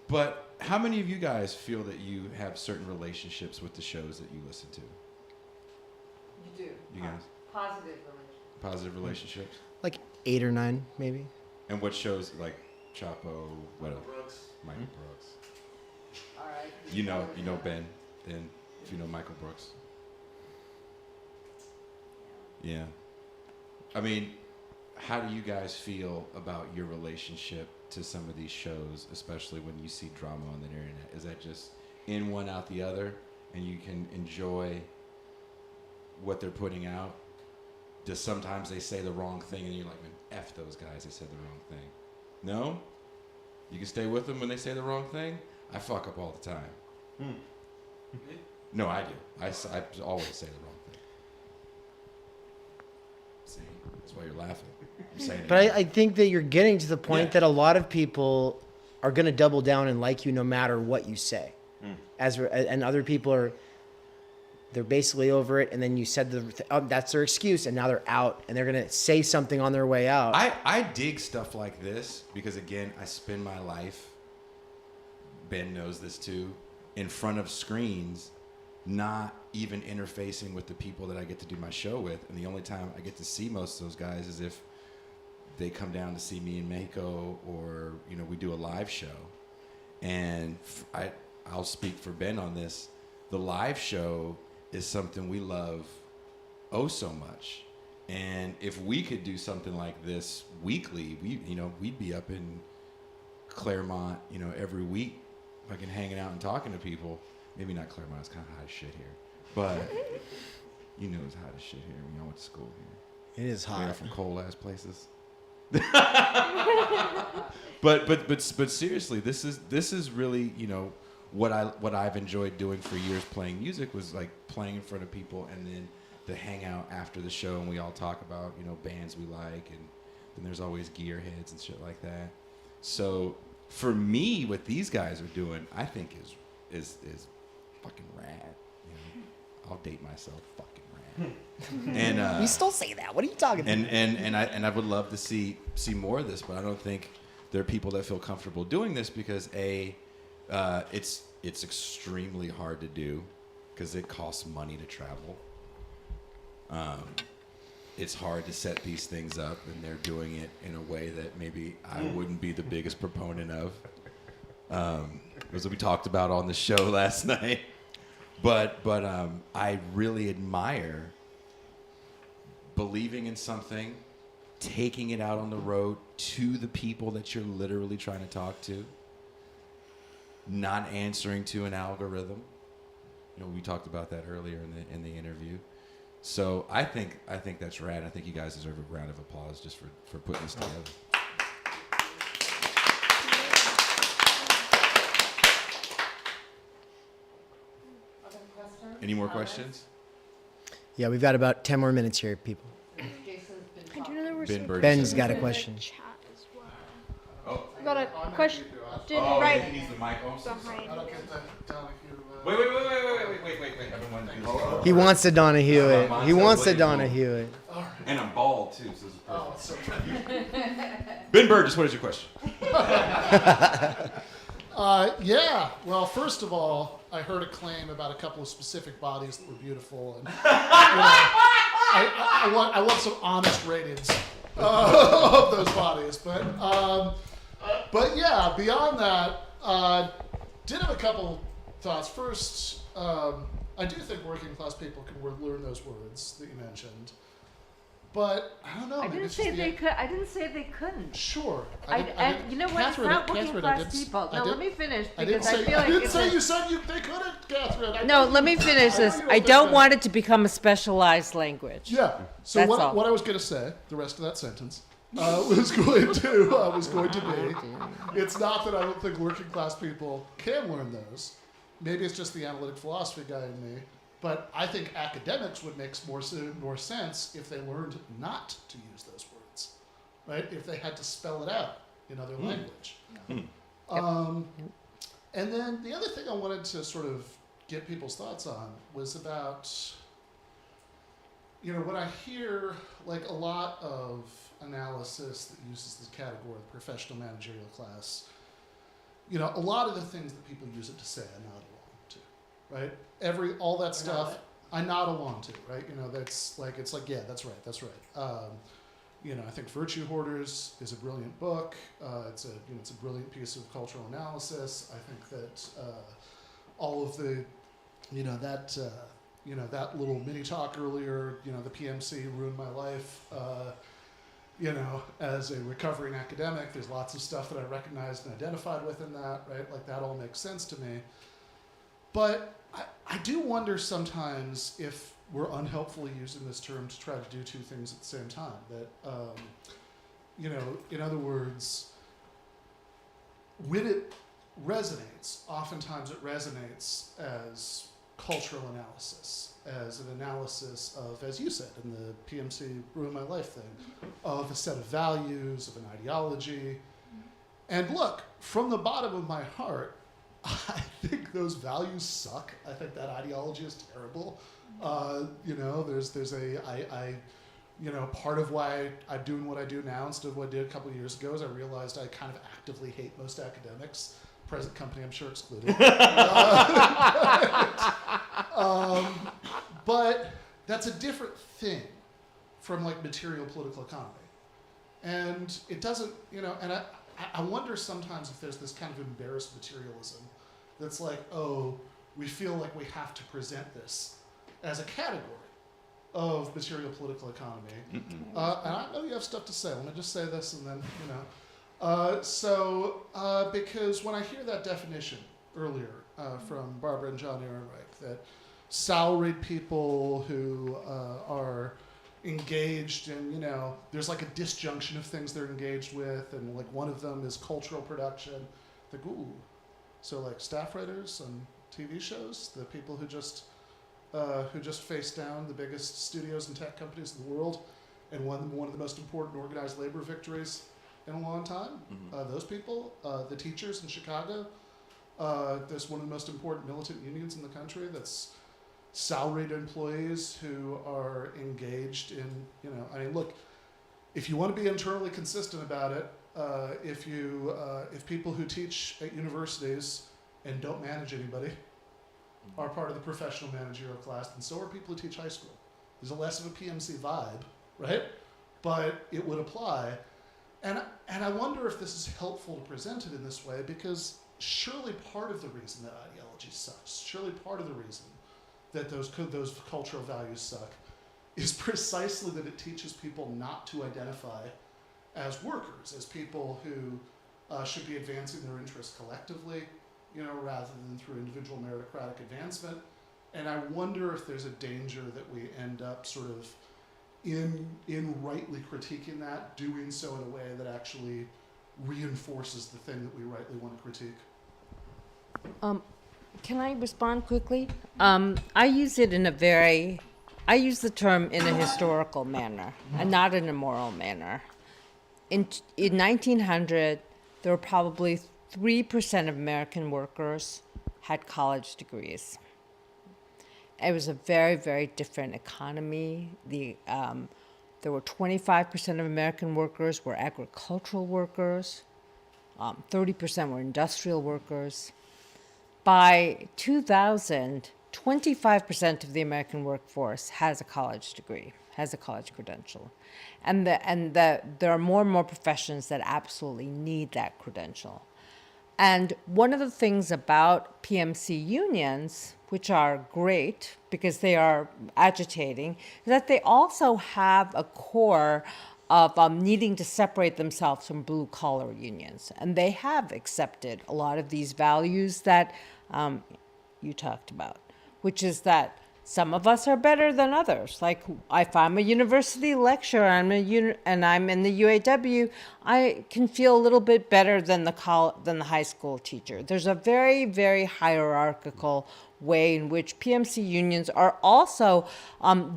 But how many of you guys feel that you have certain relationships with the shows that you listen to? You do. You guys? Positive relations. Positive relationships? Like 8 or 9, maybe. And what shows, like Chapo, what else? Michael Brooks. All right. You know Ben, then, if you know Michael Brooks. Yeah. I mean, how do you guys feel about your relationship to some of these shows, especially when you see drama on the internet? Is that just in one out the other, and you can enjoy what they're putting out? Does sometimes they say the wrong thing, and you're like, man, F those guys, they said the wrong thing. No? You can stay with them when they say the wrong thing? I fuck up all the time. No, I do. I always say the wrong thing. See? That's why you're laughing. I'm saying it. But I think that you're getting to the point Yeah. that a lot of people are going to double down and like you no matter what you say. And other people they're basically over it, and then you said that's their excuse, and now they're out, and they're going to say something on their way out. I dig stuff like this because, again, I spend my life, Ben knows this too, in front of screens, not even interfacing with the people that I get to do my show with. And the only time I get to see most of those guys is if they come down to see me in Mexico, or, you know, we do a live show. And I'll speak for Ben on this. The live show is something we love oh so much. And if we could do something like this weekly, we'd be up in Claremont, every week, fucking hanging out and talking to people. Maybe not Claremont, it's kind of high shit here. But You know it's hot as shit here when y'all went to school here. It is We're hot. from cold ass places. but seriously, this is really, you know, what I've enjoyed doing for years. Playing music was like playing in front of people, and then the hangout after the show, and we all talk about, you know, bands we like, and then there's always gearheads and shit like that. So for me, what these guys are doing, I think is fucking rad. You know? I'll date myself, fucking rad. And You still say that. What are you talking about? and I would love to see more of this, but I don't think there are people that feel comfortable doing this because it's extremely hard to do because it costs money to travel. It's hard to set these things up, and they're doing it in a way that maybe I wouldn't be the biggest proponent of. As we talked about on the show last night. But I really admire believing in something, taking it out on the road to the people that you're literally trying to talk to, not answering to an algorithm. You know, we talked about that earlier in the interview. So I think that's rad. I think you guys deserve a round of applause just for putting this together. Any more questions? Yeah, we've got about 10 more minutes here, people. I do know there were Ben some Burgess. Ben's got a question. chat as well. Oh, I got a question he right needs the mic. Oh, I'm so sorry. behind. I don't get that Donahue. Wait. I've been wanting to do this. He wants to Donahue it. He wants to Donahue it. And I'm bald too, so this is perfect. Oh, it's so funny. Ben Burgess, what is your question? Yeah. Well, first of all, I heard a claim about a couple of specific bodies that were beautiful, and I want some honest ratings of those bodies. But yeah, beyond that, did have a couple thoughts. First, I do think working class people can learn those words that you mentioned. But I don't know. I maybe didn't it's just say they could. I didn't say they couldn't. Sure. And you know what? It's not working class people. No, let me finish because I feel like I didn't it's say a- you said they couldn't, Catherine. No, let me finish this. I don't want it to become a specialized language. Yeah. So That's all. what I was going to say, the rest of that sentence, was going to be, it's not that I don't think working class people can learn those. Maybe it's just the analytic philosophy guy in me. But I think academics would make more sense if they learned not to use those words, right? If they had to spell it out in other language. And then the other thing I wanted to sort of get people's thoughts on was about, you know, when I hear like a lot of analysis that uses this category, the professional managerial class, you know, a lot of the things that people use it to say, I nod along to, right? All that stuff, I nod along to, right? You know, it's like, yeah, that's right. You know, I think Virtue Hoarders is a brilliant book. It's a brilliant piece of cultural analysis. I think that all of the, that little mini talk earlier, you know, the PMC ruined my life. You know, as a recovering academic, there's lots of stuff that I recognized and identified with in that, right? Like that all makes sense to me. But I do wonder sometimes if we're unhelpfully using this term to try to do two things at the same time. That, you know, in other words, when it resonates, oftentimes it resonates as cultural analysis, as an analysis of, as you said in the PMC Ruin My Life thing, of a set of values, of an ideology. And look, from the bottom of my heart, I think those values suck. I think that ideology is terrible. You know, you know, part of why I'm doing what I do now instead of what I did a couple of years ago is I realized I kind of actively hate most academics. Present company, I'm sure, excluded. But that's a different thing from like material political economy. And it doesn't, you know, and I wonder sometimes if there's this kind of embarrassed materialism that's like, oh, we feel like we have to present this as a category of material political economy. And I know you have stuff to say. Let me just say this and then, you know. Because when I hear that definition earlier from Barbara and John Ehrenreich, that salaried people who are engaged in, you know, there's like a disjunction of things they're engaged with, and like one of them is cultural production. Like, ooh, so like staff writers on TV shows, the people who just face down the biggest studios and tech companies in the world, and one of the most important organized labor victories in a long time. Those people, the teachers in Chicago, there's one of the most important militant unions in the country that's salaried employees who are engaged in, you know, I mean, look, if you want to be internally consistent about it, if people who teach at universities and don't manage anybody are part of the professional managerial class, and so are people who teach high school. There's a less of a PMC vibe, right? But it would apply. And I wonder if this is helpful to present it in this way, because surely part of the reason that ideology sucks, surely part of the reason that those cultural values suck, is precisely that it teaches people not to identify as workers, as people who should be advancing their interests collectively, you know, rather than through individual meritocratic advancement. And I wonder if there's a danger that we end up sort of in rightly critiquing that, doing so in a way that actually reinforces the thing that we rightly want to critique. Can I respond quickly? I use the term in a historical manner and not in a moral manner. In 1900, there were probably 3% of American workers had college degrees. It was a very, very different economy. There were 25% of American workers were agricultural workers. 30% were industrial workers. By 2000, 25% of the American workforce has a college degree, has a college credential. And there are more and more professions that absolutely need that credential. And one of the things about PMC unions, which are great because they are agitating, is that they also have a core of needing to separate themselves from blue-collar unions. And they have accepted a lot of these values that you talked about, which is that some of us are better than others. Like if I'm a university lecturer and I'm in the UAW, I can feel a little bit better than the high school teacher. There's a very, very hierarchical way in which PMC unions are also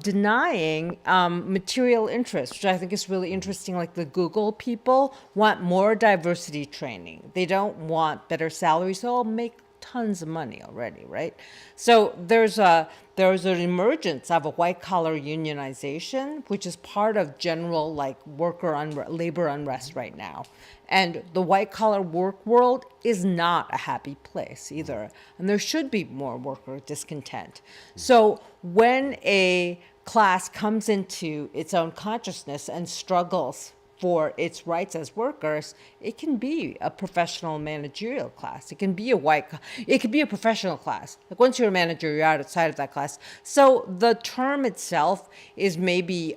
denying material interests, which I think is really interesting. Like the Google people want more diversity training. They don't want better salaries. They'll make tons of money already, right? So there's an emergence of a white-collar unionization, which is part of general like labor unrest right now. And the white-collar work world is not a happy place either. And there should be more worker discontent. So when a class comes into its own consciousness and struggles for its rights as workers, it can be a professional managerial class. It can be it could be a professional class. Like once you're a manager, you're outside of that class. So the term itself is maybe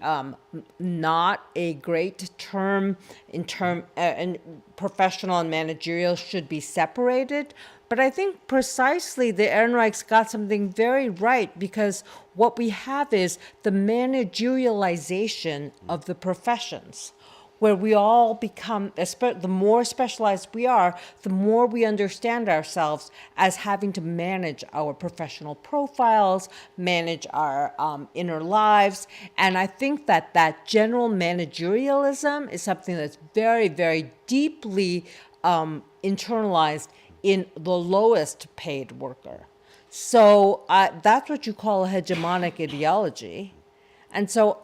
not a great term and professional and managerial should be separated. But I think precisely the Ehrenreichs got something very right, because what we have is the managerialization of the professions, where we all become, the more specialized we are, the more we understand ourselves as having to manage our professional profiles, manage our inner lives. And I think that general managerialism is something that's very, very deeply internalized in the lowest paid worker. So that's what you call a hegemonic ideology. And so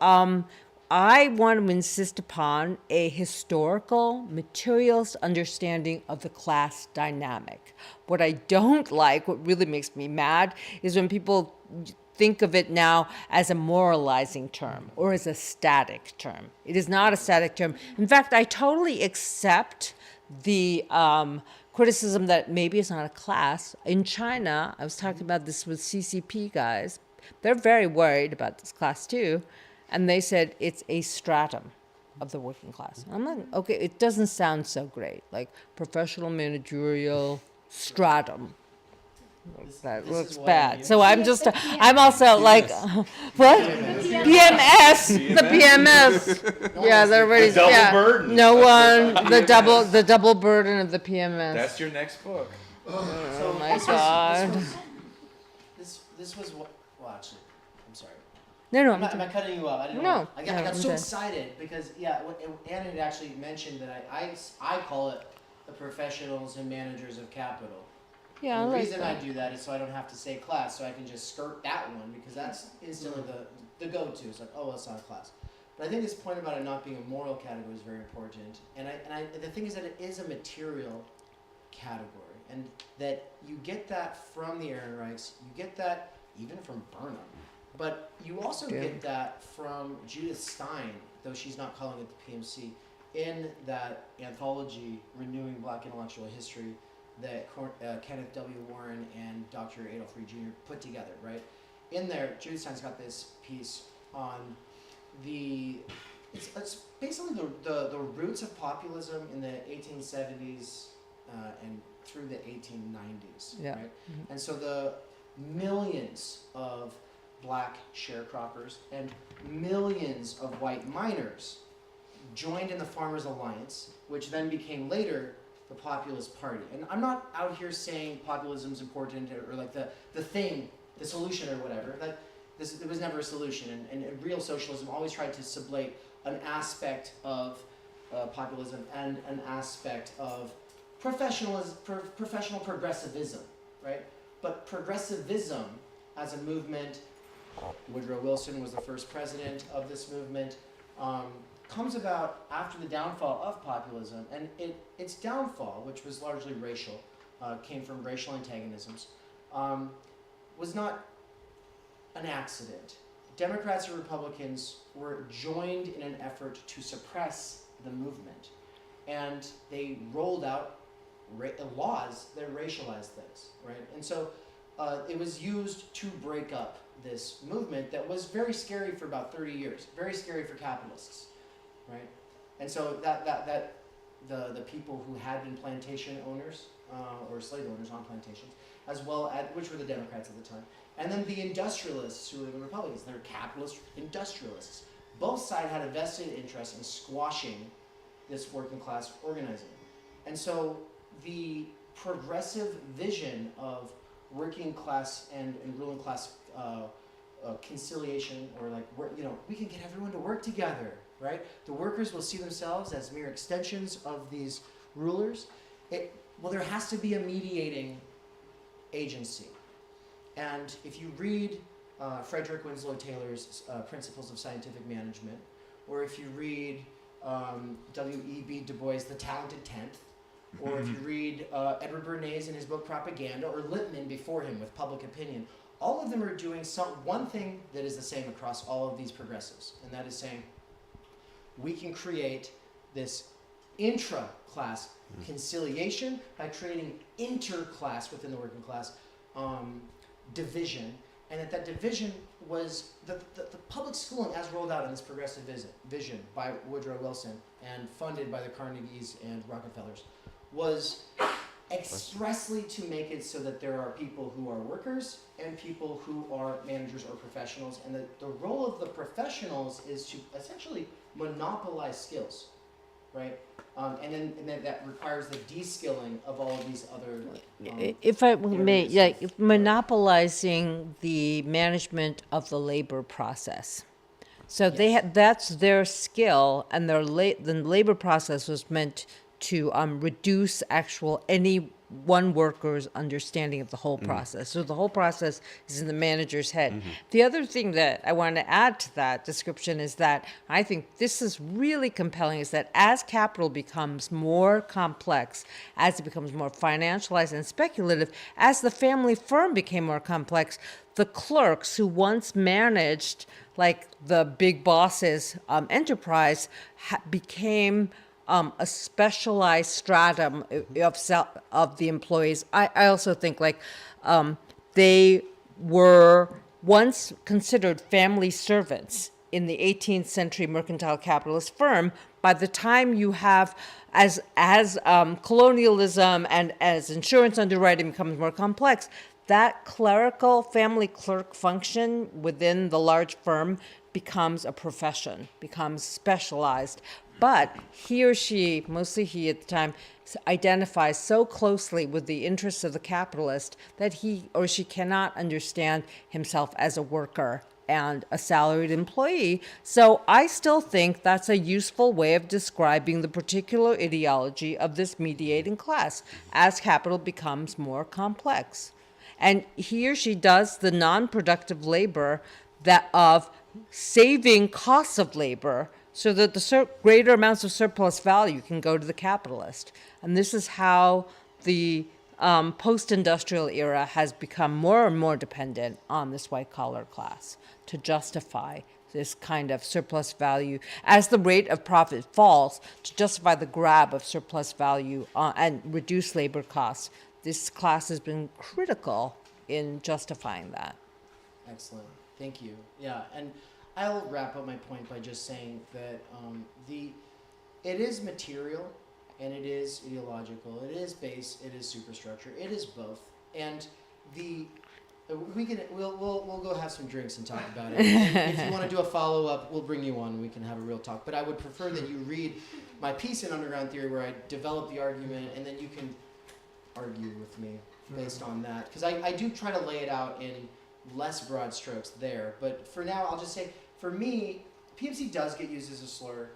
I want to insist upon a historical, materialist understanding of the class dynamic. What I don't like, what really makes me mad, is when people think of it now as a moralizing term or as a static term. It is not a static term. In fact, I totally accept the criticism that maybe it's not a class. In China, I was talking about this with CCP guys. They're very worried about this class too. And they said it's a stratum of the working class. I'm like, okay, it doesn't sound so great. Like professional managerial stratum. That this looks is what bad. I So I'm just, The I'm also like, what? PMS, the PMS. Yeah, everybody's, double yeah. burden. No one, the double burden of the PMS. That's your next book. Oh my God. This was what. Well, actually, I'm sorry. No, Am I cutting you off? I didn't No, know. I got no, so okay. excited because Anna had actually mentioned that I call it the professionals and managers of capital. Yeah, I And the like reason that. I do that is so I don't have to say class, so I can just skirt that one because that's instantly the go-to. It's like, oh, well, it's not a class. But I think this point about it not being a moral category is very important. And the thing is that it is a material category, and that you get that from the Ehrenreichs, you get that even from Burnham, but you also get that from Judith Stein, though she's not calling it the PMC, in that anthology, Renewing Black Intellectual History, that Kenneth W. Warren and Dr. Adolph Reed Jr. put together, right? In there, Judith Stein's got this piece on it's basically the roots of populism in the 1870s and through the 1890s, Yeah. right? And so the millions of black sharecroppers and millions of white miners joined in the Farmers Alliance, which then became later the Populist Party. And I'm not out here saying populism is important or like the thing, the solution or whatever. Like it was never a solution. And real socialism always tried to sublate an aspect of populism and an aspect of professional progressivism, right? But progressivism as a movement, Woodrow Wilson was the first president of this movement, comes about after the downfall of populism, and its downfall, which was largely racial, came from racial antagonisms, was not an accident. Democrats and Republicans were joined in an effort to suppress the movement, and they rolled out laws that racialized things, right? And so it was used to break up this movement that was very scary for about 30 years, very scary for capitalists. Right, and so that the people who had been plantation owners or slave owners on plantations, as well as which were the Democrats at the time, and then the industrialists who were the Republicans, they're capitalist industrialists. Both sides had a vested interest in squashing this working class organizing, and so the progressive vision of working class and ruling class conciliation, or like we can get everyone to work together. Right? The workers will see themselves as mere extensions of these rulers. There has to be a mediating agency. And if you read Frederick Winslow Taylor's Principles of Scientific Management, or if you read W.E.B. Du Bois' The Talented Tenth, or if you read Edward Bernays in his book Propaganda, or Lippmann before him with Public Opinion, all of them are doing one thing that is the same across all of these progressives, and that is saying, we can create this intra-class conciliation by creating inter-class within the working class division, and that division was the public schooling as rolled out in this progressive vision by Woodrow Wilson and funded by the Carnegies and Rockefellers was expressly to make it so that there are people who are workers and people who are managers or professionals, and the role of the professionals is to essentially monopolize skills, right? And then that requires the de-skilling of all of these other. If I may, monopolizing the management of the labor process. So that's their skill, and the labor process was meant to reduce any one worker's understanding of the whole process. So the whole process is in the manager's head. The other thing that I want to add to that description is that I think this is really compelling, is that as capital becomes more complex, as it becomes more financialized and speculative, as the family firm became more complex, the clerks who once managed like the big boss's enterprise became a specialized stratum of the employees. I also think they were once considered family servants in the 18th century mercantile capitalist firm. By the time you have, as colonialism and as insurance underwriting becomes more complex, that clerical family clerk function within the large firm becomes a profession, becomes specialized. But he or she, mostly he at the time, identifies so closely with the interests of the capitalist that he or she cannot understand himself as a worker and a salaried employee. So I still think that's a useful way of describing the particular ideology of this mediating class as capital becomes more complex. And he or she does the non-productive labor that of saving costs of labor so that the greater amounts of surplus value can go to the capitalist. And this is how the post-industrial era has become more and more dependent on this white-collar class to justify this kind of surplus value. As the rate of profit falls, to justify the grab of surplus value and reduce labor costs, this class has been critical in justifying that. Excellent. Thank you. Yeah, and I'll wrap up my point by just saying that it is material and it is ideological. It is base. It is superstructure. It is both. And we'll go have some drinks and talk about it. And if you want to do a follow-up, we'll bring you on and we can have a real talk. But I would prefer that you read my piece in Underground Theory where I develop the argument and then you can argue with me based on that. Because I do try to lay it out in less broad strokes there. But for now, I'll just say, for me, PMC does get used as a slur.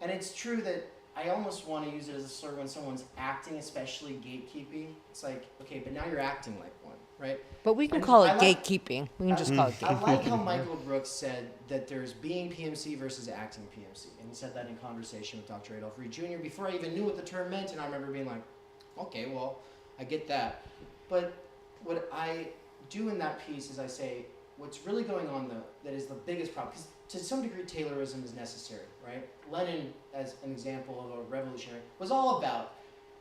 And it's true that I almost want to use it as a slur when someone's acting, especially gatekeeping. It's like, okay, but now you're acting like one, right? But we can call it gatekeeping. We can just call it I gatekeeping. like how Michael Brooks said that there's being PMC versus acting PMC. And he said that in conversation with Dr. Adolph Reed Jr. before I even knew what the term meant. And I remember being like, okay, well, I get that. But what I do in that piece is I say, what's really going on, though, that is the biggest problem, because to some degree Taylorism is necessary, right? Lenin, as an example of a revolutionary, was all about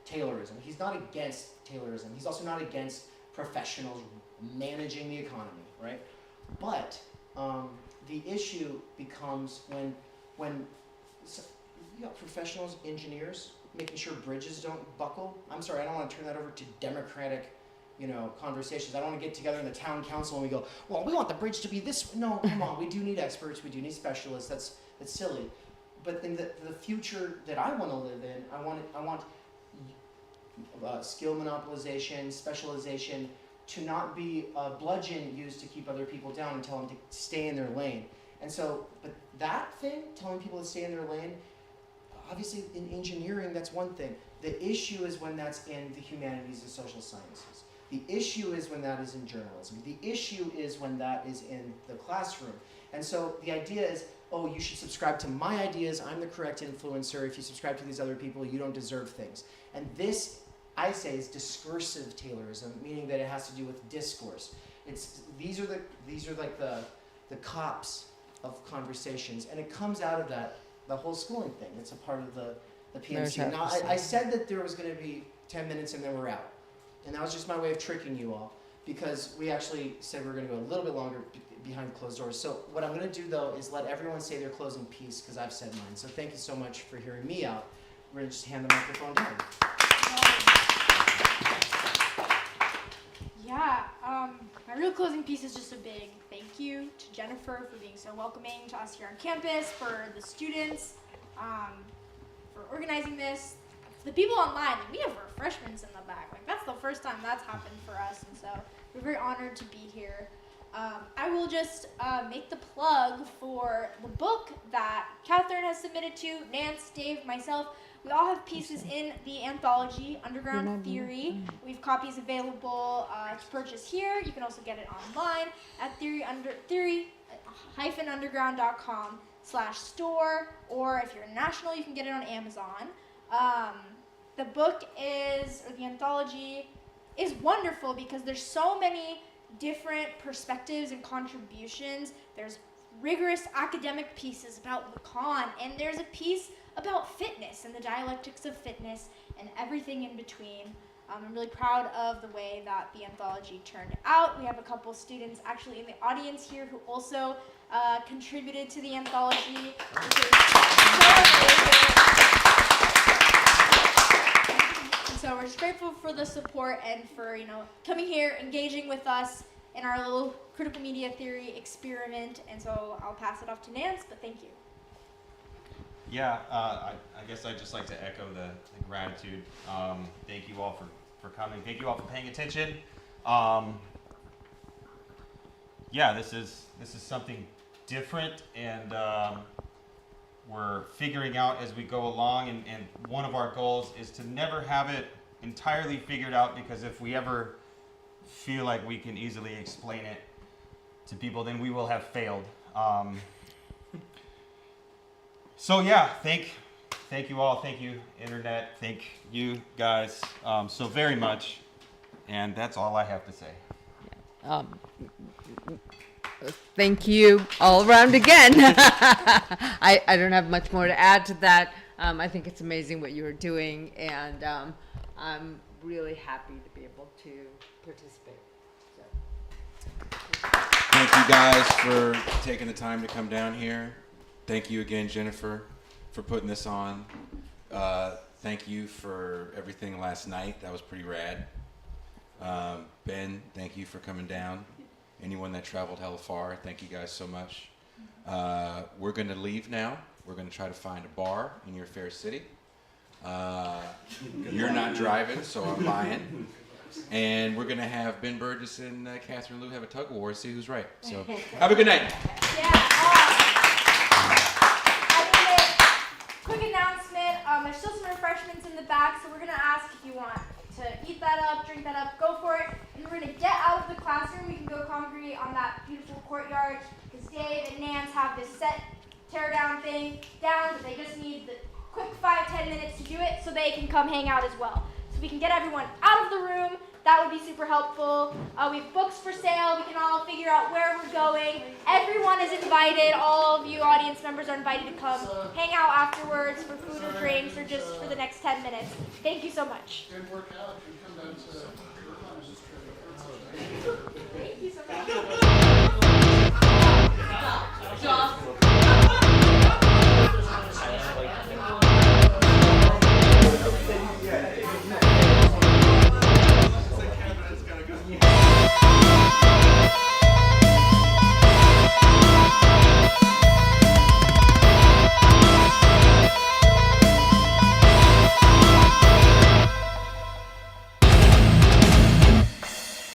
Taylorism. He's not against Taylorism. He's also not against professionals managing the economy, right? But the issue becomes when you got professionals, engineers, making sure bridges don't buckle. I'm sorry, I don't want to turn that over to democratic conversations. I don't want to get together in the town council and we go, well, we want the bridge to be this. No, come on. We do need experts. We do need specialists. That's silly. But in the future that I want to live in, I want skill monopolization, specialization, to not be a bludgeon used to keep other people down and tell them to stay in their lane. And so, but that thing, telling people to stay in their lane, obviously in engineering, that's one thing. The issue is when that's in the humanities and social sciences. The issue is when that is in journalism. The issue is when that is in the classroom. And so the idea is, oh, you should subscribe to my ideas. I'm the correct influencer. If you subscribe to these other people, you don't deserve things. And this, I say, is discursive Taylorism, meaning that it has to do with discourse. These are like the cops of conversations, and it comes out of the whole schooling thing. It's a part of the PMC. Now, I said that there was going to be 10 minutes and then we're out. And that was just my way of tricking you all, because we actually said we were going to go a little bit longer behind closed doors. So what I'm going to do, though, is let everyone say their closing piece, because I've said mine. So thank you so much for hearing me out. We're going to just hand the microphone down. Yeah, my real closing piece is just a big thank you to Jennifer for being so welcoming to us here on campus, for the students, for organizing this. The people online, we have refreshments in the back. Like, that's the first time that's happened for us, and so we're very honored to be here. I will just make the plug for the book that Catherine has submitted to, Nance, Dave, myself. We all have pieces in the anthology, Underground Theory. We have copies available to purchase here. You can also get it online at theory-underground.com/store, or if you're international, you can get it on Amazon. The book the anthology is wonderful because there's so many different perspectives and contributions. There's rigorous academic pieces about Lacan, and there's a piece about fitness and the dialectics of fitness and everything in between. I'm really proud of the way that the anthology turned out. We have a couple students actually in the audience here who also contributed to the anthology, which is so amazing. So we're just grateful for the support and for, coming here, engaging with us in our little critical media theory experiment. And so I'll pass it off to Nance, but thank you. Yeah, I guess I'd just like to echo the gratitude. Thank you all for coming. Thank you all for paying attention. Yeah, this is something different, and we're figuring out as we go along. And one of our goals is to never have it entirely figured out, because if we ever feel like we can easily explain it to people, then we will have failed. So yeah, thank you all. Thank you, Internet. Thank you guys so very much. And that's all I have to say. Thank you all around again. I don't have much more to add to that. I think it's amazing what you are doing, and I'm really happy to be able to participate. So. Thank you guys for taking the time to come down here. Thank you again, Jennifer, for putting this on. Thank you for everything last night. That was pretty rad. Ben, thank you for coming down. Anyone that traveled hella far, thank you guys so much. We're going to leave now. We're going to try to find a bar in your fair city. You're not driving, so I'm buying. And we're going to have Ben Burgess and Catherine Liu have a tug of war to see who's right. So have a good night. Quick announcement, there's still some refreshments in the back, so we're going to ask if you want to eat that up, drink that up, go for it. And we're going to get out of the classroom. We can go congregate on that beautiful courtyard, because Dave and Nance have this set tear down thing down, but they just need the quick 5-10 minutes to do it, so they can come hang out as well. So we can get everyone out of the room. That would be super helpful. We have books for sale. We can all figure out where we're going. Everyone is invited. All of you audience members are invited to come hang out afterwards for food or drinks, or just for the next 10 minutes. Thank you so much. And work out and come down to Irvine. Thank you so much.